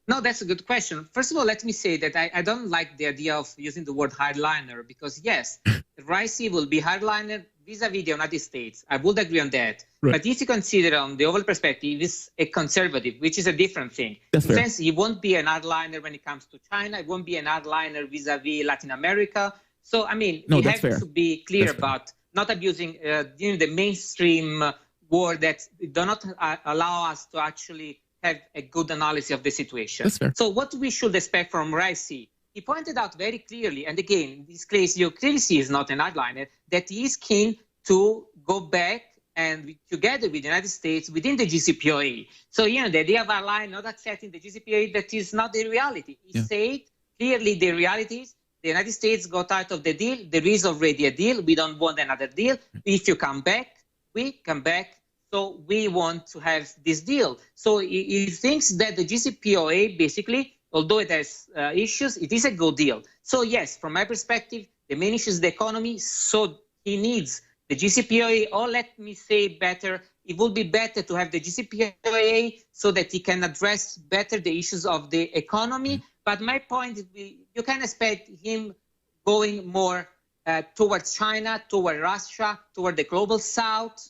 No, that's a good question. First of all, let me say that I don't like the idea of using the word hardliner because, yes, Raisi will be hardliner vis-a-vis the United States. I would agree on that. Right. But if you consider on the overall perspective, he's a conservative, which is a different thing. That's in the sense, he won't be an hardliner when it comes to China. He won't be an hardliner vis-a-vis Latin America. So, I mean, we have to be clear about not abusing the mainstream word that do not allow us to actually have a good analysis of the situation. So what we should expect from Raisi, he pointed out very clearly, and again, in this case, you clearly see he's not an hardliner, that he is keen to go back and together with the United States within the JCPOA. So, the idea of hardline not accepting the JCPOA, that is not the reality. He said clearly the reality is the United States got out of the deal. There is already a deal. We don't want another deal. If you come back, we come back. So we want to have this deal. So he thinks that the JCPOA, basically, although it has issues, it is a good deal. So yes, from my perspective, the main issue is the economy. So he needs the JCPOA, or let me say better, it would be better to have the JCPOA so that he can address better the issues of the economy. But my point is, you can expect him going more towards China, toward Russia, toward the global south.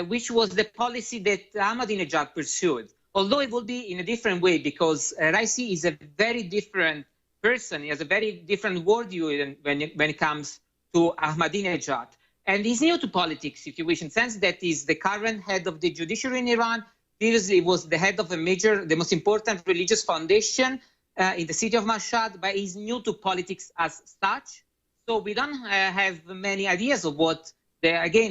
Which was the policy that Ahmadinejad pursued. Although it will be in a different way because Raisi is a very different person. He has a very different worldview when it comes to Ahmadinejad. And he's new to politics, if you wish, in the sense that he's the current head of the judiciary in Iran. Previously, he was the head of the most important religious foundation in the city of Mashhad, but he's new to politics as such. So we don't have many ideas of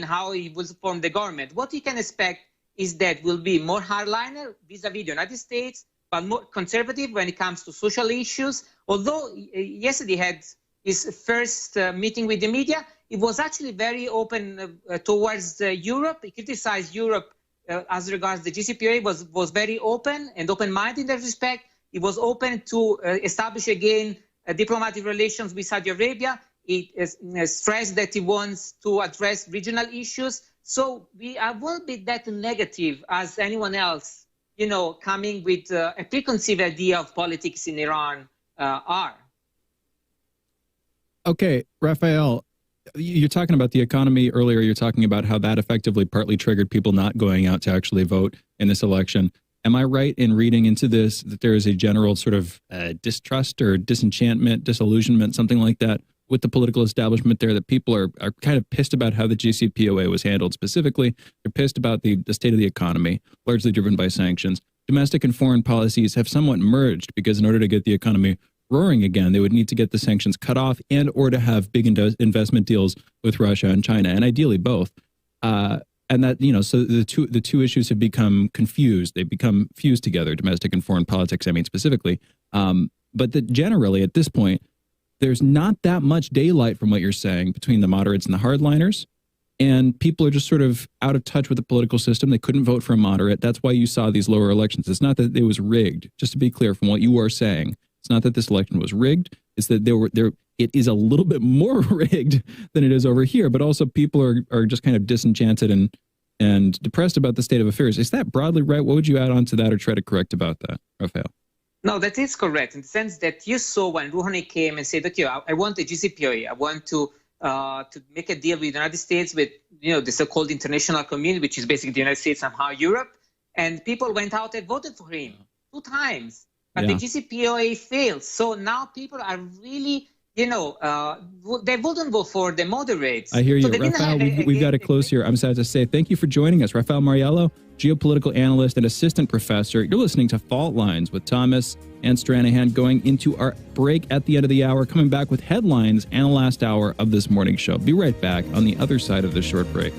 how he will form the government. What we can expect is that will be more hardliner vis-a-vis the United States, but more conservative when it comes to social issues. Although yesterday had his first meeting with the media, it was actually very open towards Europe. He criticized Europe as regards the JCPOA, was very open and open-minded in that respect. He was open to establish again diplomatic relations with Saudi Arabia. He stressed that he wants to address regional issues. So I won't be that negative as anyone else, coming with a preconceived idea of politics in Iran are. Okay, Raphael, you're talking about the economy earlier. You're talking about how that effectively partly triggered people not going out to actually vote in this election. Am I right in reading into this that there is a general sort of distrust or disenchantment, disillusionment, something like that, with the political establishment there, that people are kind of pissed about how the JCPOA was handled specifically? They're pissed about the state of the economy, largely driven by sanctions. Domestic and foreign policies have somewhat merged because in order to get the economy roaring again, they would need to get the sanctions cut off and or to have big investment deals with Russia and China, and ideally both. And that, so the two issues have become confused. They become fused together, domestic and foreign politics, I mean, specifically. But generally, at this point, there's not that much daylight from what you're saying between the moderates and the hardliners. And people are just sort of out of touch with the political system. They couldn't vote for a moderate. That's why you saw these lower elections. It's not that it was rigged. Just to be clear from what you are saying, it's not that this election was rigged. It's that it is a little bit more rigged than it is over here. But also people are just kind of disenchanted and depressed about the state of affairs. Is that broadly right? What would you add on to that or try to correct about that, Raphael? No, that is correct in the sense that you saw when Rouhani came and said, okay, I want the JCPOA. I want to make a deal with the United States, with the so-called international community, which is basically the United States, somehow Europe. And people went out and voted for him 2 times. But the JCPOA failed. So now people are really, they wouldn't vote for the moderates. I hear you. So Raphael, we've got to close here. I'm sad to say thank you for joining us. Raphael Mariello, geopolitical analyst and assistant professor. You're listening to Fault Lines with Thomas and Stranahan, going into our break at the end of the hour, coming back with headlines and the last hour of this morning show. Be right back on the other side of this short break.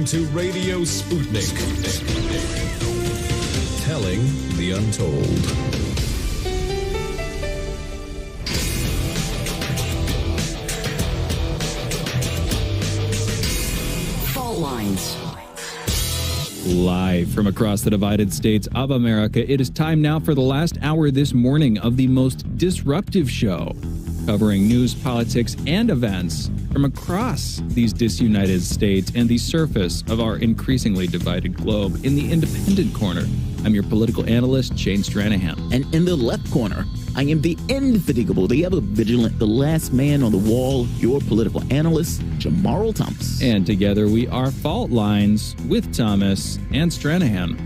to Radio Sputnik. Telling the untold. Fault lines. Live from across the divided states of America, it is time now for the last hour this morning of the most disruptive show, covering news, politics, and events from across these disunited states and the surface of our increasingly divided globe. In the independent corner, I'm your political analyst, Shane Stranahan. And in the left corner, I am the indefatigable, the ever-vigilant, the last man on the wall, your political analyst, Jamarl Thomas. And together we are Fault Lines with Thomas and Stranahan.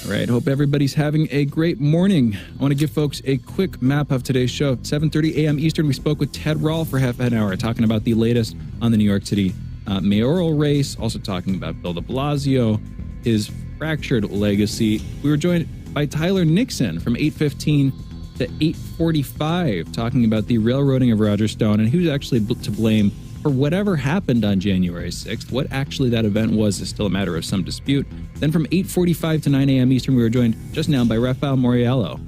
All right, hope everybody's having a great morning. I want to give folks a quick map of today's show. At 7:30 a.m. Eastern, we spoke with Ted Rall for half an hour, talking about the latest on the New York City mayoral race, also talking about Bill de Blasio, his fractured legacy. We were joined by Tyler Nixon from 8:15 to 8:45, talking about the railroading of Roger Stone and who's actually to blame for whatever happened on January 6th. What actually that event was is still a matter of some dispute. Then from 8:45 to 9 a.m. Eastern, we were joined just now by Rafael Moriello.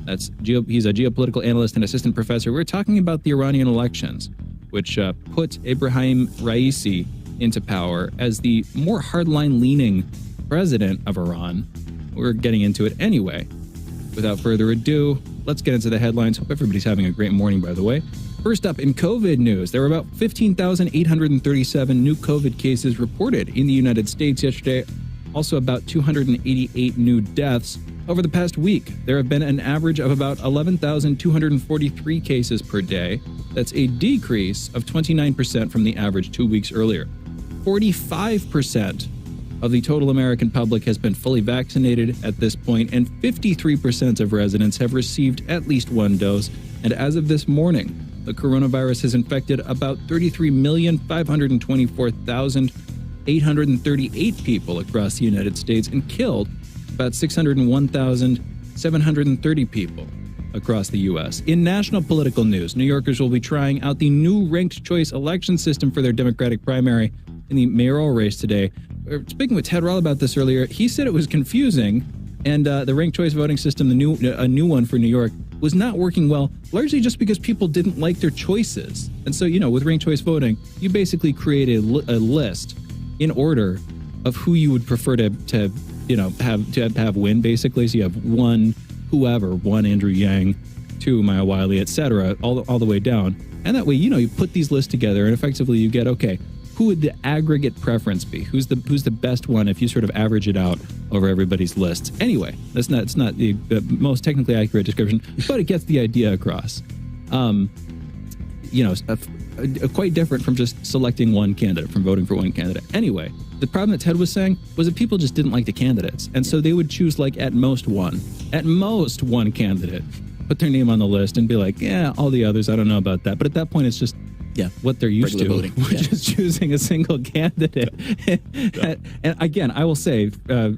He's a geopolitical analyst and assistant professor. We were talking about the Iranian elections, which put Ebrahim Raisi into power as the more hardline leaning president of Iran. We're getting into it anyway. Without further ado, let's get into the headlines. Hope everybody's having a great morning, by the way. First up, in COVID news, there were about 15,837 new COVID cases reported in the United States yesterday. Also about 288 new deaths. Over the past week, there have been an average of about 11,243 cases per day. That's a decrease of 29% from the average 2 weeks earlier. 45% of the total American public has been fully vaccinated at this point, and 53% of residents have received at least one dose. And as of this morning, the coronavirus has infected about 33,524,838 people across the United States and killed about 601,730 people across the U.S. In national political news, New Yorkers will be trying out the new ranked choice election system for their Democratic primary in the mayoral race today. Speaking with Ted Rall about this earlier, he said it was confusing, and the ranked choice voting system, a new one for New York, was not working well, largely just because people didn't like their choices. And so, with ranked choice voting, you basically create a list in order of who you would prefer to have win, basically. So you have one Andrew Yang, two Maya Wiley, etc., all the way down. And that way, you put these lists together, and effectively you get, okay, who would the aggregate preference be? Who's the best one if you sort of average it out over everybody's lists? Anyway, it's not the most technically accurate description, but it gets the idea across. Quite different from just selecting one candidate, from voting for one candidate. Anyway, the problem that Ted was saying was that people just didn't like the candidates, and so they would choose at most one candidate, put their name on the list, and be like, yeah, all the others, I don't know about that. But at that point, it's just what they're used to, voting, which is choosing a single candidate. And again, I will say,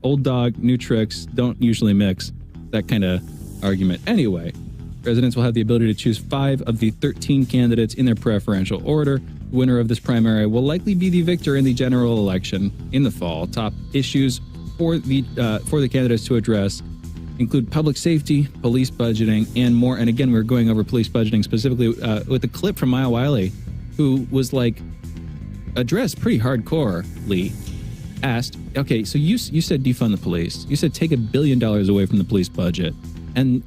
old dog, new tricks, don't usually mix, that kind of argument. Anyway, residents will have the ability to choose 5 of the 13 candidates in their preferential order. The winner of this primary will likely be the victor in the general election in the fall. Top issues for the candidates to address include public safety, police budgeting, and more. And again, we're going over police budgeting specifically with a clip from Maya Wiley, who was addressed pretty hardcorely, asked, okay, so you said defund the police. You said take $1 billion away from the police budget. And,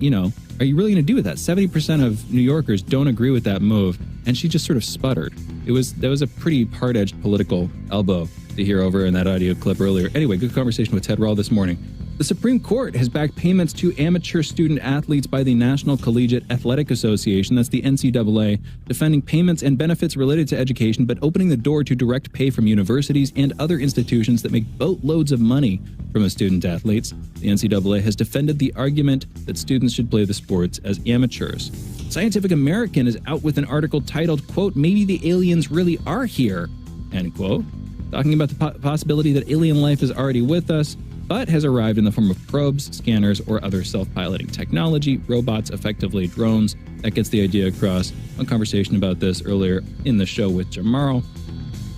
are you really going to do with that? 70% of New Yorkers don't agree with that move. And she just sort of sputtered. That was a pretty hard-edged political elbow to hear over in that audio clip earlier. Anyway, good conversation with Ted Rall this morning. The Supreme Court has backed payments to amateur student athletes by the National Collegiate Athletic Association, that's the NCAA, defending payments and benefits related to education, but opening the door to direct pay from universities and other institutions that make boatloads of money from student athletes. The NCAA has defended the argument that students should play the sports as amateurs. Scientific American is out with an article titled, quote, "Maybe the aliens really are here," end quote, talking about the possibility that alien life is already with us, but has arrived in the form of probes, scanners, or other self-piloting technology, robots, effectively drones. That gets the idea across. A conversation about this earlier in the show with Jamarl.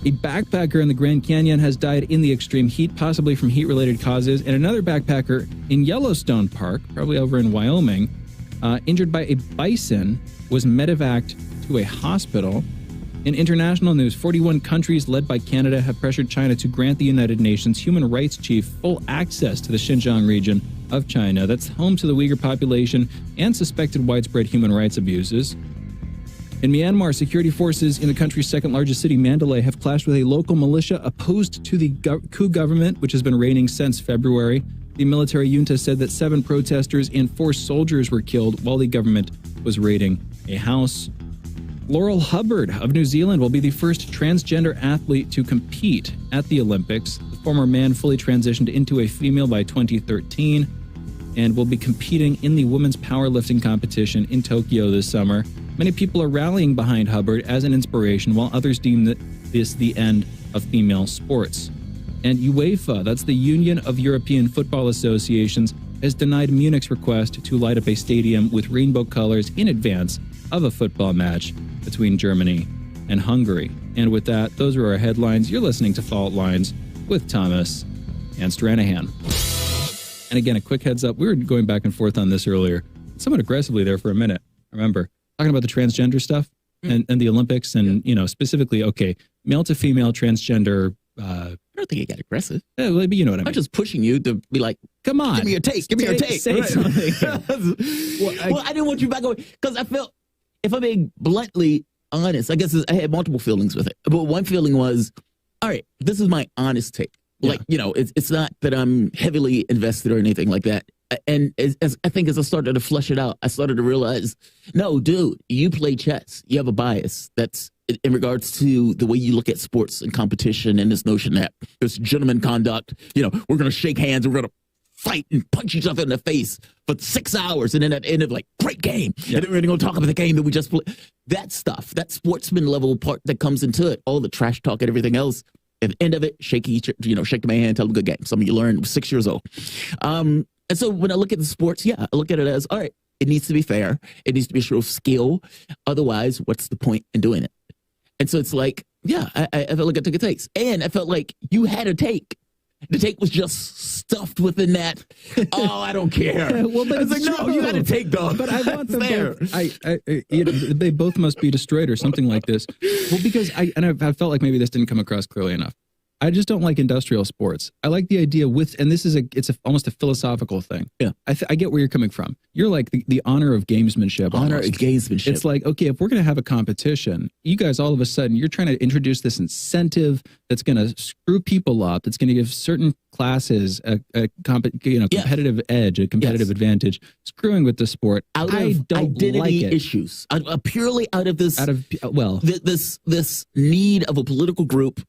A backpacker in the Grand Canyon has died in the extreme heat, possibly from heat-related causes, and another backpacker in Yellowstone Park, probably over in Wyoming, injured by a bison, was medevaced to a hospital. In international news, 41 countries led by Canada have pressured China to grant the United Nations human rights chief full access to the Xinjiang region of China. That's home to the Uyghur population and suspected widespread human rights abuses. In Myanmar, security forces in the country's second largest city, Mandalay, have clashed with a local militia opposed to the coup government, which has been reigning since February. The military junta said that 7 protesters and 4 soldiers were killed while the government was raiding a house. Laurel Hubbard of New Zealand will be the first transgender athlete to compete at the Olympics. The former man fully transitioned into a female by 2013 and will be competing in the women's powerlifting competition in Tokyo this summer. Many people are rallying behind Hubbard as an inspiration, while others deem that this the end of female sports. And UEFA, that's the Union of European Football Associations, has denied Munich's request to light up a stadium with rainbow colors in advance of a football match between Germany and Hungary. And with that, those are our headlines. You're listening to Fault Lines with Thomas and Stranahan. And again, a quick heads up. We were going back and forth on this earlier, somewhat aggressively there for a minute. Remember, talking about the transgender stuff and the Olympics and, specifically, male to female transgender. I don't think it got aggressive. Yeah, well, you know what I mean. I'm just pushing you to be like, come on. Give me your take. Give me your take. Say something. Well, I didn't want you back away because I felt, if I'm being bluntly honest, I guess I had multiple feelings with it. But one feeling was, all right, this is my honest take. Yeah. Like, it's not that I'm heavily invested or anything like that. And as I think as I started to flesh it out, I started to realize, no, dude, you play chess. You have a bias that's in regards to the way you look at sports and competition and this notion that there's gentleman conduct. We're going to shake hands. And we're going to fight and punch each other in the face for 6 hours. And then at the end of great game. Yeah. And then we're going to talk about the game that we just played. That stuff, that sportsman level part that comes into it, all the trash talk and everything else. At the end of it, shake the man's hand, tell them good game. Some of you learned 6 years old. And so when I look at the sports, I look at it as, all right, it needs to be fair. It needs to be a show of skill. Otherwise, what's the point in doing it? And so it's like, I felt like I took a take. And I felt like you had a take. The take was just stuffed within that. Oh, I don't care. Well, but it's like, no, you got to take, dog. But I want them both. They both must be destroyed or something like this. Well, because I felt like maybe this didn't come across clearly enough. I just don't like industrial sports. I like the idea and this is almost a philosophical thing. Yeah, I get where you're coming from. You're like the honor of gamesmanship. Honor of gamesmanship. It's like, okay, if we're going to have a competition, you guys all of a sudden you're trying to introduce this incentive that's going to screw people up. That's going to give certain classes a competitive edge, a competitive advantage. Screwing with the sport. I don't identity like it. Issues. Purely out of this. This need of a political group.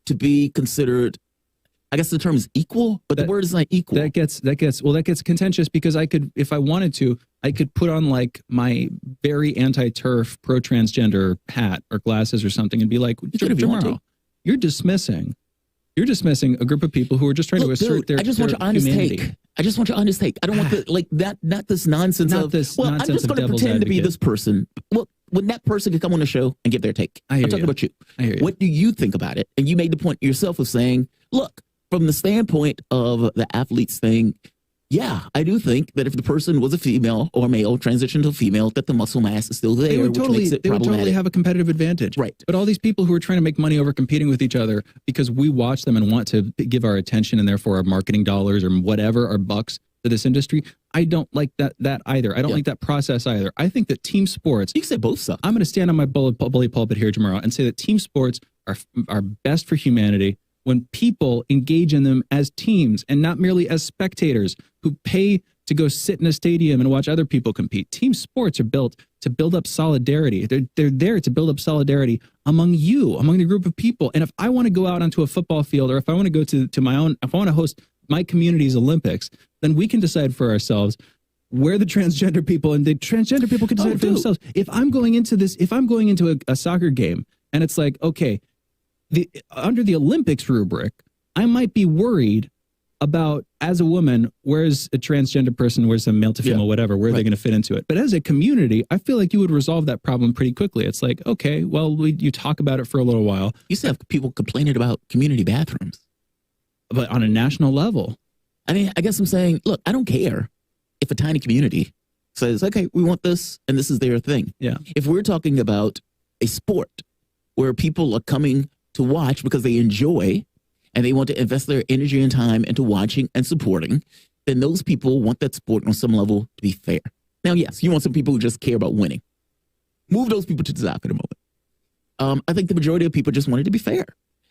To be considered, I guess the term is equal, but the word is not equal. That gets contentious because I could, if I wanted to, I could put on my very anti-turf, pro-transgender hat or glasses or something and be like, Jamarl, you're dismissing a group of people who are just trying to assert their humanity. I just want your honest take. I just want your honest take. I don't want not this nonsense I'm just going to pretend to be this person. Well, when that person can come on the show and give their take. I'm talking about you. I hear you. What do you think about it? And you made the point yourself of saying, look, from the standpoint of the athletes thing, I do think that if the person was a female or male, transitioned to female, that the muscle mass is still there, they would totally have a competitive advantage. Right. But all these people who are trying to make money over competing with each other because we watch them and want to give our attention and therefore our marketing dollars or whatever, our bucks to this industry, I don't like that either. I don't like that process either. I think that team sports... You can say both suck. I'm going to stand on my bully pulpit here, Jamarl, and say that team sports are best for humanity when people engage in them as teams and not merely as spectators who pay to go sit in a stadium and watch other people compete. Team sports are built to build up solidarity. They're there to build up solidarity among the group of people. And if I want to go out onto a football field or if I want to go to my own, if I want to host my community's Olympics, then we can decide for ourselves where the transgender people and the transgender people can decide for themselves. If I'm going into a soccer game and it's like, okay, under the Olympics rubric, I might be worried about, as a woman, where's a transgender person, where's a male to female, whatever, where are they going to fit into it? But as a community, I feel like you would resolve that problem pretty quickly. It's like, okay, well, you talk about it for a little while. You used to have people complaining about community bathrooms. But on a national level. I mean, I guess I'm saying, look, I don't care if a tiny community says, okay, we want this, and this is their thing. Yeah. If we're talking about a sport where people are coming to watch because they enjoy and they want to invest their energy and time into watching and supporting, then those people want that sport on some level to be fair. Now, yes, you want some people who just care about winning. Move those people to the side for the moment. I think the majority of people just want it to be fair,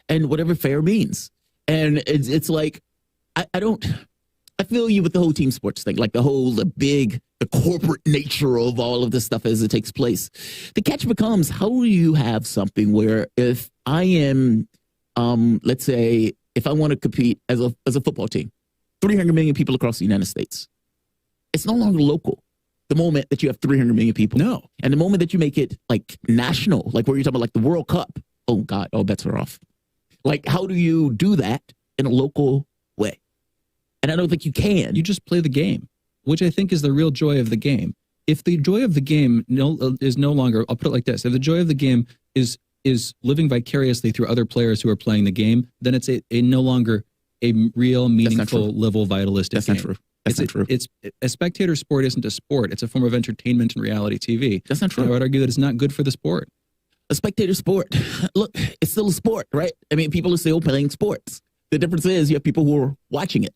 and whatever fair means. And it's like, I feel you with the whole team sports thing, like the corporate nature of all of this stuff as it takes place. The catch becomes, how do you have something where if I am, let's say, if I want to compete as a football team, 300 million people across the United States, it's no longer local. The moment that you have 300 million people. No. And the moment that you make it like national, like where you're talking about like the World Cup, oh God, all bets are off. Like, how do you do that in a local way? And I don't think you can. You just play the game, which I think is the real joy of the game. If the joy of the game is no longer, I'll put it like this, if the joy of the game is living vicariously through other players who are playing the game, then it's no longer a real, meaningful, level, vitalistic That's game. not true. That's not true. It's a spectator sport isn't a sport. It's a form of entertainment and reality TV. That's not true. And I would argue that it's not good for the sport. A spectator sport, look, it's still a sport, right? I mean, people are still playing sports. The difference is you have people who are watching it.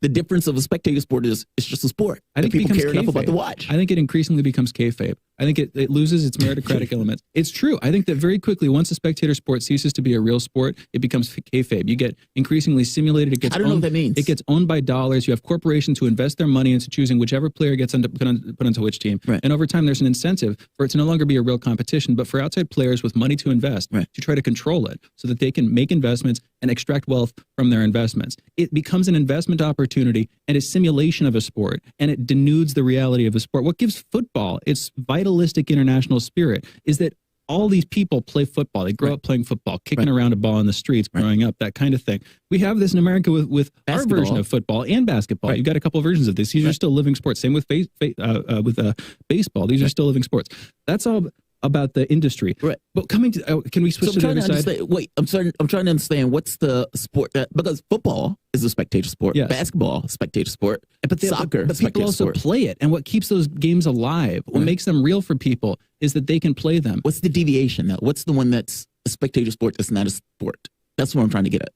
The difference of a spectator sport is it's just a sport. I think people it care enough about the watch. I think it increasingly becomes kayfabe. I think it loses its meritocratic elements. It's true. I think that very quickly, once a spectator sport ceases to be a real sport, it becomes kayfabe. You get increasingly simulated. I don't know what that means. It gets owned by dollars. You have corporations who invest their money into choosing whichever player gets put onto which team. Right. And over time, there's an incentive for it to no longer be a real competition, but for outside players with money to invest to try to control it so that they can make investments and extract wealth from their investments. It becomes an investment opportunity and a simulation of a sport, and it denudes the reality of a sport. What gives football its vitalistic international spirit is that all these people play football. They grow up playing football, kicking around a ball in the streets, growing up, that kind of thing. We have this in America with our version of football and basketball. You've got a couple of versions of this. These are still living sports. Same with baseball. These are still living sports. That's all about the industry. Right. But coming to, can we switch to the other side? Wait, I'm trying to understand what's the sport because football is a spectator sport. Yes. Basketball, spectator sport. But soccer, but people also sport. play it. And what keeps those games alive, what makes them real for people is that they can play them. What's the deviation though? What's the one that's a spectator sport that's not a sport? That's what I'm trying to get at.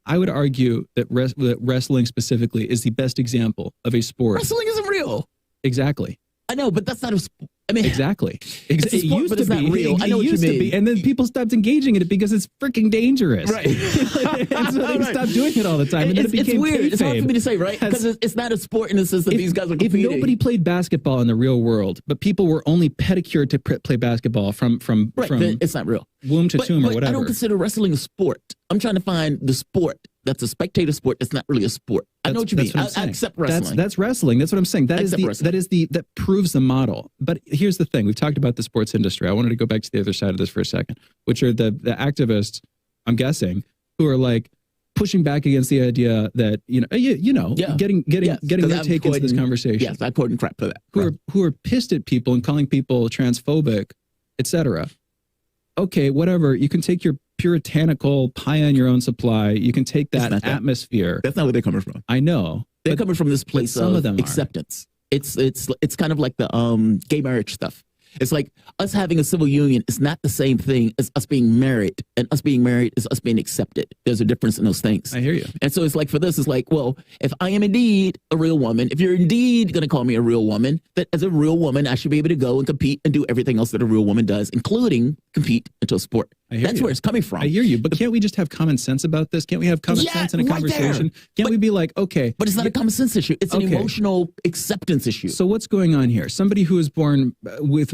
I would argue that wrestling specifically is the best example of a sport. Wrestling isn't real. Exactly. I know, but that's not a sport. I mean, exactly. It's a sport, it used but to it's not be real. I know what you used to mean. be, and then people stopped engaging in it because it's freaking dangerous. Right. And so they stopped doing it all the time. And then it became it's weird. kayfabe. It's hard for me to say, right? Because it's not a sport in the sense that these guys are competing. If nobody played basketball in the real world, but people were only pedicured to play basketball from then it's not real. Womb to tomb or whatever. I don't consider wrestling a sport. I'm trying to find the sport that's a spectator sport that's not really a sport. I know what you mean. I accept wrestling. That's wrestling. That's what I'm saying. That proves the model. But here's the thing. We've talked about the sports industry. I wanted to go back to the other side of this for a second, which are the activists, I'm guessing, who are like pushing back against the idea that, getting their take into this conversation. Yes, I quote and crap for that. Who are pissed at people and calling people transphobic, etc. Okay, whatever. You can take your puritanical pie on your own supply. You can take that atmosphere. That's not where they're coming from. I know. They're coming from this place of acceptance. It's kind of like the gay marriage stuff. It's like us having a civil union is not the same thing as us being married, and us being married is us being accepted. There's a difference in those things. I hear you. And so it's like for this, it's like, well, if I am indeed a real woman, if you're indeed going to call me a real woman, that as a real woman, I should be able to go and compete and do everything else that a real woman does, including compete into a sport. That's where it's coming from. I hear you, but can't we just have common sense about this? Can't we have common sense in a conversation? Can't we be like, okay. But it's not a common sense issue. It's an emotional acceptance issue. So what's going on here? Somebody who is born with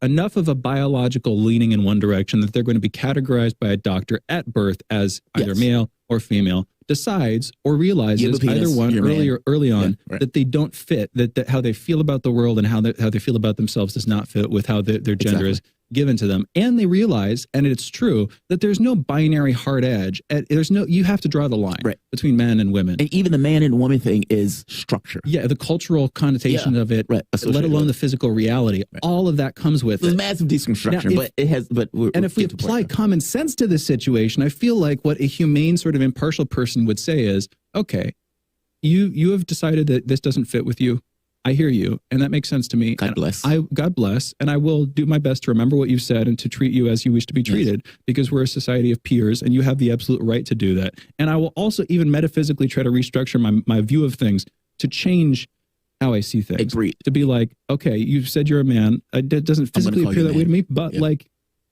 enough of a biological leaning in one direction that they're going to be categorized by a doctor at birth as either male or female decides or realizes either one early on that they don't fit, that how they feel about the world and how they feel about themselves does not fit with how their gender given to them, and they realize, and it's true, that there's no binary hard edge. You have to draw the line between men and women. And even the man and woman thing is structure. Yeah, the cultural connotation of it, let alone the physical reality. All of that comes with There's it. massive deconstruction, but it has. But if we apply common sense to this situation, I feel like what a humane, sort of impartial person would say is, okay, you have decided that this doesn't fit with you. I hear you, and that makes sense to me. God bless. God bless, and I will do my best to remember what you've said and to treat you as you wish to be treated, because we're a society of peers, and you have the absolute right to do that. And I will also even metaphysically try to restructure my view of things to change how I see things. Agreed. To be like, okay, you've said you're a man. It doesn't physically appear that way to me, but like,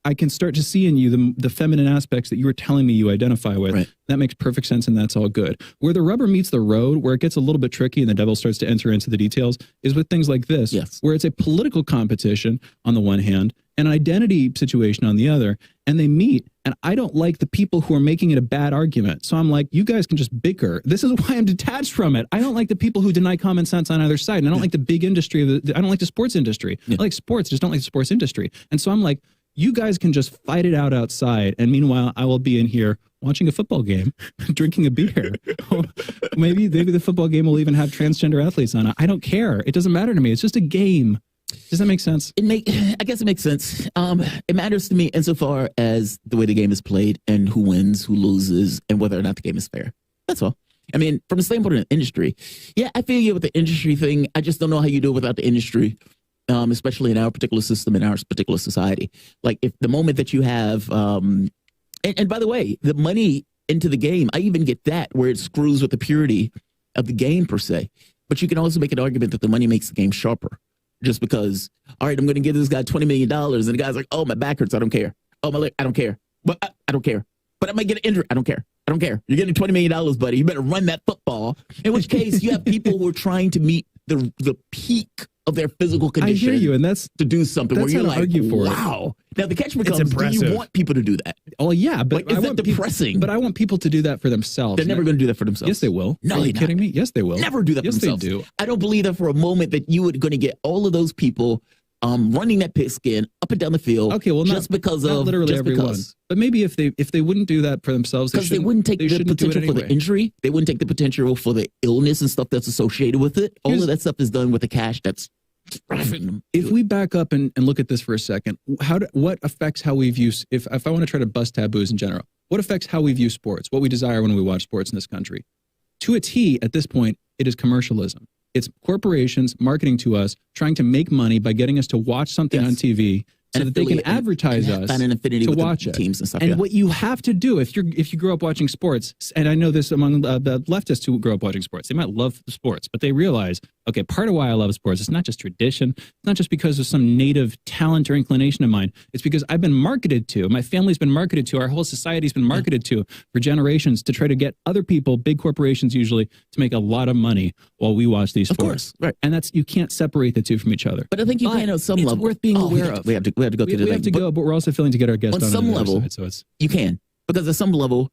I can start to see in you the feminine aspects that you were telling me you identify with. Right. That makes perfect sense, and that's all good. Where the rubber meets the road, where it gets a little bit tricky and the devil starts to enter into the details, is with things like this, where it's a political competition on the one hand and an identity situation on the other, and they meet, and I don't like the people who are making it a bad argument. So I'm like, you guys can just bicker. This is why I'm detached from it. I don't like the people who deny common sense on either side, and I don't like the big industry. I don't like the sports industry. I like sports, just don't like the sports industry. And so I'm like, you guys can just fight it out outside, and meanwhile, I will be in here watching a football game, drinking a beer. maybe the football game will even have transgender athletes on it. I don't care. It doesn't matter to me. It's just a game. Does that make sense? I guess it makes sense. It matters to me insofar as the way the game is played and who wins, who loses, and whether or not the game is fair. That's all. I mean, from the standpoint of the industry, yeah, I feel you with the industry thing. I just don't know how you do it without the industry. Especially in our particular system, in our particular society. Like, if the moment that you have, and by the way, the money into the game, I even get that, where it screws with the purity of the game per se. But you can also make an argument that the money makes the game sharper. Just because, all right, I'm going to give this guy $20 million, and the guy's like, oh, my back hurts, I don't care. Oh, my leg, I don't care. But I don't care. But I might get injured, I don't care. I don't care. You're getting $20 million, buddy. You better run that football. In which case, you have people who are trying to meet the peak of their physical condition. I hear you, and that's to do something where you're like, wow. Now the catch becomes, do you want people to do that? Oh yeah, but like, is that depressing? But I want people to do that for themselves. They're never going to do that for themselves. Yes, they will. No, are you kidding me? Yes, they will. Never do that for themselves. Yes, they do. I don't believe that for a moment that you were going to get all of those people running that pigskin up and down the field. Okay, well, just because not of literally just everyone. because. But maybe if they wouldn't do that for themselves, because they wouldn't take the potential for the injury, they wouldn't take the potential for the illness and stuff that's associated with it. All of that stuff is done with the cash that's driving them. If we back up and look at this for a second, what affects how we view, if I want to try to bust taboos in general, what affects how we view sports, what we desire when we watch sports in this country? To a T, at this point, it is commercialism. It's corporations marketing to us, trying to make money by getting us to watch something on TV so that they can advertise us to watch it. Teams and stuff, and what you have to do if you grow up watching sports, and I know this among the leftists who grow up watching sports, they might love the sports, but they realize, okay, part of why I love sports is not just tradition, it's not just because of some native talent or inclination of mine. It's because I've been marketed to, my family's been marketed to, our whole society's been marketed to for generations to try to get other people, big corporations usually, to make a lot of money while we watch these sports. Of course, right. And you can't separate the two from each other. But I think you can at some level. It's worth being aware of. We have to go through the We have to go, but we're also failing to get our guests on some level. Side, so it's you can, because at some level,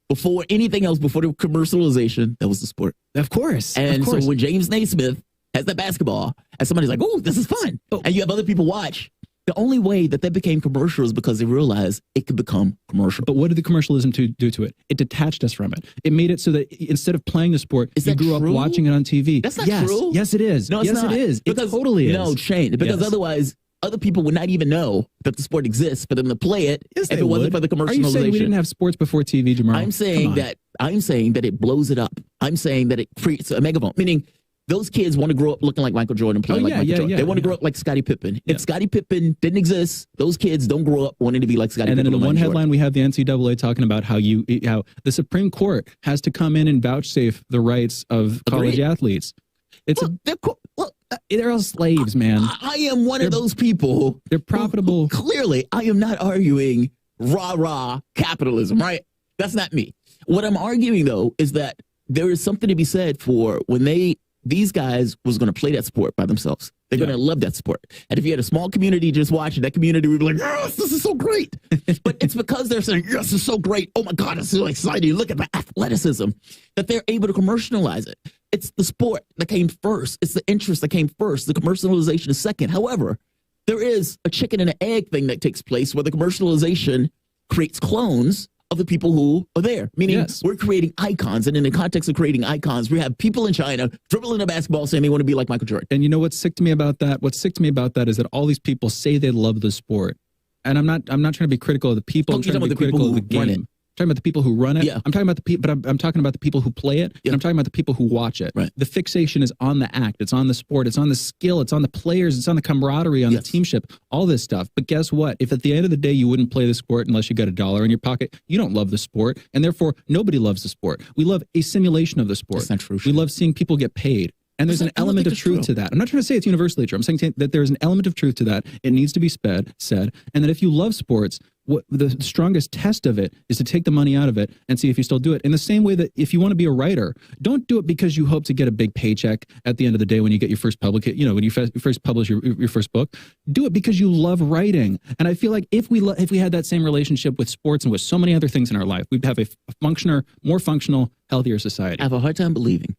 before anything else, before the commercialization, that was the sport. Of course. And so when James Naismith has that basketball, and somebody's like, "Oh, this is fun," and you have other people watch. The only way that became commercial is because they realized it could become commercial. But what did the commercialism do to it? It detached us from it. It made it so that instead of playing the sport, you grew up watching it on TV. That's not true. Yes, it is. No, it's not. It is. It totally is. No, Shane, because otherwise, other people would not even know that the sport exists for them to play it if it wasn't for the commercialization. Are you saying we didn't have sports before TV, Jamarl? I'm saying that it blows it up. I'm saying that it creates a megaphone, meaning those kids want to grow up looking like Michael Jordan, playing like Michael Jordan. They want to grow up like Scottie Pippen. If Scottie Pippen didn't exist, those kids don't grow up wanting to be like Scottie Pippen. And then in the one headline, we have the NCAA talking about how the Supreme Court has to come in and vouchsafe the rights of college athletes. They're all slaves, man. I am one of those people. They're profitable. Clearly, I am not arguing rah-rah capitalism, right? That's not me. What I'm arguing, though, is that there is something to be said for when these guys was going to play that sport by themselves. They're going to love that sport. And if you had a small community just watching, that community would be like, yes, this is so great. But it's because they're saying, yes, this is so great. Oh, my God, it's so exciting. Look at the athleticism that they're able to commercialize it. It's the sport that came first. It's the interest that came first. The commercialization is second. However, There is a chicken and an egg thing that takes place where the commercialization creates clones of the people who are there. Meaning we're creating icons. And in the context of creating icons, we have people in China dribbling a basketball saying they want to be like Michael Jordan. And you know what's sick to me about that? What's sick to me about that is that all these people say they love the sport. And I'm not trying to be critical of the people. I'm trying to be critical of the game. I'm talking about the people who run it. Yeah. I'm talking about the people, but I'm talking about the people who play it. And I'm talking about the people who watch it. Right. The fixation is on the act. It's on the sport. It's on the skill. It's on the players. It's on the camaraderie, on the teamship, all this stuff. But guess what? If at the end of the day you wouldn't play the sport unless you got $1 in your pocket, you don't love the sport. And therefore, nobody loves the sport. We love a simulation of the sport. That's not true. We love seeing people get paid. And there's an element of truth to that. I'm not trying to say it's universally true. I'm saying that there's an element of truth to that. It needs to be said. And that if you love sports, the strongest test of it is to take the money out of it and see if you still do it. In the same way that if you want to be a writer, don't do it because you hope to get a big paycheck at the end of the day when you get your first publication, when you first publish your first book. Do it because you love writing. And I feel like if we had that same relationship with sports and with so many other things in our life, we'd have a more functional, healthier society. I have a hard time believing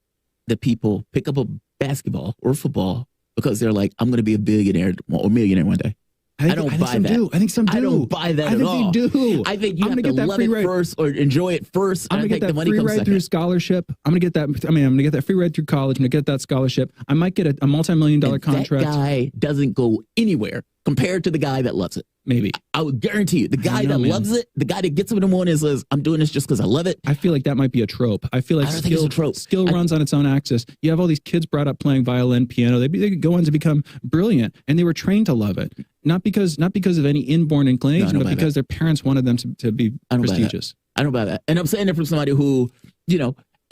that people pick up a basketball or football because they're like, I'm going to be a billionaire or millionaire one day. I don't buy that. I think some do. I don't buy that at all. I think they do. I think you have to love it first or enjoy it first. I'm going to get that free ride through scholarship. I'm going to get that. I'm going to get that free ride through college. I'm going to get that scholarship. I might get a multi-million-dollar contract. That guy doesn't go anywhere compared to the guy that loves it. Maybe. I would guarantee you, the guy that loves it, the guy that gets up in the morning and says, I'm doing this just because I love it. I feel like that might be a trope. I feel like skill runs on its own axis. You have all these kids brought up playing violin, piano. They could go on to become brilliant, and they were trained to love it. Not because of any inborn inclination, but because their parents wanted them to be prestigious. I don't buy that. And I'm saying that from somebody who,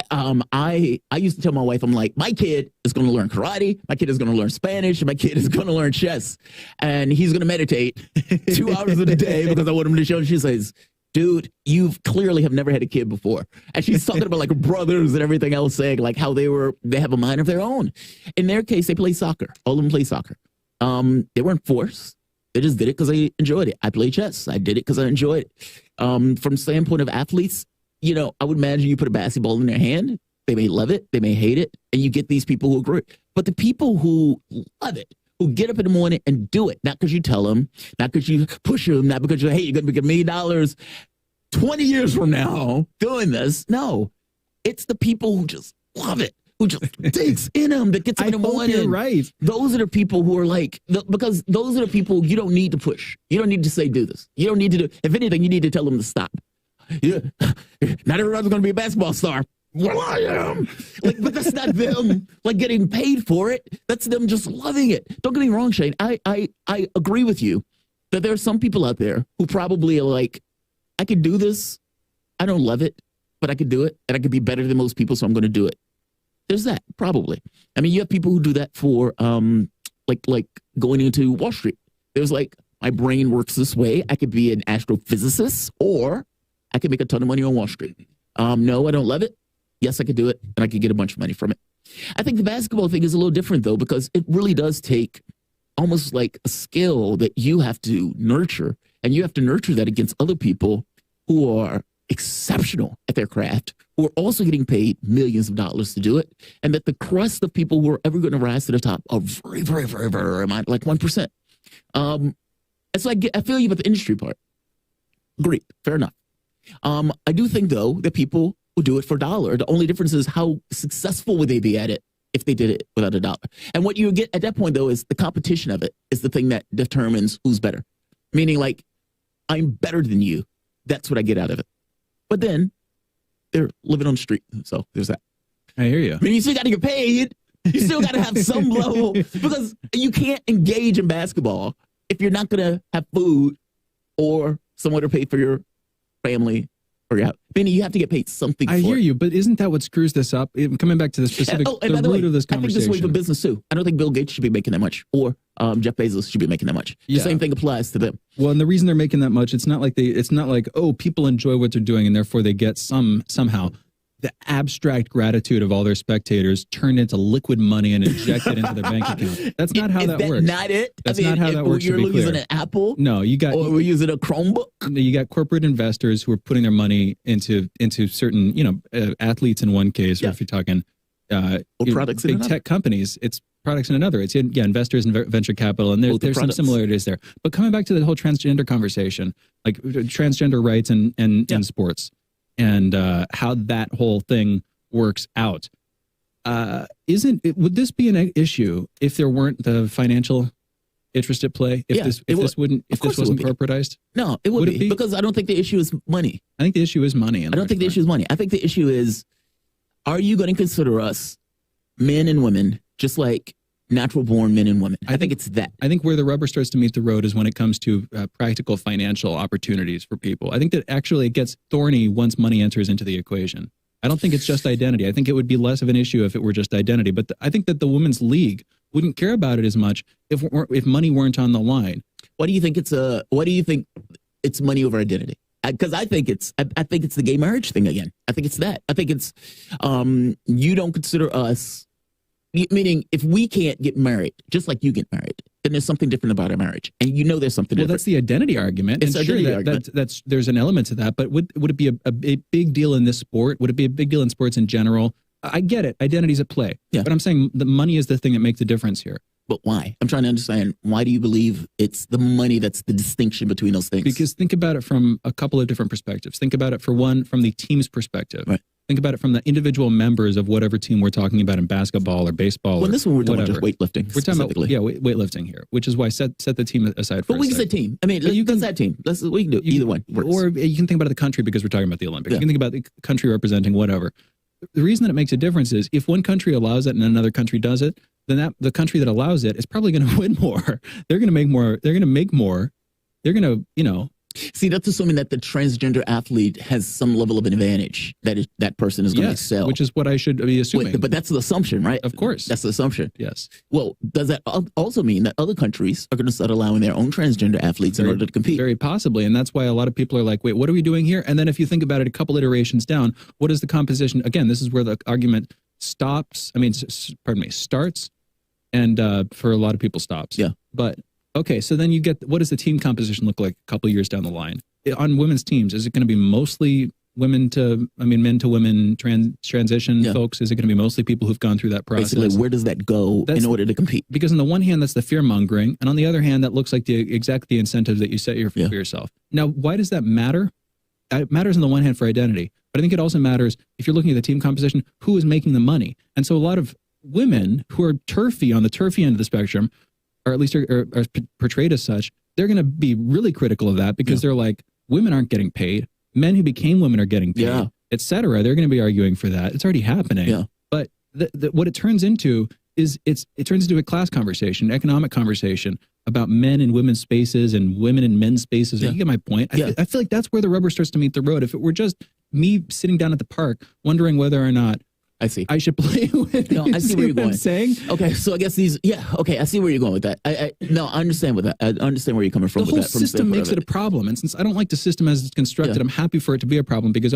I used to tell my wife, I'm like, my kid is going to learn karate, my kid is going to learn Spanish, and my kid is going to learn chess, and he's going to meditate 2 hours of the day because I want him to show. She says, dude, you clearly have never had a kid before. And she's talking about like brothers and everything else, saying like how they have a mind of their own. In their case, they play soccer. All of them play soccer. They weren't forced. They just did it because they enjoyed it. I play chess. I did it because I enjoyed it. From the standpoint of athletes, I would imagine you put a basketball in their hand. They may love it. They may hate it. And you get these people who agree. But the people who love it, who get up in the morning and do it, not because you tell them, not because you push them, not because you're, hey, you're going to make $1 million 20 years from now doing this. No, it's the people who just love it, who just digs in them, that gets up in the morning. You're right. Those are the people who are like, because those are the people you don't need to push. You don't need to say, do this. You don't need to do, if anything, you need to tell them to stop. Yeah, not everyone's going to be a basketball star. Well, I am. But that's not them getting paid for it. That's them just loving it. Don't get me wrong, Shane. I agree with you that there are some people out there who probably are like, I could do this. I don't love it, but I could do it, and I could be better than most people, so I'm going to do it. There's that, probably. I mean, you have people who do that for like going into Wall Street. There's like, my brain works this way. I could be an astrophysicist, or I could make a ton of money on Wall Street. No, I don't love it. Yes, I could do it, and I could get a bunch of money from it. I think the basketball thing is a little different, though, because it really does take almost like a skill that you have to nurture, and you have to nurture that against other people who are exceptional at their craft, who are also getting paid millions of dollars to do it, and that the crust of people who are ever going to rise to the top are very, very, very, very, like 1%. And so I feel you about the industry part. Great, fair enough. I do think, though, that people will do it for $1. The only difference is how successful would they be at it if they did it without $1. And what you get at that point, though, is the competition of it is the thing that determines who's better. Meaning, like, I'm better than you. That's what I get out of it. But then they're living on the street. So there's that. I hear you. I mean, you still got to get paid. You still got to have some level, because you can't engage in basketball if you're not going to have food or someone to pay for your family or your house. Meaning you have to get paid something for it. I hear you, but isn't that what screws this up? Coming back to the specific the root of this conversation. I think this way for business too. I don't think Bill Gates should be making that much, or Jeff Bezos should be making that much. Yeah. The same thing applies to them. Well, and the reason they're making that much, it's not like, oh, people enjoy what they're doing and therefore they get somehow the abstract gratitude of all their spectators turned into liquid money and injected into their bank account. That's not how that works. Not it. That's not how that works. You're using an Apple. No, or we're using a Chromebook. You got corporate investors who are putting their money into certain, athletes in one case, or if you're talking products in big another. tech companies, it's products in another. It's investors and venture capital, and there's some similarities there. But coming back to the whole transgender conversation, like transgender rights and in sports, and how that whole thing works out, would this be an issue if there weren't the financial interest at play? If this wasn't corporatized? No, it would be, because I don't think the issue is money. I think the issue is money. I don't think the issue is money. I think the issue is, are you going to consider us men and women just like natural born men and women? I think it's that. I think where the rubber starts to meet the road is when it comes to practical financial opportunities for people. I think that actually it gets thorny once money enters into the equation. I don't think it's just identity. I think it would be less of an issue if it were just identity. But I think that the Women's League wouldn't care about it as much if money weren't on the line. Why do you think it's money over identity? Because I think it's the gay marriage thing again. I think it's that. I think it's you don't consider us, meaning if we can't get married, just like you get married, then there's something different about our marriage, and there's something different. Well, that's the identity argument. It's identity argument. That's there's an element to that, but would it be a big deal in this sport? Would it be a big deal in sports in general? I get it. Identity's at play. Yeah. But I'm saying the money is the thing that makes the difference here. But why? I'm trying to understand, why do you believe it's the money that's the distinction between those things? Because think about it from a couple of different perspectives. Think about it, for one, from the team's perspective. Right. Think about it from the individual members of whatever team we're talking about in basketball or baseball. Well, this one we're talking whatever. about just weightlifting. We're talking about weightlifting here, which is why set the team aside for But we can say team. I mean, you can say team. We can do either one. Or you can think about the country, because we're talking about the Olympics. Yeah. You can think about the country representing whatever. The reason that it makes a difference is if one country allows it and another country does it, then the country that allows it is probably going to win more. They're going to make more. They're going to make more. They're going to, See, that's assuming that the transgender athlete has some level of an advantage, that person is going to excel. Which is what I should be assuming. But that's the assumption, right? Of course. That's the assumption. Yes. Well, does that also mean that other countries are going to start allowing their own transgender athletes in order to compete? Very possibly. And that's why a lot of people are like, wait, what are we doing here? And then if you think about it a couple iterations down, what is the composition? Again, this is where the argument starts, and for a lot of people stops. Yeah. But okay, so then you get, what does the team composition look like a couple years down the line? On women's teams, is it going to be mostly men to women transition folks? Is it going to be mostly people who've gone through that process? Basically, where does that go in order to compete? Because on the one hand, that's the fear mongering, and on the other hand, that looks like the incentive that you set for yourself. Now, why does that matter? It matters on the one hand for identity, but I think it also matters if you're looking at the team composition, who is making the money. And so a lot of women who are turfy on the turfy end of the spectrum, or at least are portrayed as such, they're going to be really critical of that, because they're like, women aren't getting paid. Men who became women are getting paid, et cetera. They're going to be arguing for that. It's already happening. Yeah. But what it turns into is it turns into a class conversation, economic conversation about men and women's spaces and women and men's spaces. You get my point. I feel like that's where the rubber starts to meet the road. If it were just me sitting down at the park wondering whether or not I should play with. No, I see where you're going. I'm saying? Okay, so I guess okay, I see where you're going with that. I understand with that. I understand where you're coming from. The whole with that, system makes it a problem, and since I don't like the system as it's constructed, I'm happy for it to be a problem, because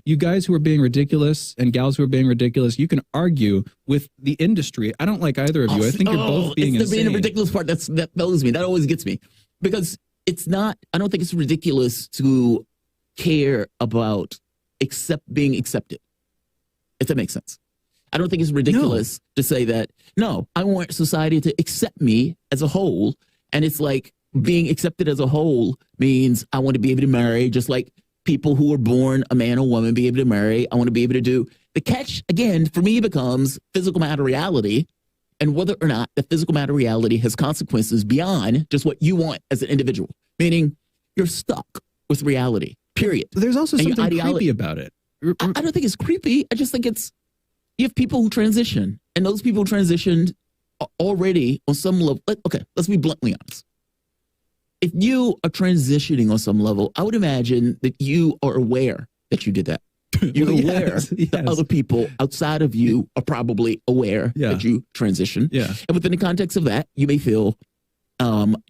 you guys who are being ridiculous and gals who are being ridiculous, you can argue with the industry. I don't like either of you. I think you're both being insane. It's the being a ridiculous part that throws me. That always gets me, because it's not. I don't think it's ridiculous to care about being accepted. If that makes sense. I don't think it's ridiculous to say that, no, I want society to accept me as a whole. And it's like being accepted as a whole means I want to be able to marry just like people who are born a man or woman be able to marry. I want to be able to do. The catch, again, for me becomes physical matter reality, and whether or not the physical matter reality has consequences beyond just what you want as an individual. Meaning you're stuck with reality, period. There's also something creepy about it. I don't think it's creepy. I just think you have people who transition, and those people who transitioned already on some level. Okay, let's be bluntly honest. If you are transitioning on some level, I would imagine that you are aware that you did that. You're aware that other people outside of you are probably aware that you transitioned. Yeah. And within the context of that, you may feel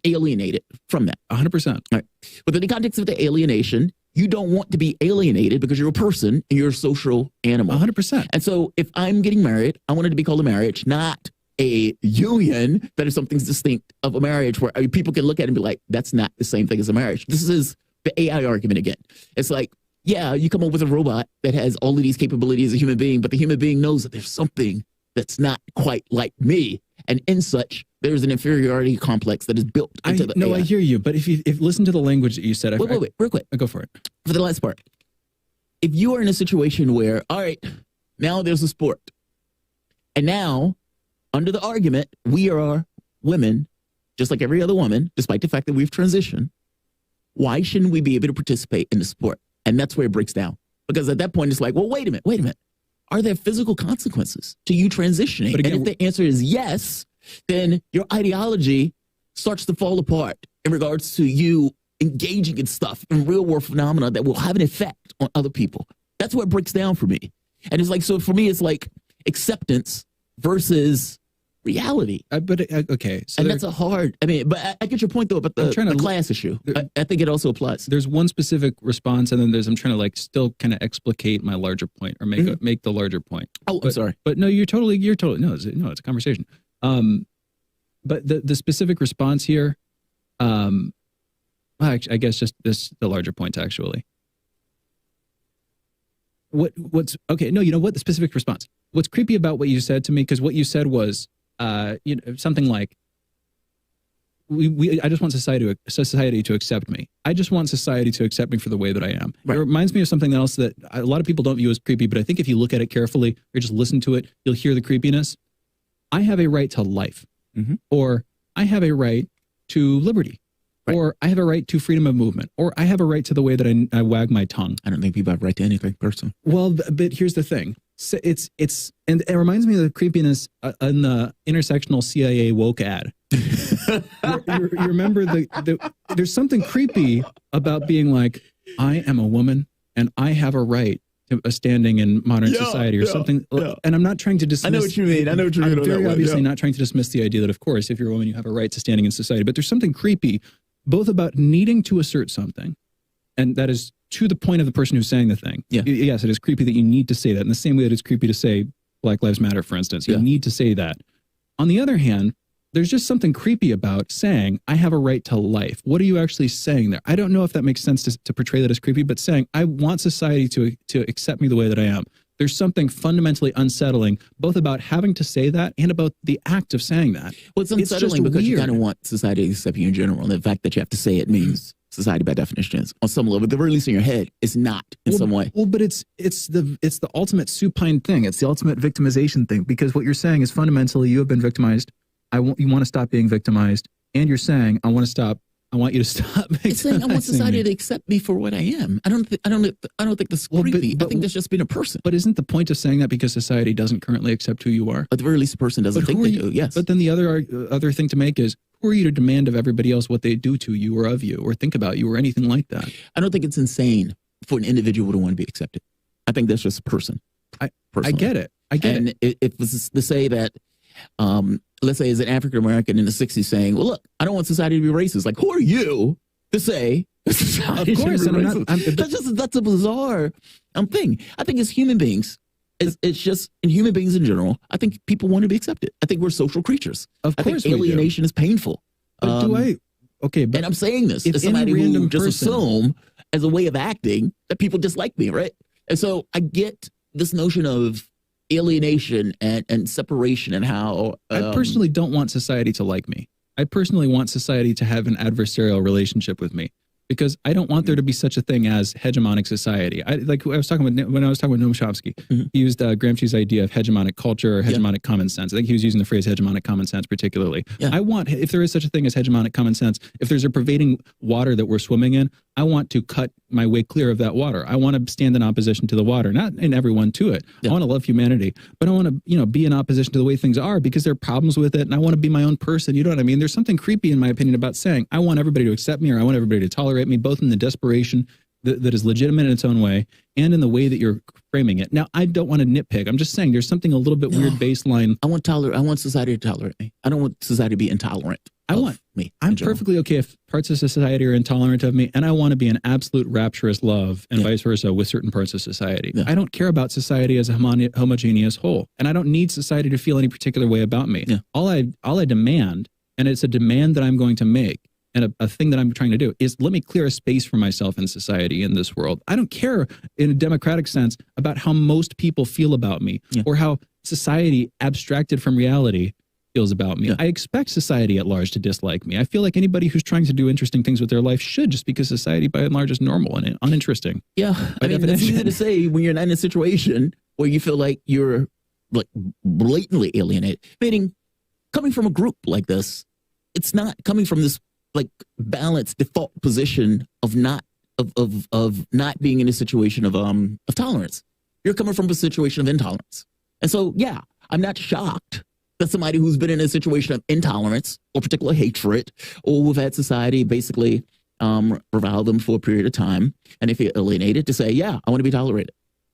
alienated from that. 100%. Right. Within the context of the alienation, you don't want to be alienated because you're a person and you're a social animal. 100%. And so if I'm getting married, I want it to be called a marriage, not a union that is something distinct of a marriage where people can look at it and be like, that's not the same thing as a marriage. This is the AI argument again. It's like, yeah, you come up with a robot that has all of these capabilities as a human being, but the human being knows that there's something that's not quite like me. And in such, there's an inferiority complex that is built into the AI. I hear you, but if listen to the language that you said. Wait, real quick. Go for it. For the last part. If you are in a situation where, all right, now there's a sport, and now, under the argument, we are women, just like every other woman, despite the fact that we've transitioned, why shouldn't we be able to participate in the sport? And that's where it breaks down. Because at that point, it's like, well, wait a minute. Are there physical consequences to you transitioning? But again, and if the answer is yes, then your ideology starts to fall apart in regards to you engaging in stuff, in real world phenomena that will have an effect on other people. That's what breaks down for me. And it's like, so for me, it's like acceptance versus reality. Okay. So and that's a hard, but I get your point though about the class issue. I think it also applies. There's one specific response, and then I'm trying to still kind of explicate my larger point or make the larger point. Oh, I'm sorry. But no, you're totally, no, it's a conversation. But the specific response here, I guess just the larger point actually. What's okay? No, you know what? The specific response. What's creepy about what you said to me, because what you said was, something like, I just want society to accept me. I just want society to accept me for the way that I am. Right. It reminds me of something else that a lot of people don't view as creepy, but I think if you look at it carefully or just listen to it, you'll hear the creepiness. I have a right to life, or I have a right to liberty. Right. Or I have a right to freedom of movement, or I have a right to the way that I wag my tongue. I don't think people have a right to anything personally. Well, but here's the thing. So and it reminds me of the creepiness in the intersectional CIA woke ad. you remember there's something creepy about being like, I am a woman and I have a right to a standing in modern society or something. Yeah. And I'm not trying to dismiss. I know what you mean. I'm very obviously not trying to dismiss the idea that, of course, if you're a woman, you have a right to standing in society. But there's something creepy both about needing to assert something, and that is to the point of the person who's saying the thing. Yeah. Yes, it is creepy that you need to say that in the same way that it's creepy to say Black Lives Matter, for instance. You need to say that. On the other hand, there's just something creepy about saying, I have a right to life. What are you actually saying there? I don't know if that makes sense to portray that as creepy, but saying, I want society to accept me the way that I am. There's something fundamentally unsettling, both about having to say that and about the act of saying that. Well, it's unsettling because you kind of want society to accept you in general. And the fact that you have to say it means society by definition is on some level, at the very least in your head, it's not in some way. Well, but it's the ultimate supine thing. It's the ultimate victimization thing, because what you're saying is fundamentally you have been victimized. You want to stop being victimized, and you're saying I want you to stop. It's saying I want society to accept me for what I am. I don't think that's creepy. I think that's just being a person. But isn't the point of saying that because society doesn't currently accept who you are? At the very least, the person doesn't think they do. Yes. But then the other thing to make is, who are you to demand of everybody else what they do to you or of you or think about you or anything like that? I don't think it's insane for an individual to want to be accepted. I think that's just a person. I get it. And if it's to say that, let's say as an African American in the 60s saying, well, look, I don't want society to be racist. Like, who are you to say society should be racist? That's a bizarre thing. I think as human beings, it's just in human beings in general, I think people want to be accepted. I think we're social creatures. Of course, I think alienation is painful. But and I'm saying this as somebody who just assume as a way of acting that people dislike me, right? And so I get this notion of alienation and separation and how I personally don't want society to like me. I personally want society to have an adversarial relationship with me, because I don't want there to be such a thing as hegemonic society. When I was talking with Noam Chomsky, he used Gramsci's idea of hegemonic culture or hegemonic common sense. I think he was using the phrase hegemonic common sense particularly. I want, if there is such a thing as hegemonic common sense, if there's a pervading water that we're swimming in, I want to cut my way clear of that water. I want to stand in opposition to the water, not in everyone to it. I want to love humanity, but I want to, be in opposition to the way things are because there are problems with it, and I want to be my own person. You know what I mean? There's something creepy, in my opinion, about saying I want everybody to accept me, or I want everybody to tolerate me, both in the desperation that is legitimate in its own way and in the way that you're framing it. Now, I don't want to nitpick. I'm just saying there's something a little bit weird baseline. I want society to tolerate me. I don't want society to be intolerant. I'm perfectly okay if parts of society are intolerant of me, and I want to be in absolute rapturous love and vice versa with certain parts of society. I don't care about society as a homogeneous whole, and I don't need society to feel any particular way about me. All I demand, and it's a demand that I'm going to make, and a thing that I'm trying to do is let me clear a space for myself in society, in this world. I don't care in a democratic sense about how most people feel about me or how society abstracted from reality feels about me. I expect society at large to dislike me. I feel like anybody who's trying to do interesting things with their life should, just because society by and large is normal and uninteresting. Yeah. I mean, it's easy to say when you're not in a situation where you feel like you're like blatantly alienated. Meaning, coming from a group like this, it's not coming from this like balanced default position of not being in a situation of tolerance. You're coming from a situation of intolerance. And so, yeah, I'm not shocked that somebody who's been in a situation of intolerance or particular hatred, or who've had society basically revile them for a period of time, and they feel alienated, to say, yeah, I want to be tolerated.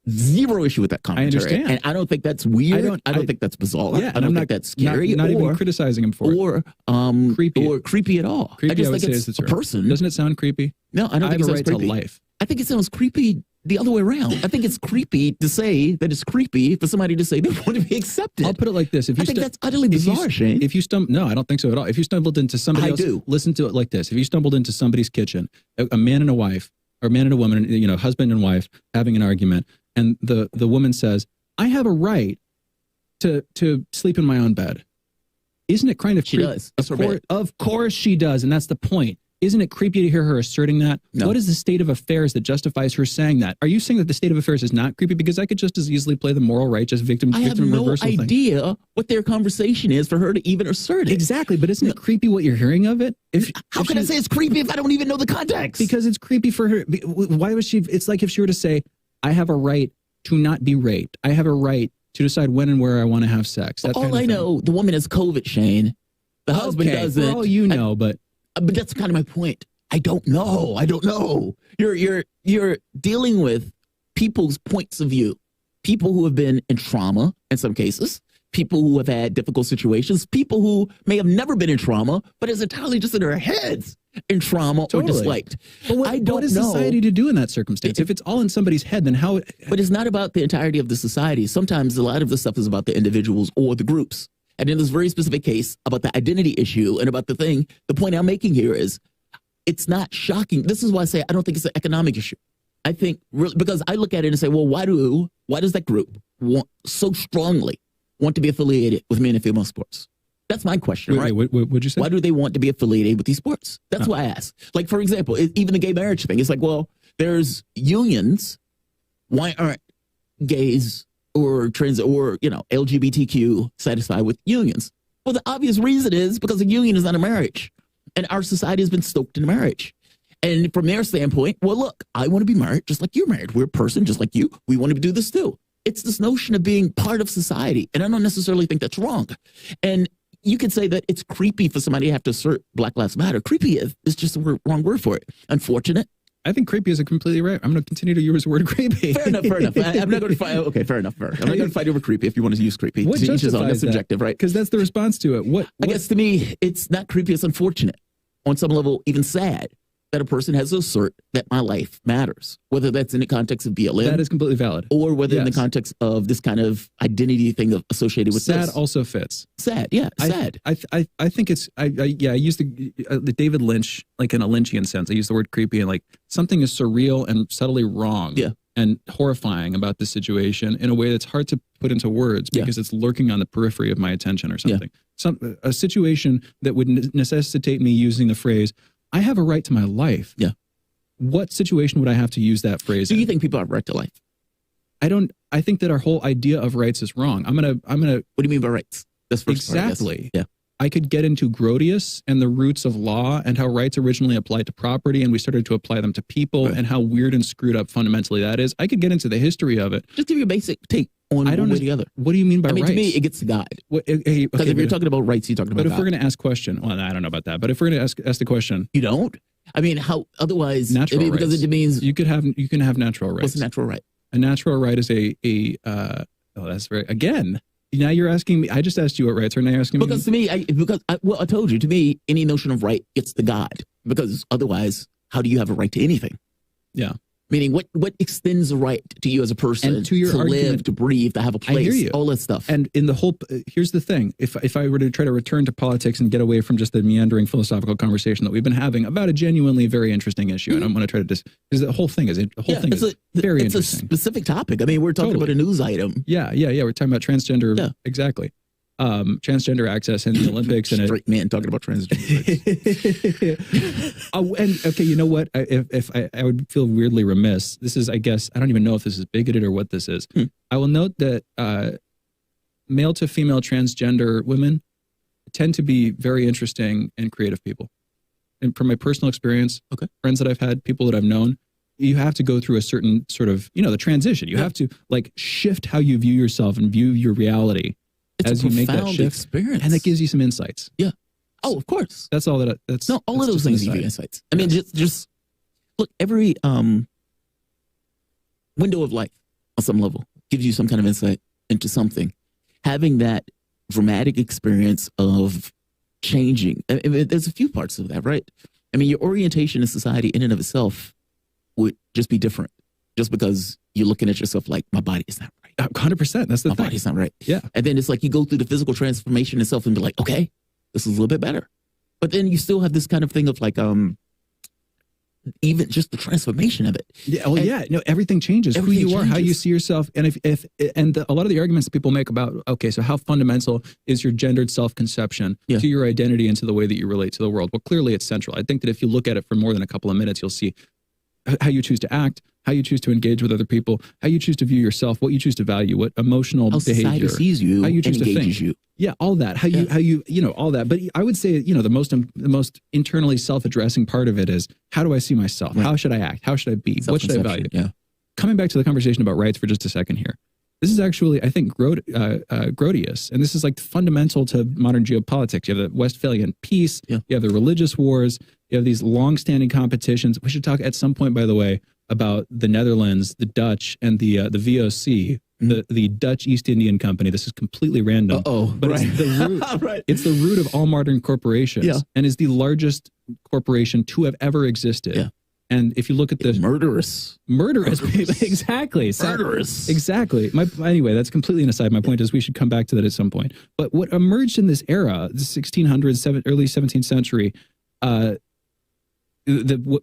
Zero issue with that commentary. I understand. And I don't think that's weird. I don't think that's bizarre. Yeah, I don't think that's scary. Not even criticizing him for it. Creepy. Or creepy at all. Creepy, I just think it's a person. Doesn't it sound creepy? No, I don't think it sounds creepy. To life. I think it sounds creepy the other way around. I think it's creepy to say that it's creepy for somebody to say they want to be accepted. I'll put it like this. I think that's utterly bizarre, Shane. If you no, I don't think so at all. If you stumbled into somebody else, listen to it like this. If you stumbled into somebody's kitchen, a man and a wife, or a man and a woman, husband and wife having an argument, and the woman says, I have a right to sleep in my own bed. Isn't it kind of creepy? She does. Of course she does, and that's the point. Isn't it creepy to hear her asserting that? No. What is the state of affairs that justifies her saying that? Are you saying that the state of affairs is not creepy? Because I could just as easily play the moral righteous victim reversal thing. I have no idea what their conversation is for her to even assert it. Exactly, but isn't it creepy what you're hearing of it? How can I say it's creepy if I don't even know the context? Because it's creepy for her. Why was she? It's like if she were to say, I have a right to not be raped. I have a right to decide when and where I want to have sex. All I know, the woman has COVID, Shane. The husband doesn't. For all you know, but that's kind of my point. I don't know. You're dealing with people's points of view. People who have been in trauma in some cases, people who have had difficult situations, people who may have never been in trauma, but is entirely just in their heads in trauma or disliked. But what is society to do in that circumstance? If it's all in somebody's head, then how? But it's not about the entirety of the society. Sometimes a lot of the stuff is about the individuals or the groups. And in this very specific case, about the identity issue and about the point I'm making here is, it's not shocking. This is why I say I don't think it's an economic issue. I think because I look at it and say, well, why does that group so strongly want to be affiliated with men and female sports? That's my question, right? What would you say? Why do they want to be affiliated with these sports? That's why I ask. Like, for example, even the gay marriage thing. It's like, well, there's unions. Why aren't gays or trans or LGBTQ satisfied with unions? Well, the obvious reason is because a union is not a marriage. And our society has been stoked in marriage. And from their standpoint, well, look, I want to be married just like you're married. We're a person just like you. We want to do this too. It's this notion of being part of society. And I don't necessarily think that's wrong. And you could say that it's creepy for somebody to have to assert Black Lives Matter. Creepy is just the wrong word for it. Unfortunate. I think creepy is completely right. I'm going to continue to use the word creepy. Fair enough. I'm not going to fight. Okay, fair enough. I'm not going to fight over creepy if you want to use creepy. What justifies that's subjective, right? Because that's the response to it. I guess to me, it's not creepy. It's unfortunate. On some level, even sad that a person has to assert that my life matters, whether that's in the context of BLM. That is completely valid. Or whether in the context of this kind of identity thing associated with sad this. also fits. Sad, yeah, sad. I think it's, I use the David Lynch, like in a Lynchian sense. I use the word creepy and like something is surreal and subtly wrong. Yeah. And horrifying about this situation in a way that's hard to put into words because it's lurking on the periphery of my attention or something. Yeah. A situation that would necessitate me using the phrase, I have a right to my life. Yeah. What situation would I have to use that phrase? Do you think people have a right to life? I think that our whole idea of rights is wrong. I'm gonna. What do you mean by rights? That's first exactly. Yeah. I could get into Grotius and the roots of law and how rights originally applied to property and we started to apply them to people and how weird and screwed up fundamentally that is. I could get into the history of it. Just give you a basic take on one way or the other. What do you mean by rights? To me, it gets to God. Because if you're talking about rights, you're talking about God. But if we're going to ask question, well, I don't know about that, but if we're going to ask the question. You don't? I mean, how otherwise? Natural rights. Because it means you can have natural rights. What's a natural right? A natural right is that's very, again, now you're asking me, I just asked you what rights are, now you're asking me. Because to me, I told you, to me, any notion of right gets to God. Because otherwise, how do you have a right to anything? Yeah. Meaning, what extends the right to you as a person And to your live, argument- to breathe, to have a place, I hear you. all that stuff. And in the whole, here's the thing: if I were to try to return to politics and get away from just the meandering philosophical conversation that we've been having about a genuinely very interesting issue, and I'm going to try to because the whole thing is very it's interesting. a specific topic. I mean, we're talking about a news item. Yeah. We're talking about transgender. Exactly. Transgender access in the Olympics. And straight man talking about transgender. And okay, you know what? If I would feel weirdly remiss. This is, I guess, I don't even know if this is bigoted or what this is. I will note that male to female transgender women tend to be very interesting and creative people. And from my personal experience, friends that I've had, people that I've known, you have to go through a certain sort of, the transition. You have to like shift how you view yourself and view your reality. It's as a you make that profound shift, experience. and that gives you some insights. Yeah. Oh, of course. That's all that. That's no. All of those things give you insights. I mean, just look. Every window of life, on some level, gives you some kind of insight into something. Having that dramatic experience of changing. I mean, there's a few parts of that, right? I mean, your orientation in society, in and of itself, would just be different, just because you're looking at yourself like, my body is not right. 100%. That's the my thing. body's not right. Yeah. And then it's like you go through the physical transformation itself and be like, okay, this is a little bit better. But then you still have this kind of thing of like, even just the transformation of it. Yeah. Well, no, everything changes. Who you are, how you see yourself. And a lot of the arguments that people make about, okay, so how fundamental is your gendered self-conception to your identity and to the way that you relate to the world? Well, clearly it's central. I think that if you look at it for more than a couple of minutes, you'll see how you choose to act, how you choose to engage with other people, how you choose to view yourself, what you choose to value, what emotional behavior, society sees you, how you choose to engages think. you. Yeah, all that. How you all that. But I would say, the most internally self-addressing part of it is, how do I see myself? Right. How should I act? How should I be? What should I value? Yeah. Coming back to the conversation about rights for just a second here. This is actually, I think, Grotius, and this is like fundamental to modern geopolitics. You have the Westphalian peace, you have the religious wars, you have these long-standing competitions. We should talk at some point, by the way, about the Netherlands, the Dutch, and the VOC, the Dutch East Indian Company. This is completely random. But it's the root. It's the root of all modern corporations, and is the largest corporation to have ever existed. Yeah. And if you look at the murderous exactly, murderous, exactly. Anyway, that's completely an aside. My point is we should come back to that at some point. But what emerged in this era, the 1600s, early 17th century, the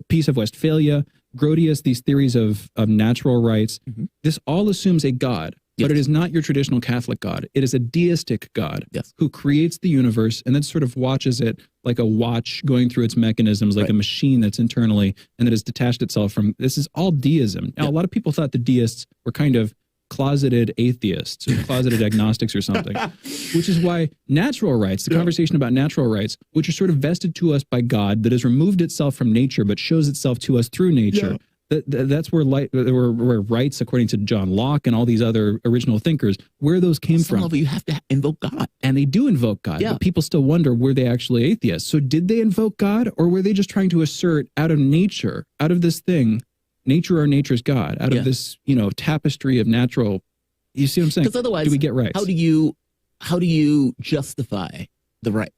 Peace of Westphalia, Grotius, these theories of natural rights, this all assumes a God. But it is not your traditional Catholic God. It is a deistic God who creates the universe and then sort of watches it like a watch going through its mechanisms, like a machine that's internally and that has detached itself from. This is all deism. Now, a lot of people thought the deists were kind of closeted atheists or closeted agnostics or something, which is why natural rights, the conversation about natural rights, which are sort of vested to us by God, that has removed itself from nature but shows itself to us through nature. Yeah. That's where rights, according to John Locke and all these other original thinkers, where those came from. Level, you have to invoke God. And they do invoke God. Yeah. But people still wonder, were they actually atheists? So did they invoke God, or were they just trying to assert out of nature, out of this thing, nature or nature's God, out of this, tapestry of natural, you see what I'm saying? Because otherwise, do we get rights? How do you justify the right?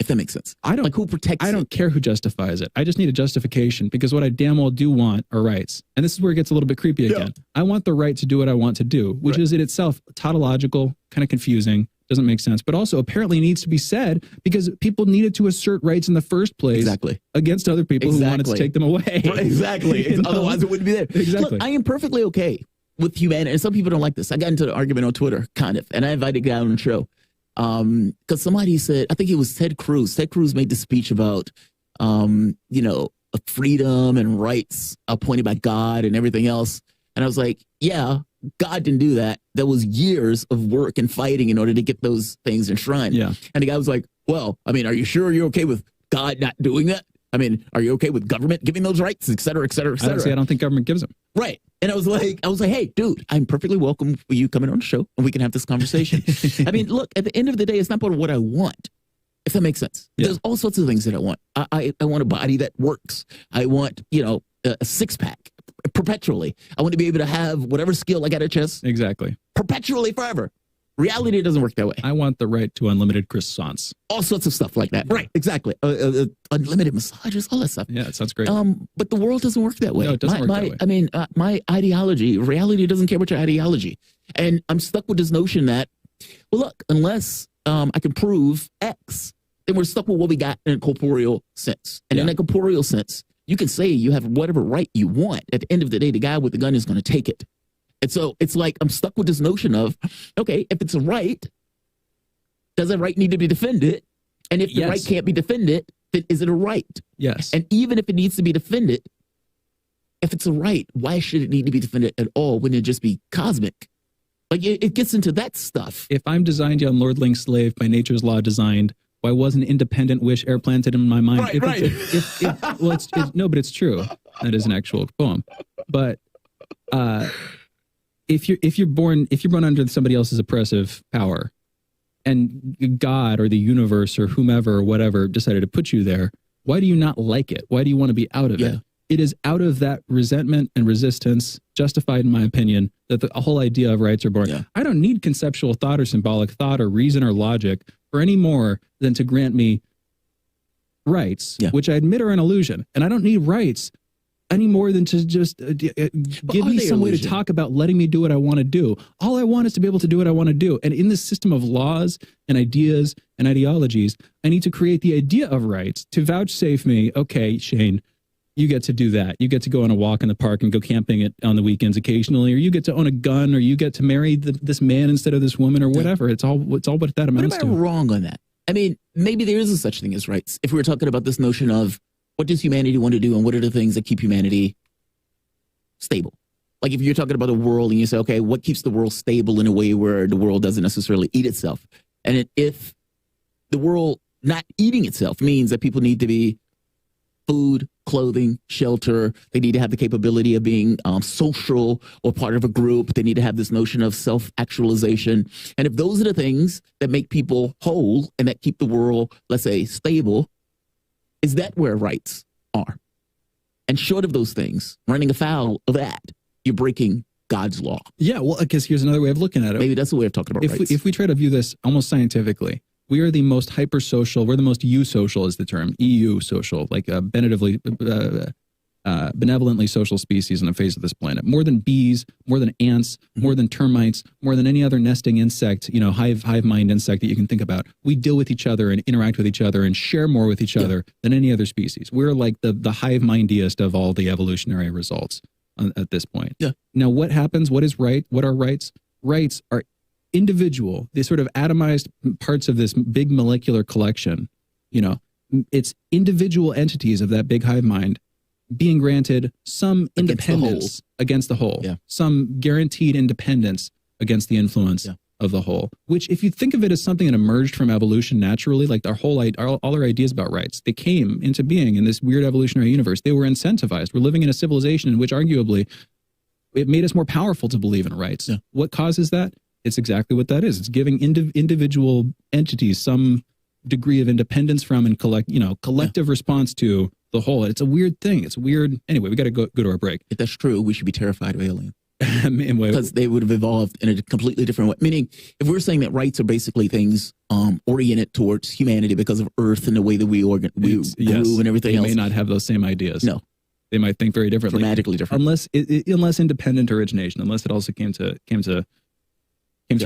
If that makes sense. Who protects I don't care who justifies it. I just need a justification, because what I damn well do want are rights. And this is where it gets a little bit creepy again. I want the right to do what I want to do, which is in itself tautological, kind of confusing, doesn't make sense, but also apparently needs to be said because people needed to assert rights in the first place against other people who wanted to take them away. Exactly. Otherwise it wouldn't be there. Exactly. Look, I am perfectly okay with humanity. And some people don't like this. I got into an argument on Twitter, kind of, and I invited a guy on the show. Because somebody said, I think it was Ted Cruz. Ted Cruz made the speech about, freedom and rights appointed by God and everything else. And I was like, yeah, God didn't do that. There was years of work and fighting in order to get those things enshrined. Yeah. And the guy was like, well, I mean, are you sure you're okay with God not doing that? I mean, are you okay with government giving those rights, et cetera, et cetera, et cetera? I don't think government gives them. Right. And I was like, hey, dude, I'm perfectly welcome for you coming on the show and we can have this conversation. I mean, look, at the end of the day, it's not about what I want, if that makes sense. Yeah. There's all sorts of things that I want. I want a body that works. I want, a six-pack perpetually. I want to be able to have whatever skill I got at chess. Exactly. Perpetually forever. Reality doesn't work that way. I want the right to unlimited croissants. All sorts of stuff like that. Right, exactly. Unlimited massages, all that stuff. Yeah, it sounds great. But the world doesn't work that way. No, it doesn't work that way. I mean, my ideology, reality doesn't care about your ideology. And I'm stuck with this notion that, well, look, unless I can prove X, then we're stuck with what we got in a corporeal sense. And in a corporeal sense, you can say you have whatever right you want. At the end of the day, the guy with the gun is going to take it. And so it's like I'm stuck with this notion of, okay, if it's a right, does that right need to be defended? And if the right can't be defended, then is it a right? Yes. And even if it needs to be defended, if it's a right, why should it need to be defended at all? Wouldn't it just be cosmic? Like it gets into that stuff. If I'm designed young lordling slave by nature's law designed, why wasn't independent wish air planted in my mind? Right. No, but it's true. That is an actual poem. But if you're born under somebody else's oppressive power, and God or the universe or whomever or whatever decided to put you there, why do you not like it? Why do you want to be out of it? It is out of that resentment and resistance, justified in my opinion, that the whole idea of rights are born. Yeah. I don't need conceptual thought or symbolic thought or reason or logic for any more than to grant me rights, which I admit are an illusion. And I don't need rights any more than to just give me some way to talk about letting me do what I want to do. All I want is to be able to do what I want to do. And in this system of laws and ideas and ideologies, I need to create the idea of rights to vouchsafe me, okay, Shane, you get to do that. You get to go on a walk in the park and go camping on the weekends occasionally, or you get to own a gun, or you get to marry this man instead of this woman, or whatever. It's all what that amounts to. What am I wrong on that? I mean, maybe there is a such thing as rights. If we were talking about this notion of what does humanity want to do and what are the things that keep humanity stable? Like if you're talking about a world and you say, okay, what keeps the world stable in a way where the world doesn't necessarily eat itself? And if the world not eating itself means that people need to be food, clothing, shelter, they need to have the capability of being social or part of a group. They need to have this notion of self-actualization. And if those are the things that make people whole and that keep the world, let's say, stable, is that where rights are? And short of those things, running afoul of that, you're breaking God's law. Yeah, well, I guess here's another way of looking at it. Maybe that's the way of talking about rights. If we try to view this almost scientifically, we are the most hyper-social, we're the most eusocial is the term, EU social, like benevolently social species on the face of this planet. More than bees, more than ants, more than termites, more than any other nesting insect, hive mind insect that you can think about. We deal with each other and interact with each other and share more with each other than any other species. We're like the hive mindiest of all the evolutionary results at this point. Yeah. Now, what happens? What is right? What are rights? Rights are individual, the sort of atomized parts of this big molecular collection. It's individual entities of that big hive mind being granted some independence against the whole, some guaranteed independence against the influence of the whole, which if you think of it as something that emerged from evolution naturally, like all our ideas about rights, they came into being in this weird evolutionary universe. They were incentivized. We're living in a civilization in which arguably it made us more powerful to believe in rights. Yeah. What causes that? It's exactly what that is. It's giving individual entities some degree of independence from and collective response to the whole. It's a weird thing. It's weird. Anyway, we got to go to our break. If that's true, we should be terrified of aliens. Because they would have evolved in a completely different way. Meaning, if we're saying that rights are basically things oriented towards humanity because of Earth and the way that we grew and everything else. They may not have those same ideas. No. They might think very differently. Dramatically different. Unless independent origination, unless it also came to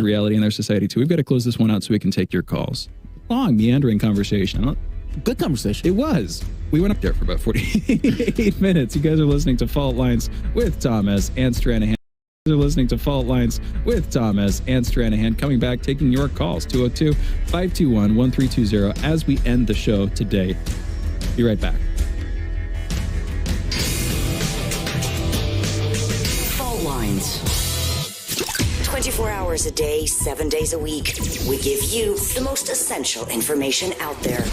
reality in their society too. We've got to close this one out so we can take your calls. Long, meandering conversation. Good conversation. It was. We went up there for about 48 minutes. You guys are listening to Fault Lines with Thomas and Stranahan. You guys are listening to Fault Lines with Thomas and Stranahan. Coming back, taking your calls, 202-521-1320 as we end the show today. Be right back. Fault Lines. 24 hours a day, 7 days a week. We give you the most essential information out there.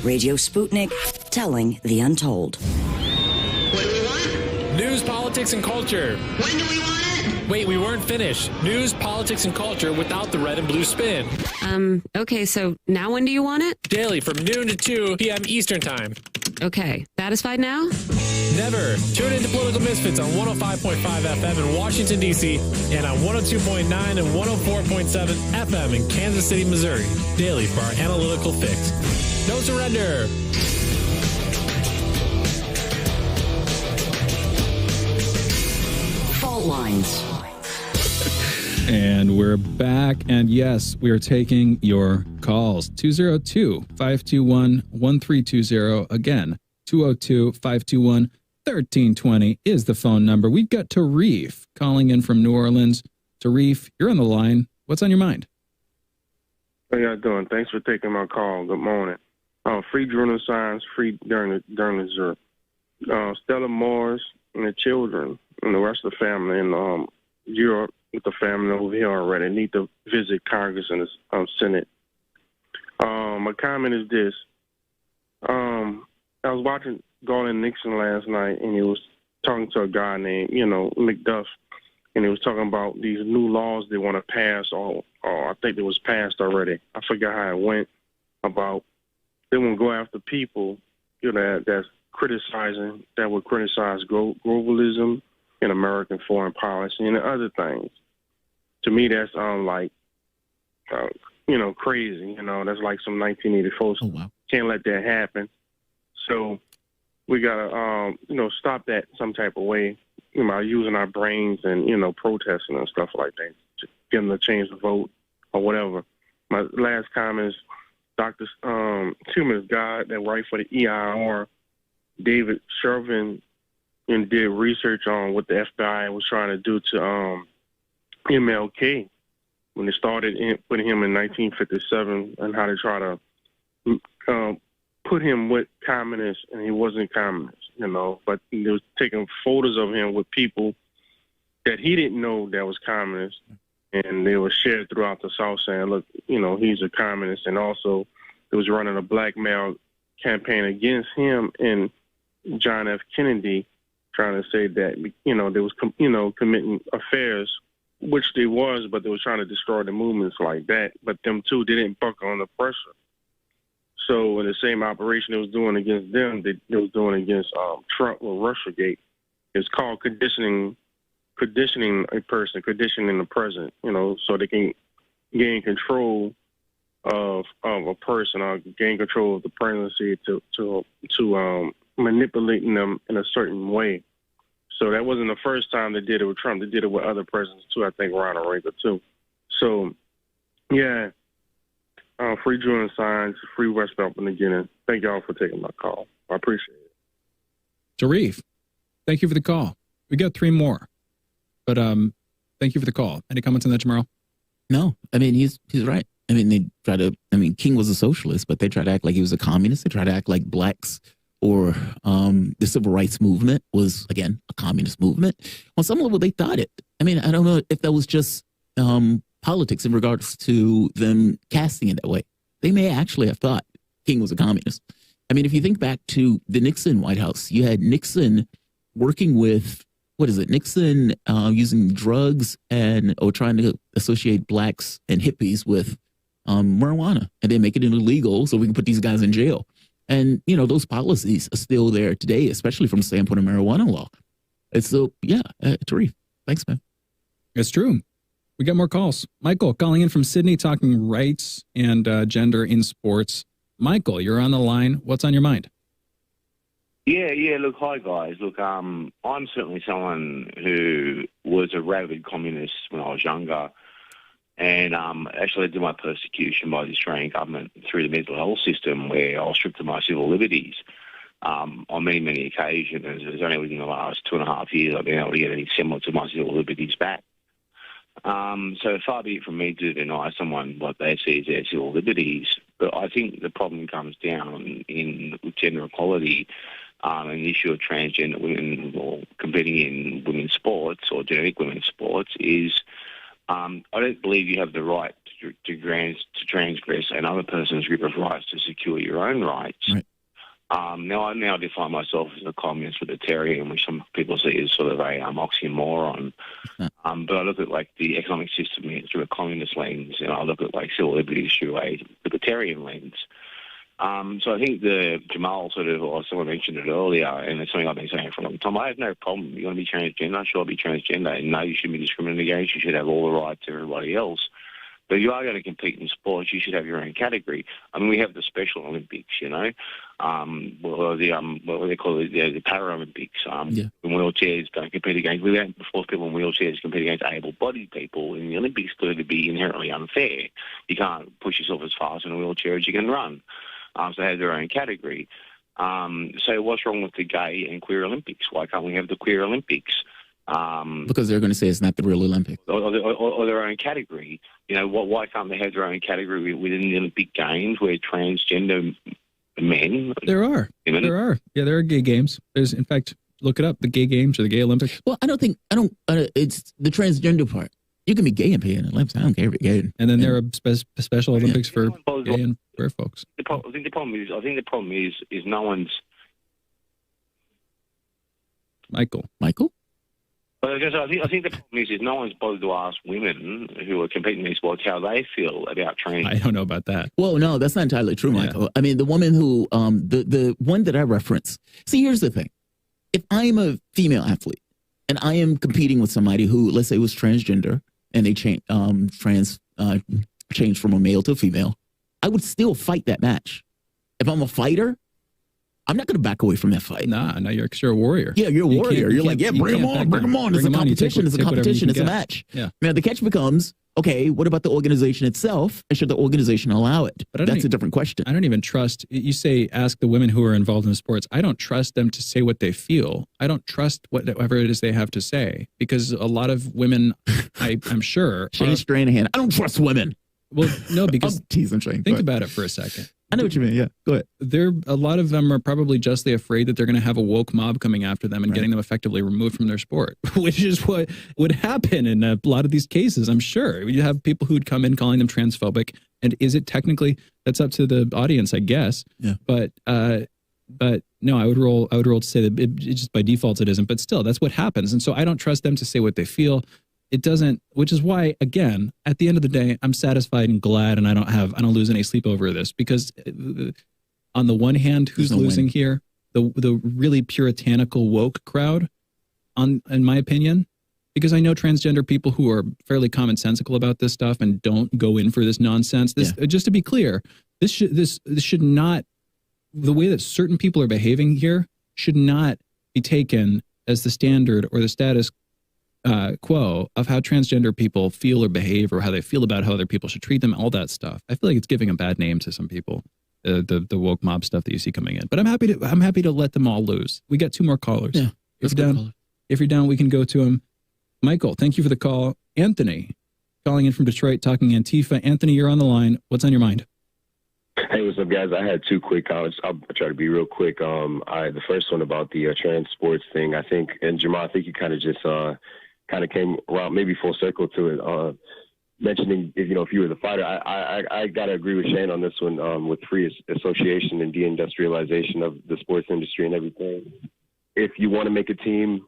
Radio Sputnik, telling the untold. What do we want? News, politics, and culture. When do we want it? Wait, we weren't finished. News, politics, and culture without the red and blue spin. Okay, so now when do you want it? Daily from noon to 2 p.m. Eastern Time. Okay, satisfied now? Never. Tune into Political Misfits on 105.5 FM in Washington, D.C. and on 102.9 and 104.7 FM in Kansas City, Missouri. Daily for our analytical fix. No surrender. Fault lines. And we're back. And yes, we are taking your calls. 202-521-1320. Again, 202-521-1320 is the phone number. We've got Tarif calling in from New Orleans. Tarif, you're on the line. What's on your mind? How y'all doing? Thanks for taking my call. Good morning. Free journal signs, free during the Stella Morris and the children and the rest of the family in Europe with the family over here already need to visit Congress and the Senate. My comment is this. I was watching Garland Nixon last night, and he was talking to a guy named, McDuff, and he was talking about these new laws they want to pass, or I think it was passed already. I forgot how it went, about they want to go after people, that's criticizing, that would criticize globalism and American foreign policy and other things. To me, that's crazy. That's like some 1984. Oh, wow. Can't let that happen. So we gotta, stop that some type of way, using our brains and protesting and stuff like that, to get them to change the vote or whatever. My last comment is Dr. Human God that write for the EIR, David Shervin, and did research on what the FBI was trying to do to MLK when they started putting him in 1957, and how they try to put him with communists, and he wasn't communist, but they was taking photos of him with people that he didn't know that was communist, and they were shared throughout the South saying, look, he's a communist, and also it was running a blackmail campaign against him and John F. Kennedy, trying to say that, they was, committing affairs, which they was, but they was trying to destroy the movements like that. But them two didn't buckle under pressure. So in the same operation they was doing against them, they was doing against Trump with Russiagate. It's called conditioning a person, conditioning the president, so they can gain control of a person or gain control of the presidency to manipulating them in a certain way. So that wasn't the first time they did it with Trump. They did it with other presidents too. I think Ronald Reagan too. So, yeah, free drilling signs, free West Belt beginning. Thank y'all for taking my call. I appreciate it. Tarif, thank you for the call. We got 3 more, but thank you for the call. Any comments on that, Jamarl? No, I mean, he's right. I mean, they try to, King was a socialist, but they try to act like he was a communist. They try to act like blacks or the civil rights movement was, again, a communist movement. On some level, they thought it. I mean, I don't know if that was just politics in regards to them casting it that way. They may actually have thought King was a communist. I mean, if you think back to the Nixon White House, you had Nixon working with, Nixon using drugs or trying to associate blacks and hippies with marijuana and then make it illegal so we can put these guys in jail. And, those policies are still there today, especially from the standpoint of marijuana law. And so, yeah, Tarif, thanks, man. It's true. We got more calls. Michael calling in from Sydney talking rights and gender in sports. Michael, you're on the line. What's on your mind? Yeah. Look, hi, guys. Look, I'm certainly someone who was a rabid communist when I was younger. And actually, I did my persecution by the Australian government through the mental health system, where I was stripped of my civil liberties on many, many occasions. It's only within the last 2.5 years I've been able to get any semblance of my civil liberties back. So far be it from me to deny someone what they see as their civil liberties. But I think the problem comes down in gender equality and the issue of transgender women or competing in women's sports or genetic women's sports is I don't believe you have the right to transgress another person's group of rights to secure your own rights. Right. Now I define myself as a communist libertarian, which some people see as sort of a oxymoron. But I look at the economic system through a communist lens, and I look at civil liberties through a libertarian lens. So I think the Jamarl or someone mentioned it earlier, and it's something I've been saying for a long time. I have no problem. You want to be transgender? Sure, be transgender. And no, you shouldn't be discriminated against. You should have all the rights to everybody else. But if you are going to compete in sports, you should have your own category. I mean, we have the Special Olympics, what do they call it, the Paralympics. In wheelchairs don't compete against. We don't force people in wheelchairs compete against able-bodied people. In the Olympics, clearly to be inherently unfair. You can't push yourself as fast in a wheelchair as you can run. So they have their own category. So what's wrong with the gay and queer Olympics? Why can't we have the queer Olympics? Because they're going to say it's not the real Olympics. Or their own category. Why can't they have their own category within the Olympic Games where transgender men... There are. Women, Yeah, there are gay games. There's, in fact, look it up, the gay games or the gay Olympics. Well, it's the transgender part. You can be gay and be in Olympics. I don't care if you're gay. And then there are special Olympics for gay and queer folks. I think the problem is no one's... Michael? But I think the problem is no one's bothered to ask women who are competing in these sports how they feel about training. I don't know about that. Well, no, that's not entirely true, Michael. I mean, the woman who, the one that I reference. See, here's the thing. If I am a female athlete and I am competing with somebody who, let's say, was transgender and they changed from a male to a female, I would still fight that match. If I'm a fighter, I'm not going to back away from that fight. Nah, you're a warrior. Yeah, you're a warrior. You're like, bring them on. It's a competition. It's a competition. It's a match. Yeah. Now, the catch becomes, okay, what about the organization itself? And should the organization allow it? But that's a different question. I don't even trust, you say, ask the women who are involved in the sports. I don't trust them to say what they feel. I don't trust whatever it is they have to say. Because a lot of women, I'm sure. Shane Stranahan, I don't trust women. Well, no, because I'm teasing Shane. Think about it for a second. I know what you mean. Yeah, go ahead. A lot of them are probably justly afraid that they're going to have a woke mob coming after them and getting them effectively removed from their sport, which is what would happen in a lot of these cases. I'm sure you have people who'd come in calling them transphobic, and is it technically? That's up to the audience, I guess. Yeah. But no, I would roll to say that it just by default it isn't. But still, that's what happens, and so I don't trust them to say what they feel. It doesn't, which is why, again, at the end of the day, I'm satisfied and glad, and I don't lose any sleep over this, because on the one hand, who's losing here? The really puritanical woke crowd, in my opinion, because I know transgender people who are fairly commonsensical about this stuff and don't go in for this nonsense. Just to be clear, this should not, the way that certain people are behaving here should not be taken as the standard or the status quo of how transgender people feel or behave, or how they feel about how other people should treat them, all that stuff. I feel like it's giving a bad name to some people, the woke mob stuff that you see coming in. But I'm happy to let them all loose. We got two more callers. Yeah, if you're down, we can go to them. Michael, thank you for the call. Anthony, calling in from Detroit, talking Antifa. Anthony, you're on the line. What's on your mind? Hey, what's up, guys? I had two quick comments. I'll try to be real quick. The first one about the trans sports thing, I think, and Jamarl, I think you kind of just kind of came around maybe full circle to it, mentioning if you were the fighter. I gotta agree with Shane on this one, with free association and deindustrialization of the sports industry and everything. If you want to make a team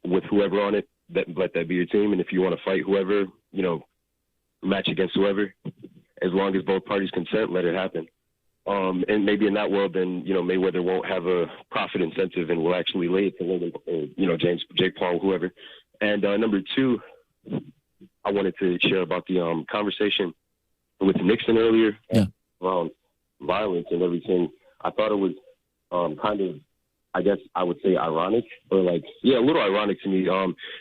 with whoever on it, let that be your team, and if you want to fight whoever, match against whoever, as long as both parties consent, let it happen. And maybe in that world, then Mayweather won't have a profit incentive and will actually lay it to Logan, Jake Paul, whoever. And number two, I wanted to share about the conversation with Nixon earlier around violence and everything. I thought it was kind of, I guess I would say, ironic, or a little ironic to me,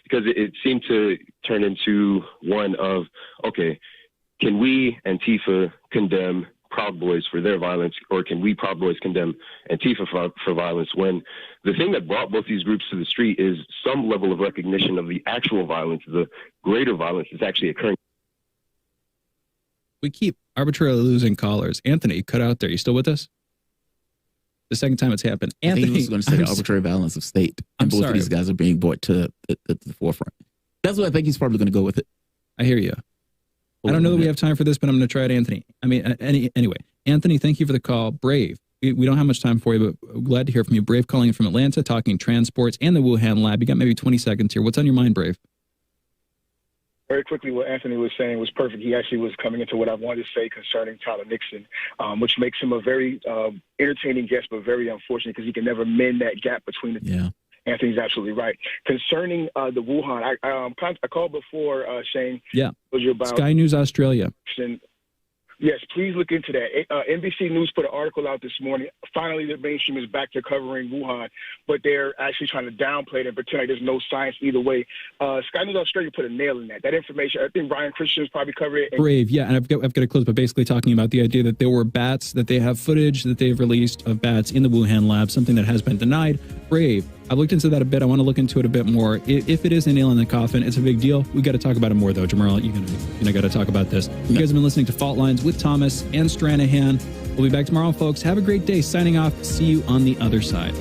because it seemed to turn into one of, okay, can we, Antifa, condemn Proud Boys for their violence, or can we Proud Boys condemn Antifa for violence, when the thing that brought both these groups to the street is some level of recognition of the actual violence, the greater violence that's actually occurring. We keep arbitrarily losing callers. Anthony, cut out there. You still with us? The second time it's happened. Anthony, I think he was going to say the arbitrary violence of state. And both of these guys are being brought to the forefront. That's what I think he's probably going to go with it. I hear you. I don't know that we have time for this, but I'm going to try it, Anthony. Anyway, Anthony, thank you for the call. Brave. We don't have much time for you, but glad to hear from you. Brave calling in from Atlanta, talking transports and the Wuhan lab. You got maybe 20 seconds here. What's on your mind, Brave? very quickly, what Anthony was saying was perfect. He actually was coming into what I wanted to say concerning Tyler Nixon, which makes him a very entertaining guest, but very unfortunate because he can never mend that gap between the two. Yeah. Anthony's absolutely right. Concerning the Wuhan, I called before, Shane. Yeah. Told you about Sky News Australia. Yes, please look into that. NBC News put an article out this morning. Finally, the mainstream is back to covering Wuhan, but they're actually trying to downplay it and pretend like there's no science either way. Sky News Australia put a nail in that. That information, I think Ryan Christian's probably covered it. Brave, yeah, and I've got to close, but basically talking about the idea that there were bats, that they have footage that they've released of bats in the Wuhan lab, something that has been denied. Brave. I've looked into that a bit. I want to look into it a bit more. If it is a nail in the coffin, it's a big deal. We got to talk about it more, though. Jamarl, you're gonna got to talk about this. You guys have been listening to Fault Lines with Thomas and Stranahan. We'll be back tomorrow, folks. Have a great day. Signing off. See you on the other side.